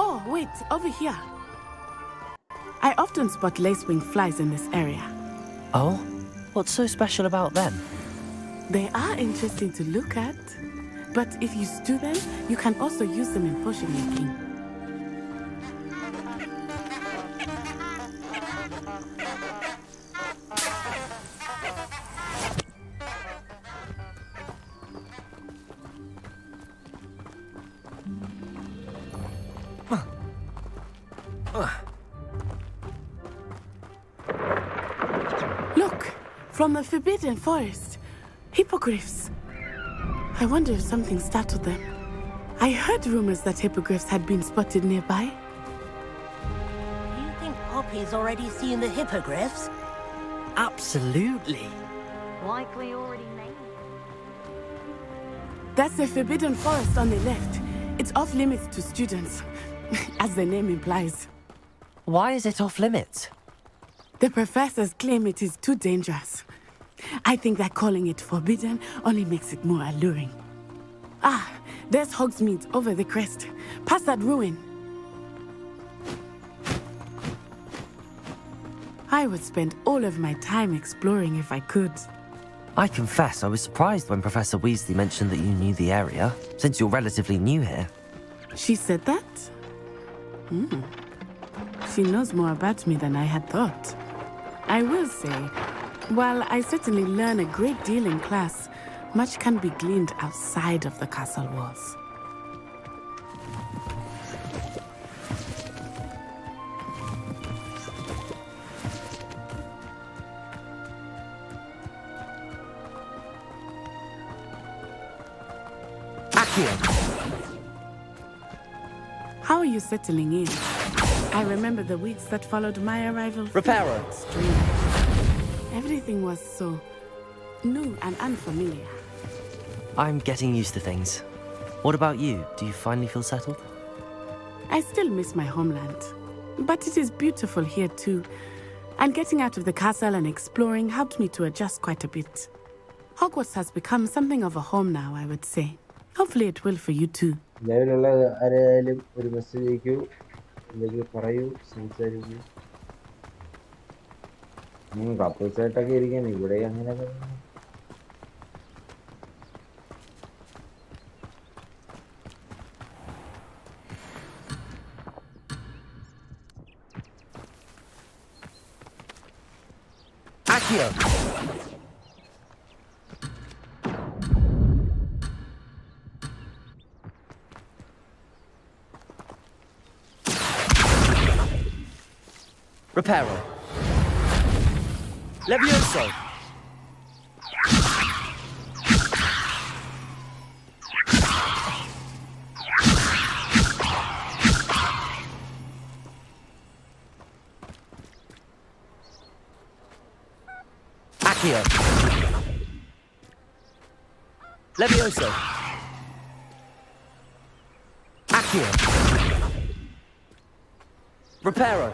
[SPEAKER 15] Oh, wait, over here. I often spot lacewing flies in this area.
[SPEAKER 3] Oh? What's so special about them?
[SPEAKER 15] They are interesting to look at, but if you stew them, you can also use them in potion making. Look, from the Forbidden Forest, hippogriffs. I wonder if something startled them. I heard rumors that hippogriffs had been spotted nearby.
[SPEAKER 12] You think Poppy's already seen the hippogriffs?
[SPEAKER 3] Absolutely.
[SPEAKER 12] Likely already named.
[SPEAKER 15] That's the Forbidden Forest on the left. It's off limits to students, as the name implies.
[SPEAKER 3] Why is it off limits?
[SPEAKER 15] The professors claim it is too dangerous. I think that calling it forbidden only makes it more alluring. Ah, there's Hogsmeade over the crest, past that ruin. I would spend all of my time exploring if I could.
[SPEAKER 3] I confess I was surprised when Professor Weasley mentioned that you knew the area, since you're relatively new here.
[SPEAKER 15] She said that? She knows more about me than I had thought. I will say, while I certainly learn a great deal in class, much can be gleaned outside of the castle walls. How are you settling in? I remember the weeks that followed my arrival.
[SPEAKER 9] Reparo.
[SPEAKER 15] Everything was so new and unfamiliar.
[SPEAKER 3] I'm getting used to things. What about you? Do you finally feel settled?
[SPEAKER 15] I still miss my homeland, but it is beautiful here too. And getting out of the castle and exploring helped me to adjust quite a bit. Hogwarts has become something of a home now, I would say. Hopefully it will for you too.
[SPEAKER 1] നിലവിലുള്ള ആരെയായാലും ഒരു message അയക്കൂ, അല്ലെങ്കിൽ പറയൂ, സംസാരിക്കൂ. കപ്പിൾസായിട്ടൊക്കെ ഇരിക്കാൻ ഇവിടെ അങ്ങനെയൊക്കെ.
[SPEAKER 9] Reparo. Levioso. Accio. Levioso. Accio. Reparo.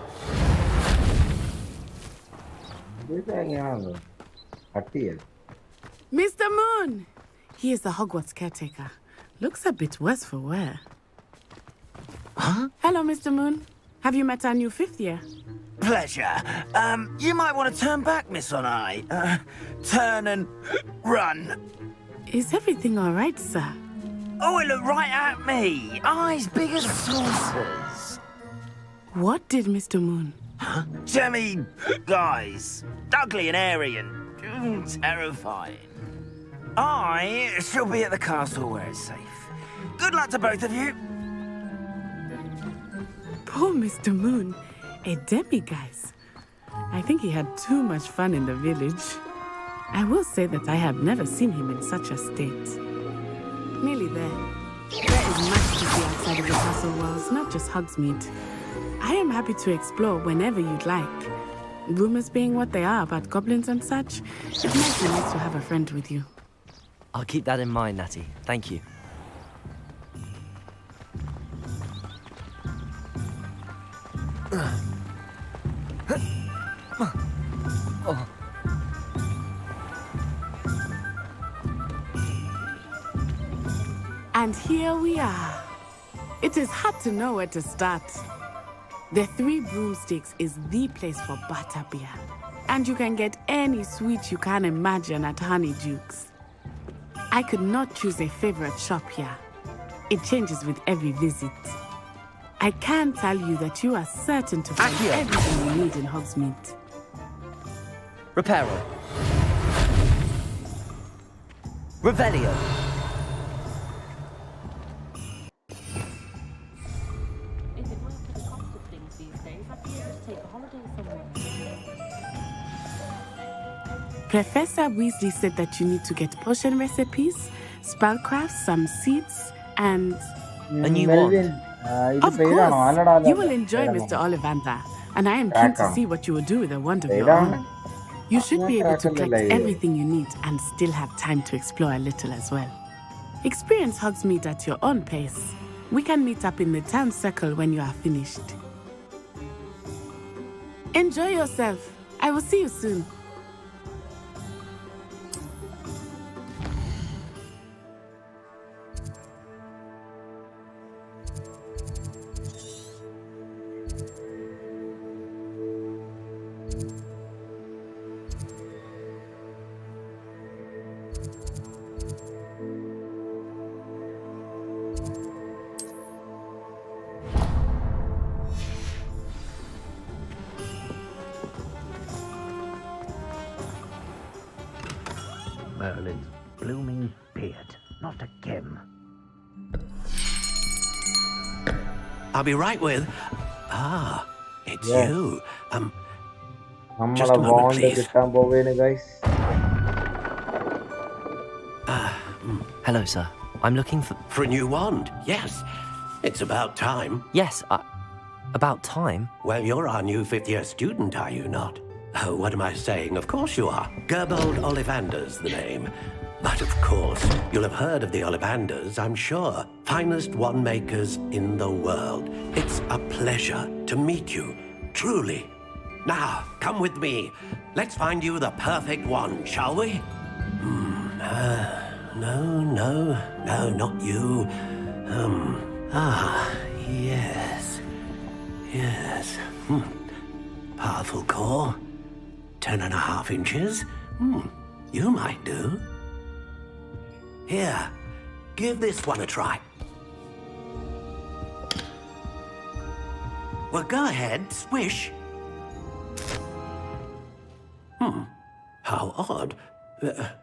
[SPEAKER 15] Mr. Moon! He is the Hogwarts caretaker. Looks a bit worse for wear.
[SPEAKER 11] Huh?
[SPEAKER 15] Hello, Mr. Moon. Have you met our new 5th year?
[SPEAKER 11] Pleasure. You might want to turn back, Miss Onai. Turn and run.
[SPEAKER 15] Is everything all right, sir?
[SPEAKER 11] Oh, it looked right at me. Eyes big as saucers.
[SPEAKER 15] What did Mr. Moon?
[SPEAKER 11] Huh? Jemmy, guys. Ugly and airy and terrifying. I shall be at the castle where it's safe. Good luck to both of you.
[SPEAKER 15] Poor Mr. Moon. A demiguise. I think he had too much fun in the village. I will say that I have never seen him in such a state. Nearly there. There is much to see outside of the castle walls, not just Hogsmeade. I am happy to explore whenever you'd like. Rumors being what they are about goblins and such, it might be nice to have a friend with you.
[SPEAKER 3] I'll keep that in mind, Natty. Thank you.
[SPEAKER 15] And here we are. It is hard to know where to start. The Three Broomsticks is the place for butterbeer. And you can get any sweet you can imagine at Honeyduke's. I could not choose a favorite shop here. It changes with every visit. I can tell you that you are certain to find everything you need in Hogsmeade.
[SPEAKER 9] Reparo. Revelio.
[SPEAKER 15] Professor Weasley said that you need to get potion recipes, spellcraft, some seeds, and...
[SPEAKER 3] A new wand.
[SPEAKER 15] Of course! You will enjoy Mr. Ollivander, and I am keen to see what you will do with a wand of your own. You should be able to collect everything you need and still have time to explore a little as well. Experience Hogsmeade at your own pace. We can meet up in the town circle when you are finished. Enjoy yourself. I will see you soon.
[SPEAKER 11] Merlin's blooming beard. Not again.
[SPEAKER 22] I'll be right with... Ah, it's you. Just a moment, please.
[SPEAKER 3] Hello, sir. I'm looking for...
[SPEAKER 22] For a new wand, yes. It's about time.
[SPEAKER 3] Yes, about time?
[SPEAKER 22] Well, you're our new 5th-year student, are you not? Oh, what am I saying? Of course you are. Gerbold Ollivander's the name. But of course, you'll have heard of the Ollivanders, I'm sure. Finest wand makers in the world. It's a pleasure to meet you, truly. Now, come with me. Let's find you the perfect wand, shall we? No, not you. Yes. Powerful core. 10.5 inches. You might do. Here, give this one a try. Well, go ahead, swish. How odd.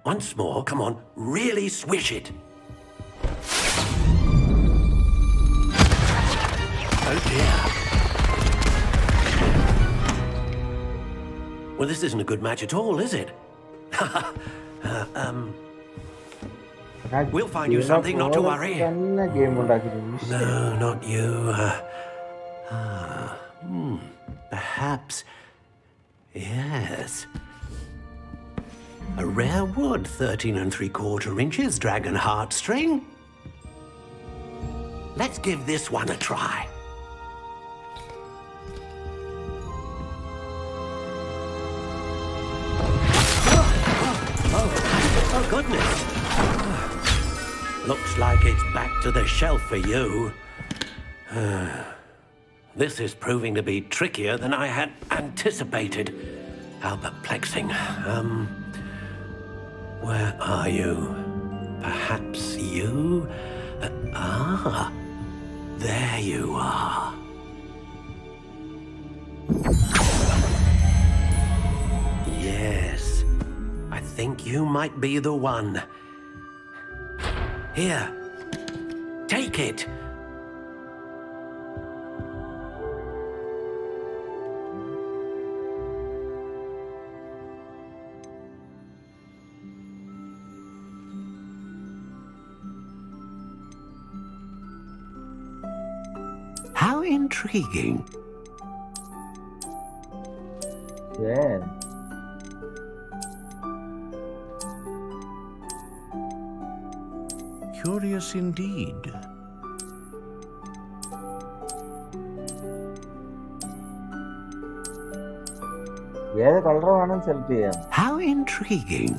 [SPEAKER 22] Once more, come on, really swish it. Oh dear. Well, this isn't a good match at all, is it? We'll find you something, not to worry. No, not you. Perhaps. Yes. A rare wood, 13 3/4 inches, dragon heartstring. Let's give this one a try. Oh, goodness. Looks like it's back to the shelf for you. This is proving to be trickier than I had anticipated. How perplexing. Where are you? Perhaps you? There you are. Yes, I think you might be the one. Here, take it. How intriguing.
[SPEAKER 1] Yeah.
[SPEAKER 22] Curious indeed.
[SPEAKER 1] ഏത് colour വേണം select ചെയ്യാം.
[SPEAKER 22] How intriguing.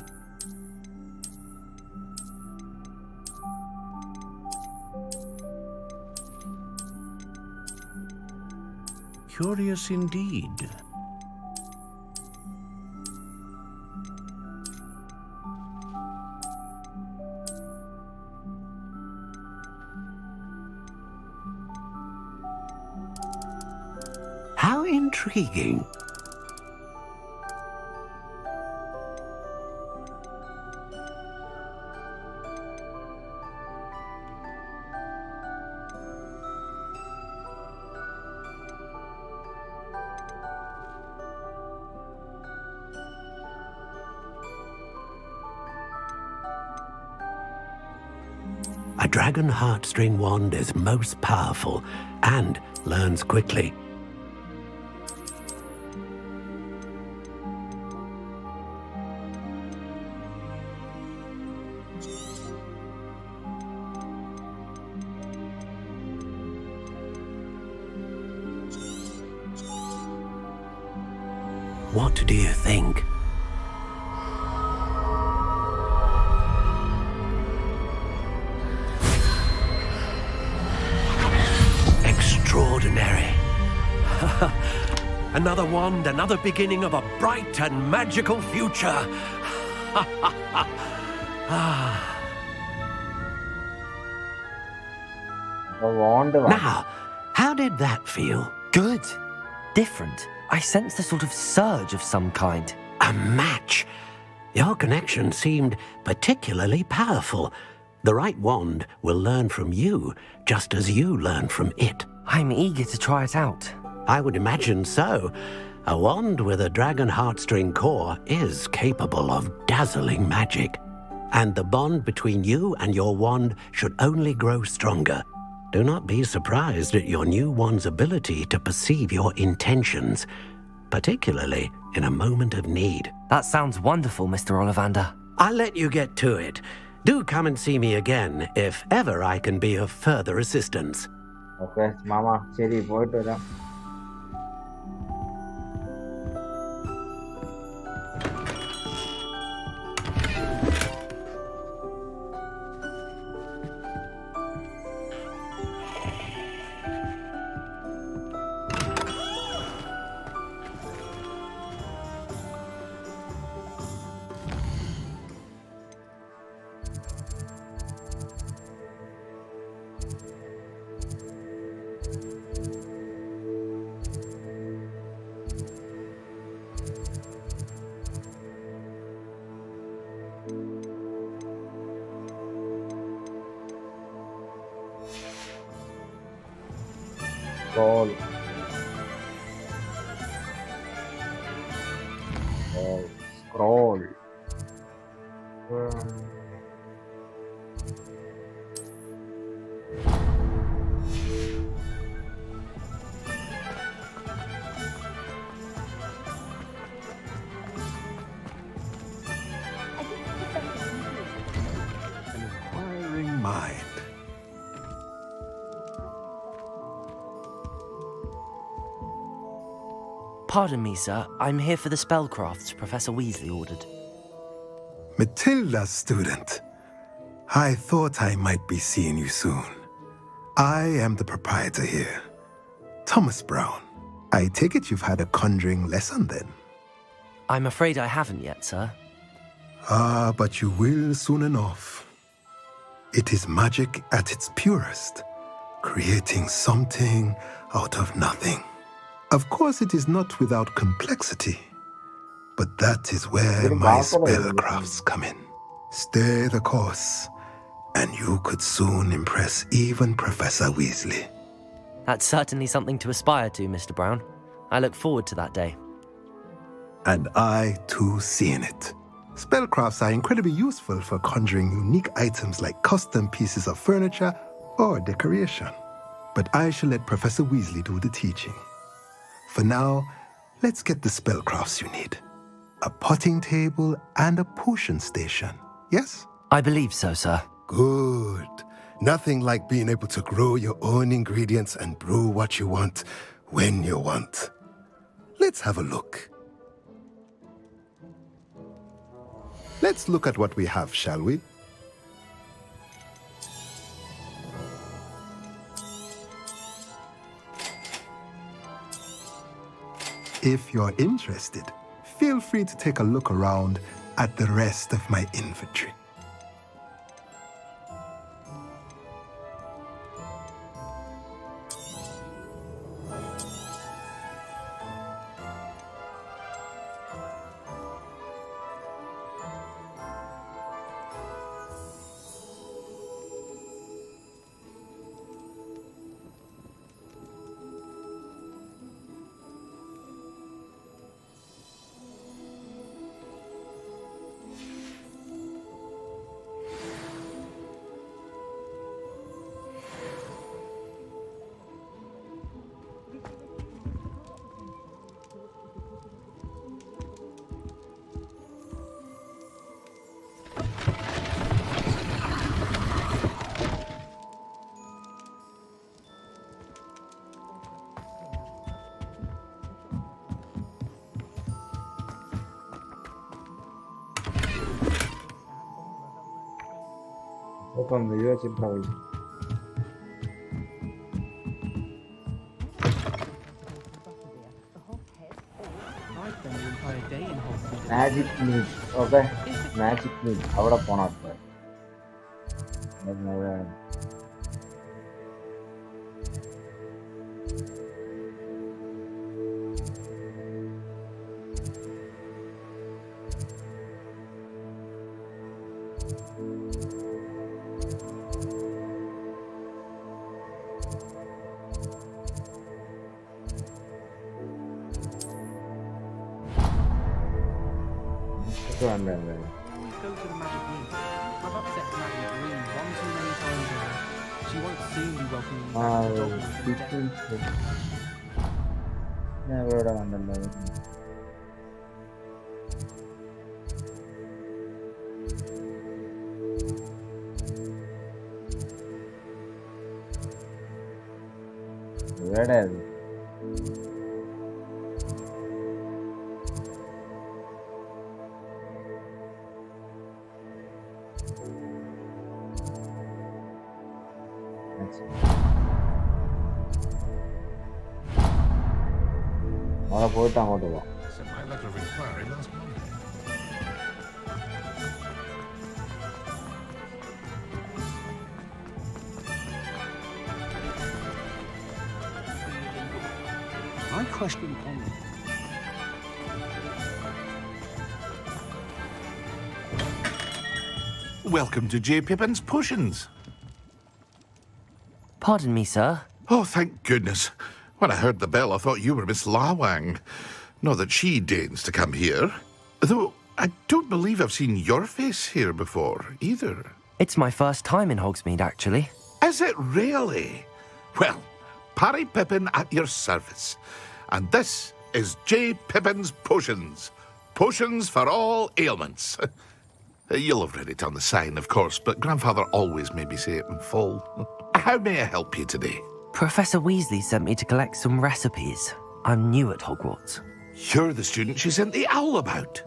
[SPEAKER 22] Curious indeed. How intriguing. A dragon heartstring wand is most powerful and learns quickly. What do you think? Extraordinary. Another wand, another beginning of a bright and magical future. Now, how did that feel?
[SPEAKER 3] Good. Different. I sensed a sort of surge of some kind.
[SPEAKER 22] A match. Your connection seemed particularly powerful. The right wand will learn from you, just as you learn from it.
[SPEAKER 3] I'm eager to try it out.
[SPEAKER 22] I would imagine so. A wand with a dragon heartstring core is capable of dazzling magic. And the bond between you and your wand should only grow stronger. Do not be surprised at your new wand's ability to perceive your intentions, particularly in a moment of need.
[SPEAKER 3] That sounds wonderful, Mr. Ollivander.
[SPEAKER 22] I'll let you get to it. Do come and see me again if ever I can be of further assistance.
[SPEAKER 1] Okay, Mama, ശരി പോയിട്ട് വരാം. Scroll. Scroll.
[SPEAKER 3] Pardon me, sir. I'm here for the spellcrafts Professor Weasley ordered.
[SPEAKER 14] Matilda's student. I thought I might be seeing you soon. I am the proprietor here, Thomas Brown. I take it you've had a conjuring lesson then?
[SPEAKER 3] I'm afraid I haven't yet, sir.
[SPEAKER 14] Ah, but you will soon enough. It is magic at its purest, creating something out of nothing. Of course, it is not without complexity, but that is where my spellcrafts come in. Stay the course, and you could soon impress even Professor Weasley.
[SPEAKER 3] That's certainly something to aspire to, Mr. Brown. I look forward to that day.
[SPEAKER 14] And I, too, seeing it. Spellcrafts are incredibly useful for conjuring unique items like custom pieces of furniture or decoration. But I shall let Professor Weasley do the teaching. For now, let's get the spellcrafts you need. A potting table and a potion station, yes?
[SPEAKER 3] I believe so, sir.
[SPEAKER 14] Good. Nothing like being able to grow your own ingredients and brew what you want when you want. Let's have a look. Let's look at what we have, shall we? If you're interested, feel free to take a look around at the rest of my inventory.
[SPEAKER 1] Quando io ci provo. Magic meat, okay? Magic meat. അവിടെ പോണം.
[SPEAKER 7] Always go to the magic meet. I've upset Maggie Green one too many times now. She won't soon be welcoming me back to Hogwarts.
[SPEAKER 1] ഞാൻ ഇവിടെ വന്നല്ലോ. ഇവിടെ അവിടെ പോയിട്ട് അങ്ങോട്ട് പോവാം.
[SPEAKER 18] I question Conley. Welcome to J. Pippin's Potions.
[SPEAKER 3] Pardon me, sir.
[SPEAKER 18] Oh, thank goodness. When I heard the bell, I thought you were Miss Lawang. Not that she deigns to come here. Though I don't believe I've seen your face here before, either.
[SPEAKER 3] It's my first time in Hogsmeade, actually.
[SPEAKER 18] Is it really? Well, Parry Pippin at your service. And this is J. Pippin's Potions. Potions for all ailments. You'll have read it on the sign, of course, but Grandfather always made me say it in full. How may I help you today?
[SPEAKER 3] Professor Weasley sent me to collect some recipes. I'm new at Hogwarts.
[SPEAKER 18] You're the student she sent the owl about.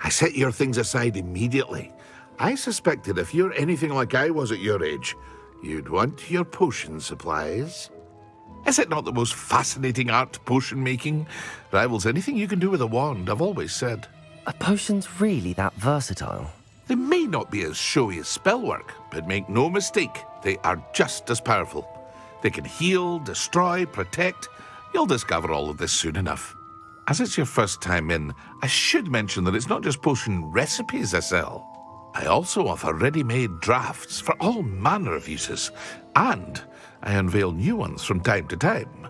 [SPEAKER 18] I set your things aside immediately. I suspected if you're anything like I was at your age, you'd want your potion supplies. Is it not the most fascinating art, potion making? Rivals anything you can do with a wand, I've always said.
[SPEAKER 3] Are potions really that versatile?
[SPEAKER 18] They may not be as showy as spellwork, but make no mistake, they are just as powerful. They can heal, destroy, protect. You'll discover all of this soon enough. As it's your first time in, I should mention that it's not just potion recipes I sell. I also offer ready-made drafts for all manner of uses, and I unveil new ones from time to time.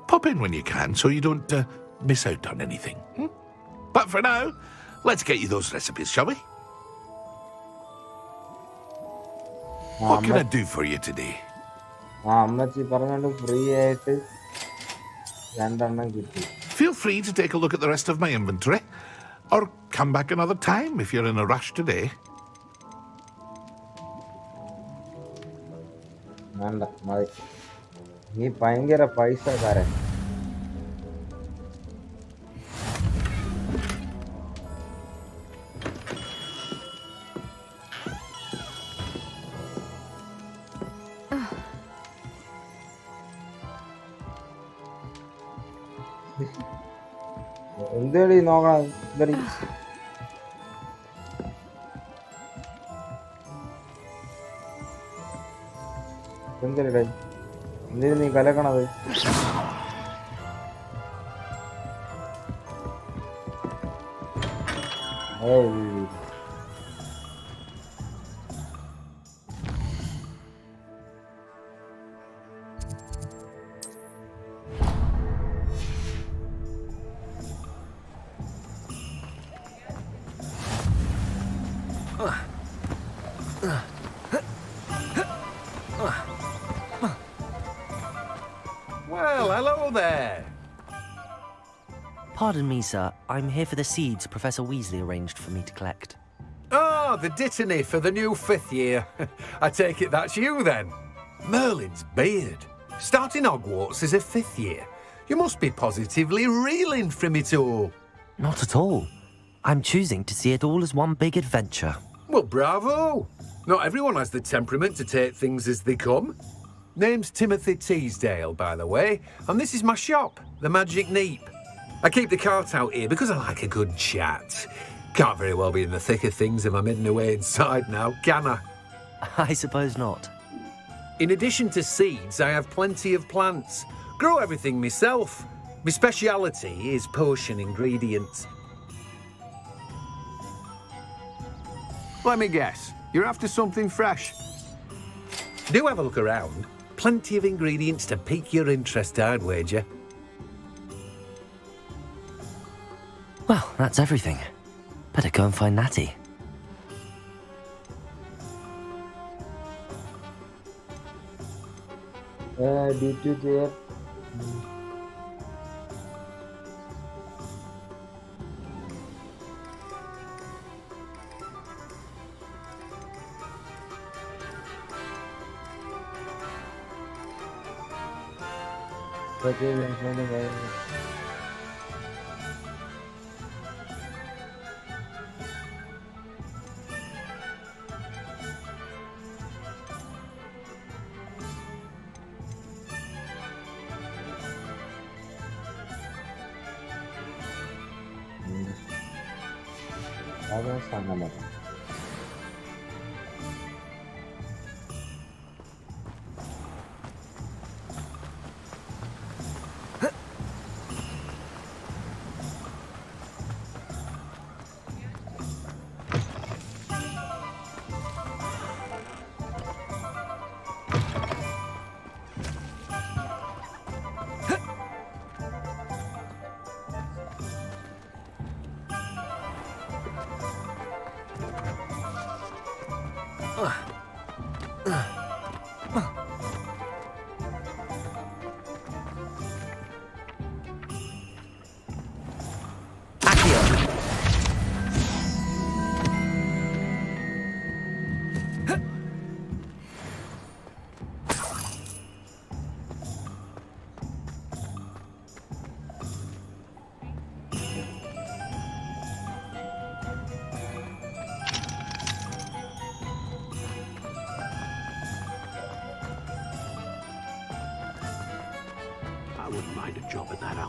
[SPEAKER 18] Pop in when you can so you don't miss out on anything. But for now, let's get you those recipes, shall we? What can I do for you today? Feel free to take a look at the rest of my inventory, or come back another time if you're in a rush today.
[SPEAKER 1] നീ ഭയങ്കര പൈസക്കാരൻ. എന്തേടി നോക്കണം? എന്തടി എന്തേടേ എന്തിനു നീ കലക്കണത്?
[SPEAKER 22] Well, hello there.
[SPEAKER 3] Pardon me, sir. I'm here for the seeds Professor Weasley arranged for me to collect.
[SPEAKER 22] Ah, the dittany for the new 5th year. I take it that's you, then. Merlin's beard. Starting Hogwarts as a 5th year. You must be positively reeling from it all.
[SPEAKER 3] Not at all. I'm choosing to see it all as one big adventure.
[SPEAKER 22] Well, bravo. Not everyone has the temperament to take things as they come. Name's Timothy Teasdale, by the way, and this is my shop, the Magic Neep. I keep the cart out here because I like a good chat. Can't very well be in the thick of things if I'm hidden away inside now, can I?
[SPEAKER 3] I suppose not.
[SPEAKER 22] In addition to seeds, I have plenty of plants. Grow everything myself. My speciality is potion ingredients.
[SPEAKER 8] Let me guess, you're after something fresh.
[SPEAKER 22] Do have a look around. Plenty of ingredients to pique your interest, I'd wager.
[SPEAKER 3] Well, that's everything. Better go and find Natty.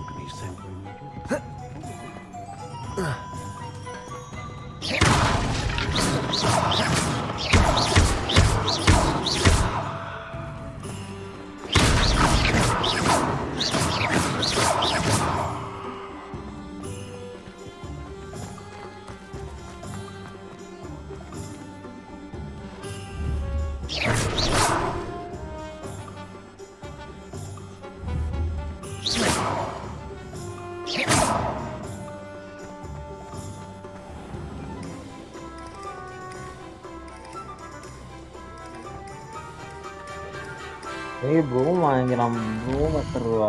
[SPEAKER 22] could be sempre
[SPEAKER 1] broom വാങ്ങിക്കണം. Broom എത്ര രൂപ?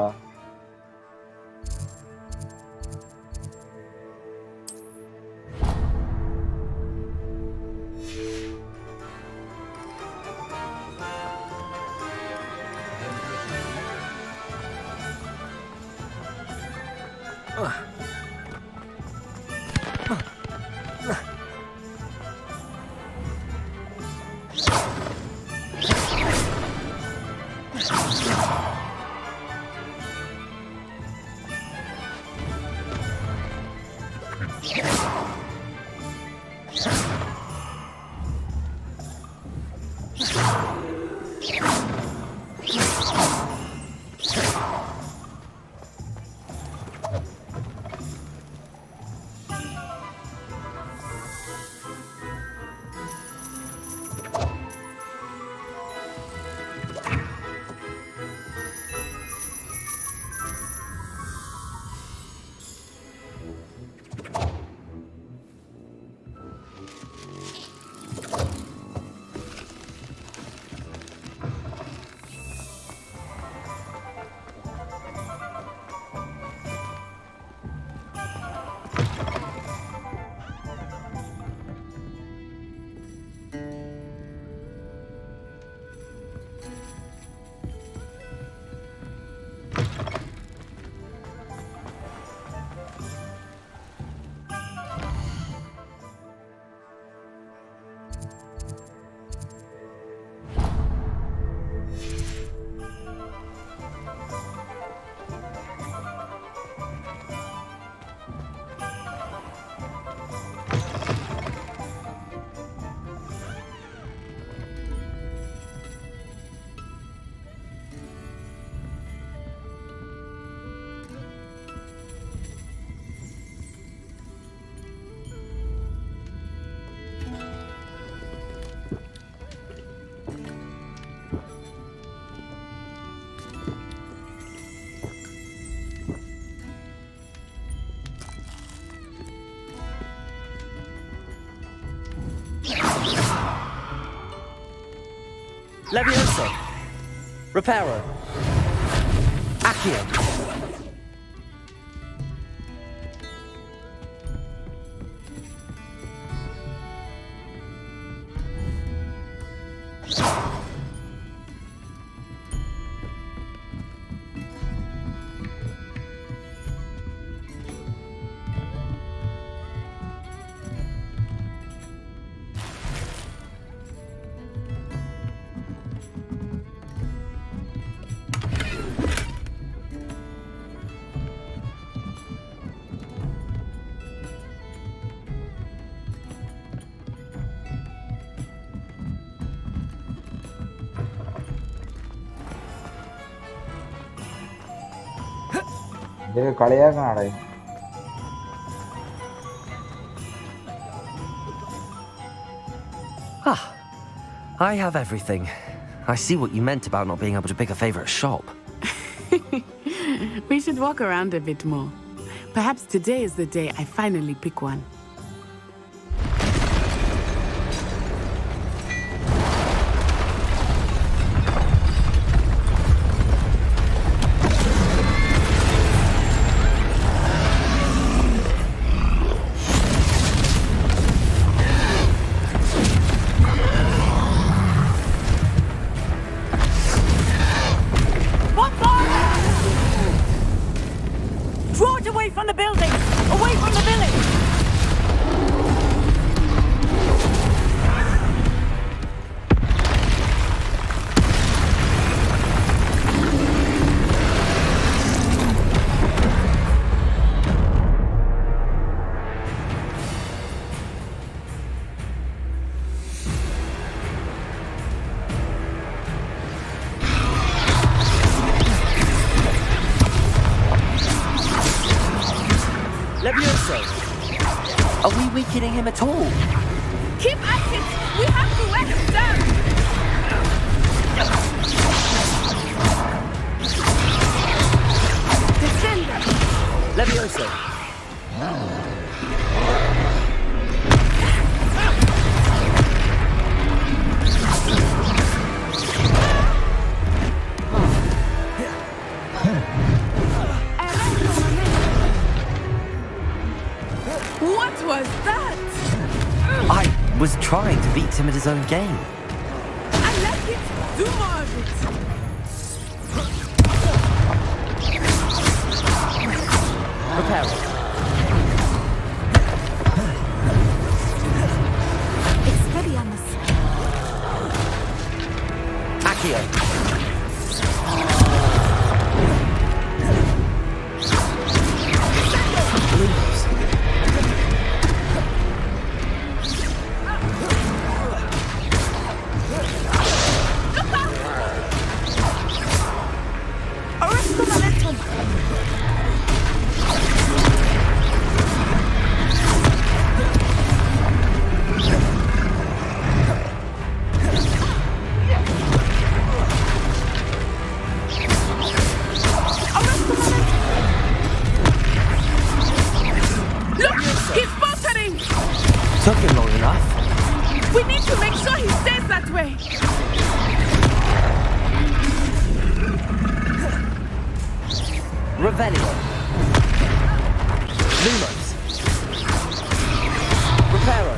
[SPEAKER 9] Levioso. Reparo. Accio.
[SPEAKER 1] ഇതൊക്കെ കളിയാക്കണാടേ.
[SPEAKER 9] I have everything. I see what you meant about not being able to pick a favorite shop.
[SPEAKER 15] We should walk around a bit more. Perhaps today is the day I finally pick one.
[SPEAKER 12] Draw it away from the building! Away from the village!
[SPEAKER 9] Are we weakening him at all?
[SPEAKER 15] Keep at it! We have to wear him down! Defender!
[SPEAKER 9] Levioso.
[SPEAKER 15] What was that?
[SPEAKER 9] I was trying to beat him at his own game.
[SPEAKER 15] I like it! Do more of it!
[SPEAKER 9] Prepare it.
[SPEAKER 15] Expelliarmus.
[SPEAKER 9] Accio. Took him long enough.
[SPEAKER 15] We need to make sure he stays that way.
[SPEAKER 9] Revelio. Lumos. Reparo.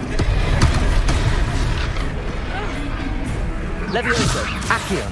[SPEAKER 9] Levioso. Accio.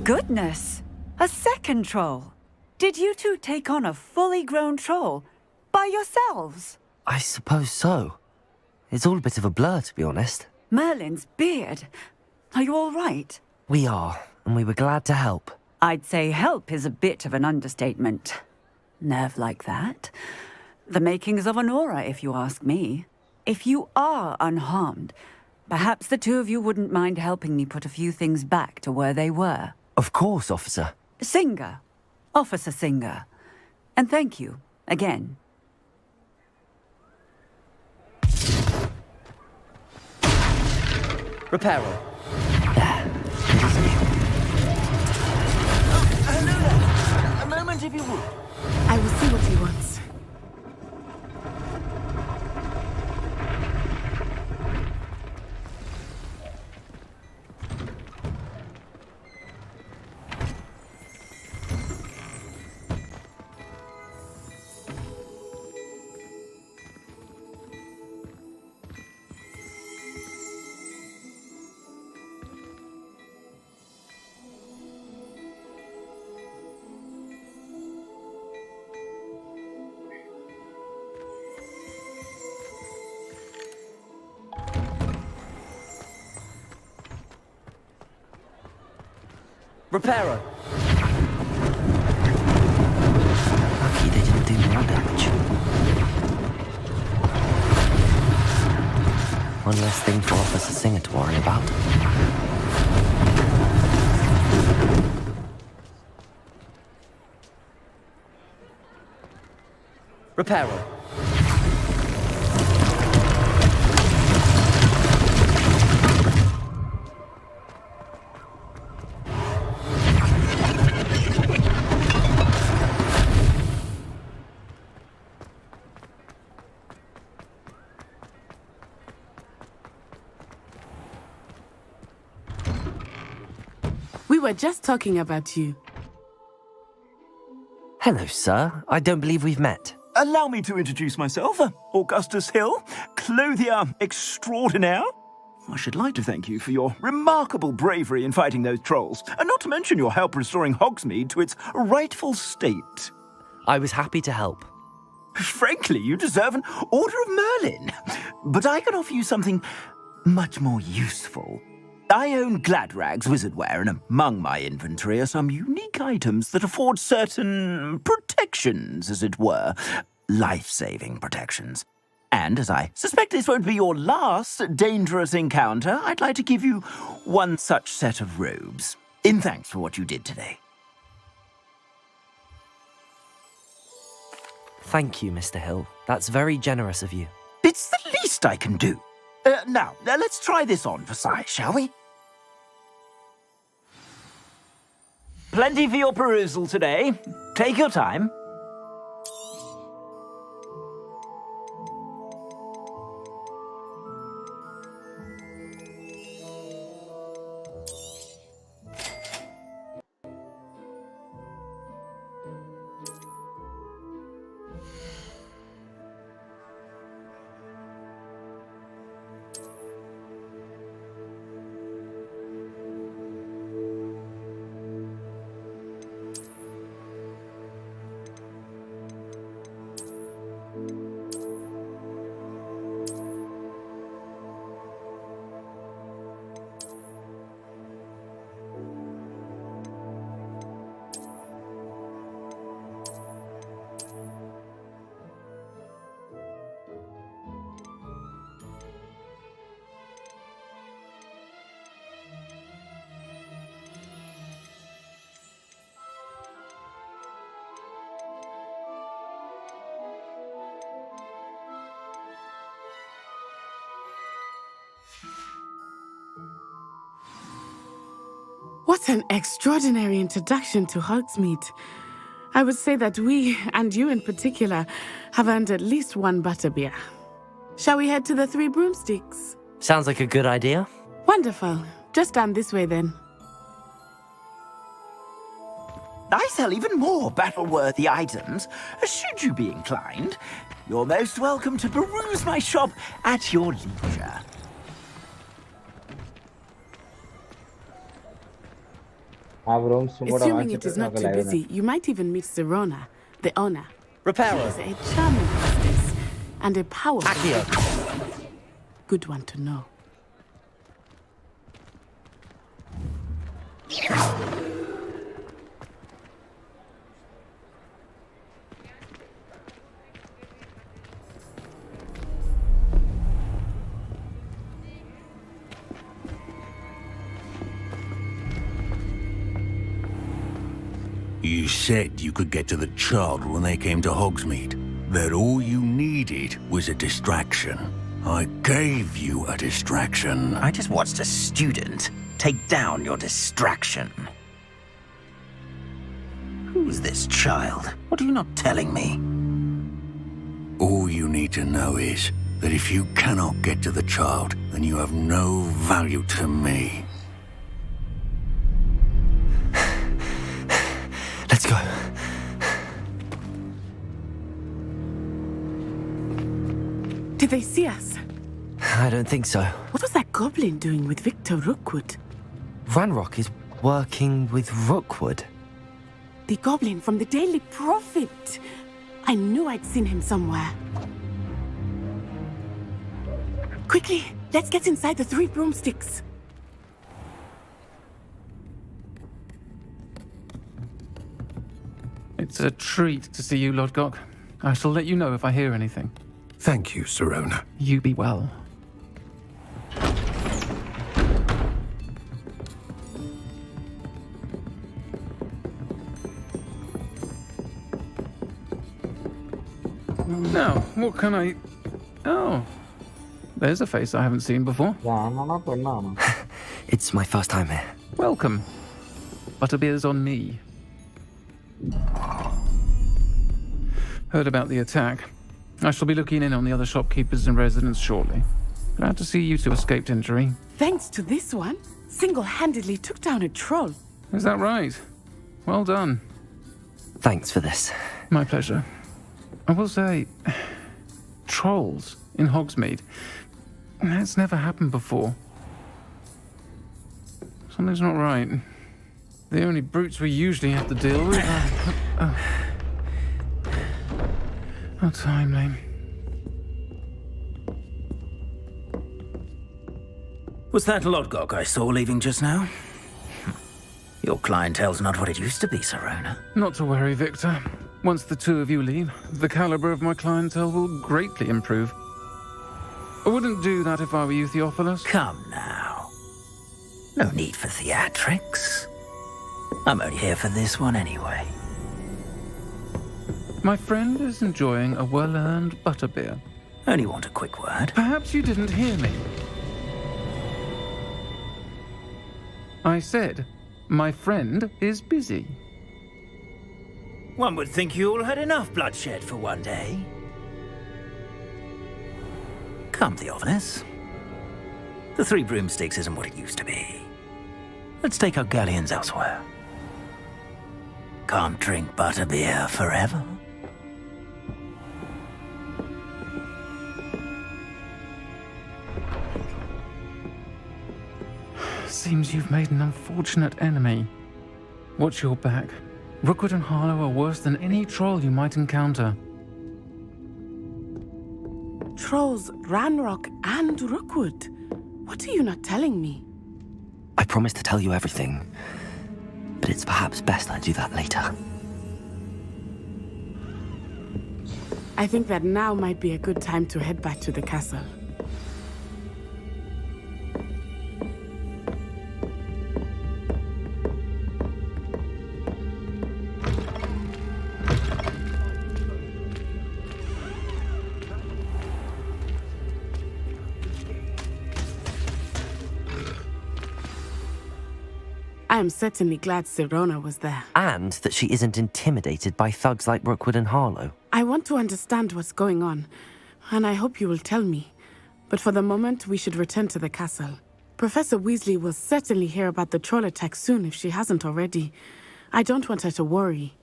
[SPEAKER 2] Goodness! A second troll! Did you two take on a fully grown troll? By yourselves?
[SPEAKER 9] I suppose so. It's all a bit of a blur, to be honest.
[SPEAKER 2] Merlin's beard. Are you all right?
[SPEAKER 9] We are, and we were glad to help.
[SPEAKER 2] I'd say help is a bit of an understatement. Nerve like that. The makings of an aura, if you ask me. If you are unharmed, perhaps the two of you wouldn't mind helping me put a few things back to where they were.
[SPEAKER 9] Of course, officer.
[SPEAKER 2] Singer. Officer Singer. And thank you, again.
[SPEAKER 9] Reparo.
[SPEAKER 11] Hello there. A moment, if you would.
[SPEAKER 15] I will see what he wants.
[SPEAKER 9] Reparo. Lucky they didn't do more damage. One less thing for Officer Singer to worry about. Reparo.
[SPEAKER 15] We were just talking about you.
[SPEAKER 9] Hello, sir. I don't believe we've met.
[SPEAKER 16] Allow me to introduce myself. Augustus Hill, clothier extraordinaire. I should like to thank you for your remarkable bravery in fighting those trolls, and not to mention your help restoring Hogsmeade to its rightful state.
[SPEAKER 9] I was happy to help.
[SPEAKER 16] Frankly, you deserve an Order of Merlin. But I can offer you something much more useful. I own Gladrag's wizardware, and among my inventory are some unique items that afford certain protections, as it were. Life-saving protections. And as I suspect this won't be your last dangerous encounter, I'd like to give you one such set of robes, in thanks for what you did today.
[SPEAKER 3] Thank you, Mr. Hill. That's very generous of you.
[SPEAKER 16] It's the least I can do. Now, let's try this on for size, shall we? Plenty for your perusal today. Take your time.
[SPEAKER 15] What an extraordinary introduction to Hogsmeade. I would say that we, and you in particular, have earned at least one butterbeer. Shall we head to the Three Broomsticks?
[SPEAKER 3] Sounds like a good idea.
[SPEAKER 15] Wonderful. Just down this way then.
[SPEAKER 16] I sell even more battle-worthy items, should you be inclined. You're most welcome to peruse my shop at your leisure.
[SPEAKER 15] Assuming it is not too busy, you might even meet Sirona, the owner.
[SPEAKER 3] Reparo.
[SPEAKER 15] She is a charming hostess and a powerful.
[SPEAKER 3] Accio.
[SPEAKER 15] Good one to know.
[SPEAKER 8] You said you could get to the child when they came to Hogsmeade. That all you needed was a distraction. I gave you a distraction.
[SPEAKER 11] I just watched a student take down your distraction. Who's this child? What are you not telling me?
[SPEAKER 8] All you need to know is that if you cannot get to the child, then you have no value to me.
[SPEAKER 3] Let's go.
[SPEAKER 15] Did they see us?
[SPEAKER 3] I don't think so.
[SPEAKER 15] What was that goblin doing with Victor Rookwood?
[SPEAKER 3] Ranrock is working with Rookwood.
[SPEAKER 15] The goblin from the Daily Prophet. I knew I'd seen him somewhere. Quickly, let's get inside the Three Broomsticks.
[SPEAKER 4] It's a treat to see you, Lodgok. I shall let you know if I hear anything.
[SPEAKER 14] Thank you, Sirona.
[SPEAKER 4] You be well. Now, what can I... Oh, there's a face I haven't seen before.
[SPEAKER 3] It's my first time here.
[SPEAKER 4] Welcome. Butterbeer's on me. Heard about the attack. I shall be looking in on the other shopkeepers and residents shortly. Glad to see you two escaped injury.
[SPEAKER 15] Thanks to this one, single-handedly took down a troll.
[SPEAKER 4] Is that right? Well done.
[SPEAKER 3] Thanks for this.
[SPEAKER 4] My pleasure. I will say, trolls in Hogsmeade. That's never happened before. Something's not right. The only brutes we usually have to deal with are... How timely.
[SPEAKER 11] Was that Lodgok I saw leaving just now? Your clientele's not what it used to be, Sirona.
[SPEAKER 4] Not to worry, Victor. Once the two of you leave, the caliber of my clientele will greatly improve. I wouldn't do that if I were you, Theophilus.
[SPEAKER 11] Come now. No need for theatrics. I'm only here for this one anyway.
[SPEAKER 4] My friend is enjoying a well-earned butterbeer.
[SPEAKER 11] Only want a quick word.
[SPEAKER 4] Perhaps you didn't hear me. I said, my friend is busy.
[SPEAKER 11] One would think you all had enough bloodshed for one day. Come, Theophilus. The Three Broomsticks isn't what it used to be. Let's take our galleons elsewhere. Can't drink butterbeer forever.
[SPEAKER 4] Seems you've made an unfortunate enemy. Watch your back. Rookwood and Harlow are worse than any troll you might encounter.
[SPEAKER 15] Trolls, Ranrock, and Rookwood. What are you not telling me?
[SPEAKER 9] I promised to tell you everything, but it's perhaps best I do that later.
[SPEAKER 15] I think that now might be a good time to head back to the castle. I am certainly glad Sirona was there.
[SPEAKER 9] And that she isn't intimidated by thugs like Rookwood and Harlow.
[SPEAKER 15] I want to understand what's going on, and I hope you will tell me. But for the moment, we should return to the castle. Professor Weasley will certainly hear about the troll attack soon if she hasn't already. I don't want her to worry.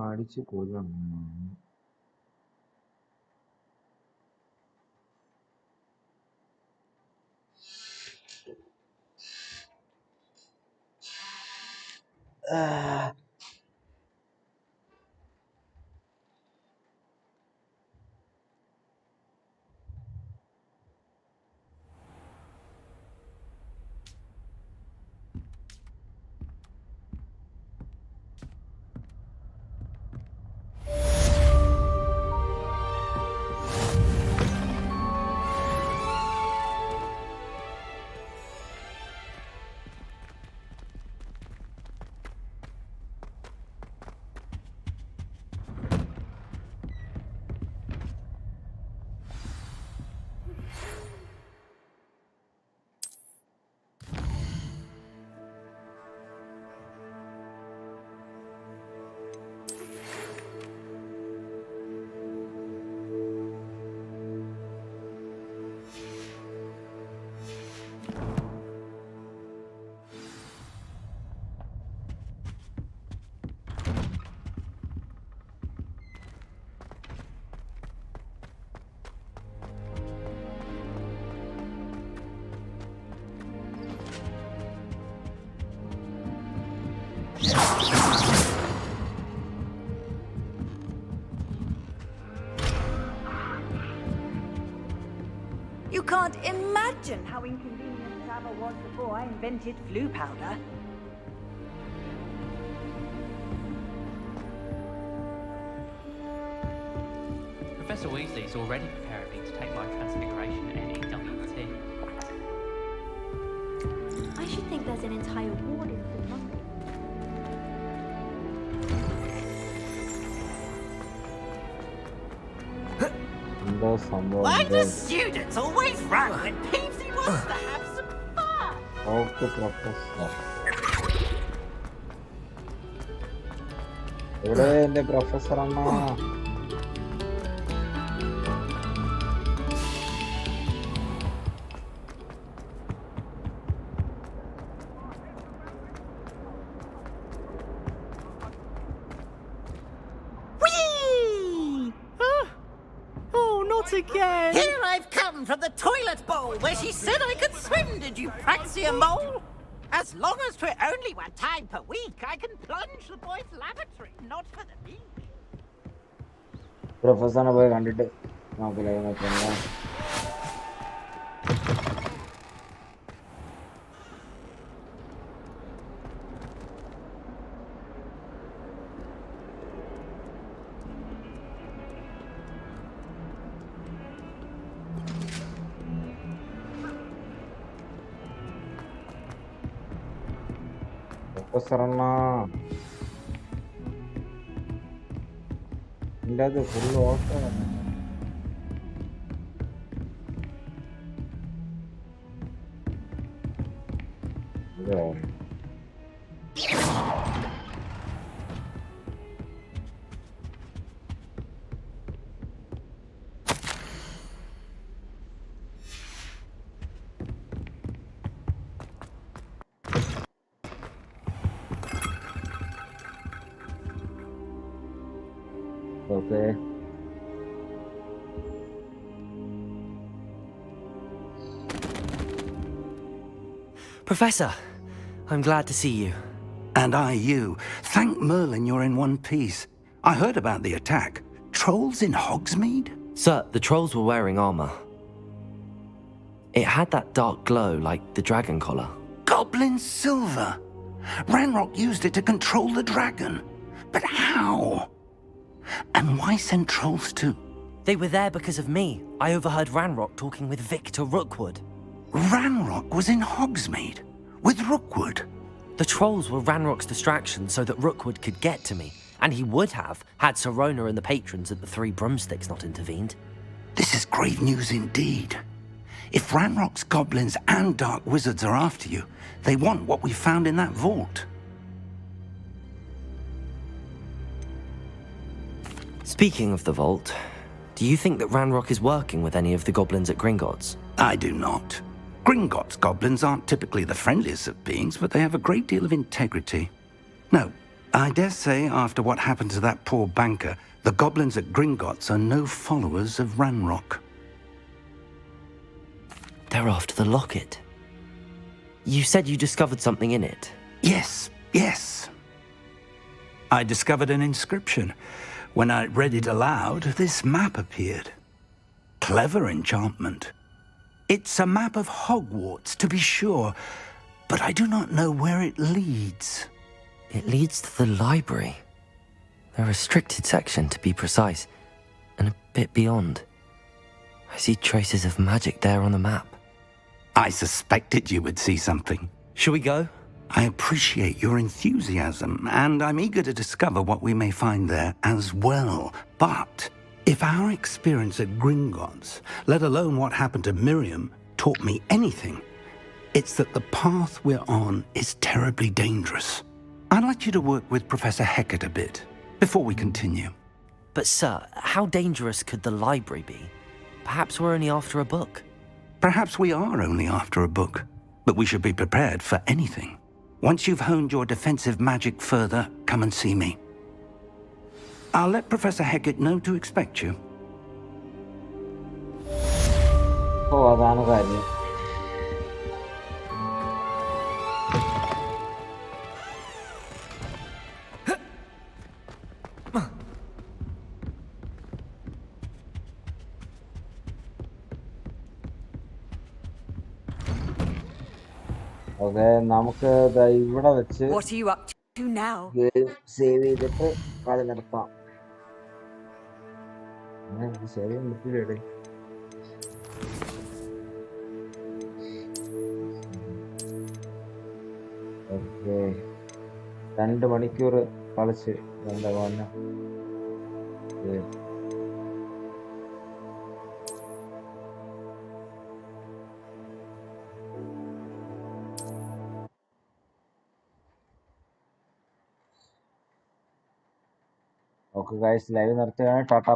[SPEAKER 1] അടിച്ച് കൊല്ലണം.
[SPEAKER 23] You can't imagine how inconvenient travel was before I invented flu powder.
[SPEAKER 13] Professor Weasley's already preparing me to take my transfiguration NEWT.
[SPEAKER 17] I should think there's an entire ward in the month.
[SPEAKER 12] Why do students always run when Peevesy wants to have some fun?
[SPEAKER 1] എവിടെ എന്റെ professor അണ്ണ?
[SPEAKER 12] Whee! Oh, not again! Here I've come from the toilet bowl where she said I could swim, did you praxier mole? As long as 'twere only one time per week, I can plunge the boy's lavatory, not for the beak.
[SPEAKER 1] പ്രൊഫസറിനെ പോയി കണ്ടിട്ട് നോക്കില്ല നോക്കില്ല. Professor അണ്ണ എൻ്റെ അത് full ഓട്ടമാണ്. Okay,
[SPEAKER 9] Professor, I'm glad to see you.
[SPEAKER 11] And I you. Thank Merlin you're in one piece. I heard about the attack. Trolls in Hogsmeade?
[SPEAKER 9] Sir, the trolls were wearing armor. It had that dark glow like the dragon collar.
[SPEAKER 11] Goblin silver! Ranrock used it to control the dragon. But how? And why send trolls too?
[SPEAKER 9] They were there because of me. I overheard Ranrock talking with Victor Rookwood.
[SPEAKER 11] Ranrock was in Hogsmeade? With Rookwood?
[SPEAKER 9] The trolls were Ranrock's distraction so that Rookwood could get to me. And he would have, had Sirona and the patrons at the Three Broomsticks not intervened.
[SPEAKER 11] This is grave news indeed. If Ranrock's goblins and dark wizards are after you, they want what we found in that vault.
[SPEAKER 9] Speaking of the vault, do you think that Ranrock is working with any of the goblins at Gringotts?
[SPEAKER 11] I do not. Gringotts goblins aren't typically the friendliest of beings, but they have a great deal of integrity. No, I dare say after what happened to that poor banker, the goblins at Gringotts are no followers of Ranrock.
[SPEAKER 9] They're after the locket. You said you discovered something in it.
[SPEAKER 11] Yes, yes. I discovered an inscription. When I read it aloud, this map appeared. Clever enchantment. It's a map of Hogwarts, to be sure, but I do not know where it leads.
[SPEAKER 9] It leads to the library. A restricted section, to be precise, and a bit beyond. I see traces of magic there on the map.
[SPEAKER 11] I suspected you would see something.
[SPEAKER 9] Shall we go?
[SPEAKER 11] I appreciate your enthusiasm, and I'm eager to discover what we may find there as well. But if our experience at Gringotts, let alone what happened to Miriam, taught me anything, it's that the path we're on is terribly dangerous. I'd like you to work with Professor Hecat a bit before we continue.
[SPEAKER 9] But sir, how dangerous could the library be? Perhaps we're only after a book.
[SPEAKER 11] Perhaps we are only after a book, but we should be prepared for anything. Once you've honed your defensive magic further, come and see me. I'll let Professor Hecat know to expect you.
[SPEAKER 1] ഓ അതാണ് കാര്യം. Okay, നമുക്ക് ഇവിടെ വെച്ച്
[SPEAKER 2] What are you up to now?
[SPEAKER 1] Save ചെയ്തിട്ട് കളി നിർത്താം. Save ചെയ്യാൻ പറ്റില്ലേ? ഓക്കെ, 2 മണിക്കൂർ കളിച്ച് എന്താ പറഞ്ഞ ഓക്കെ ഗൈസ്, ലൈവ് നിർത്തുകയാണ്. ടാറ്റ.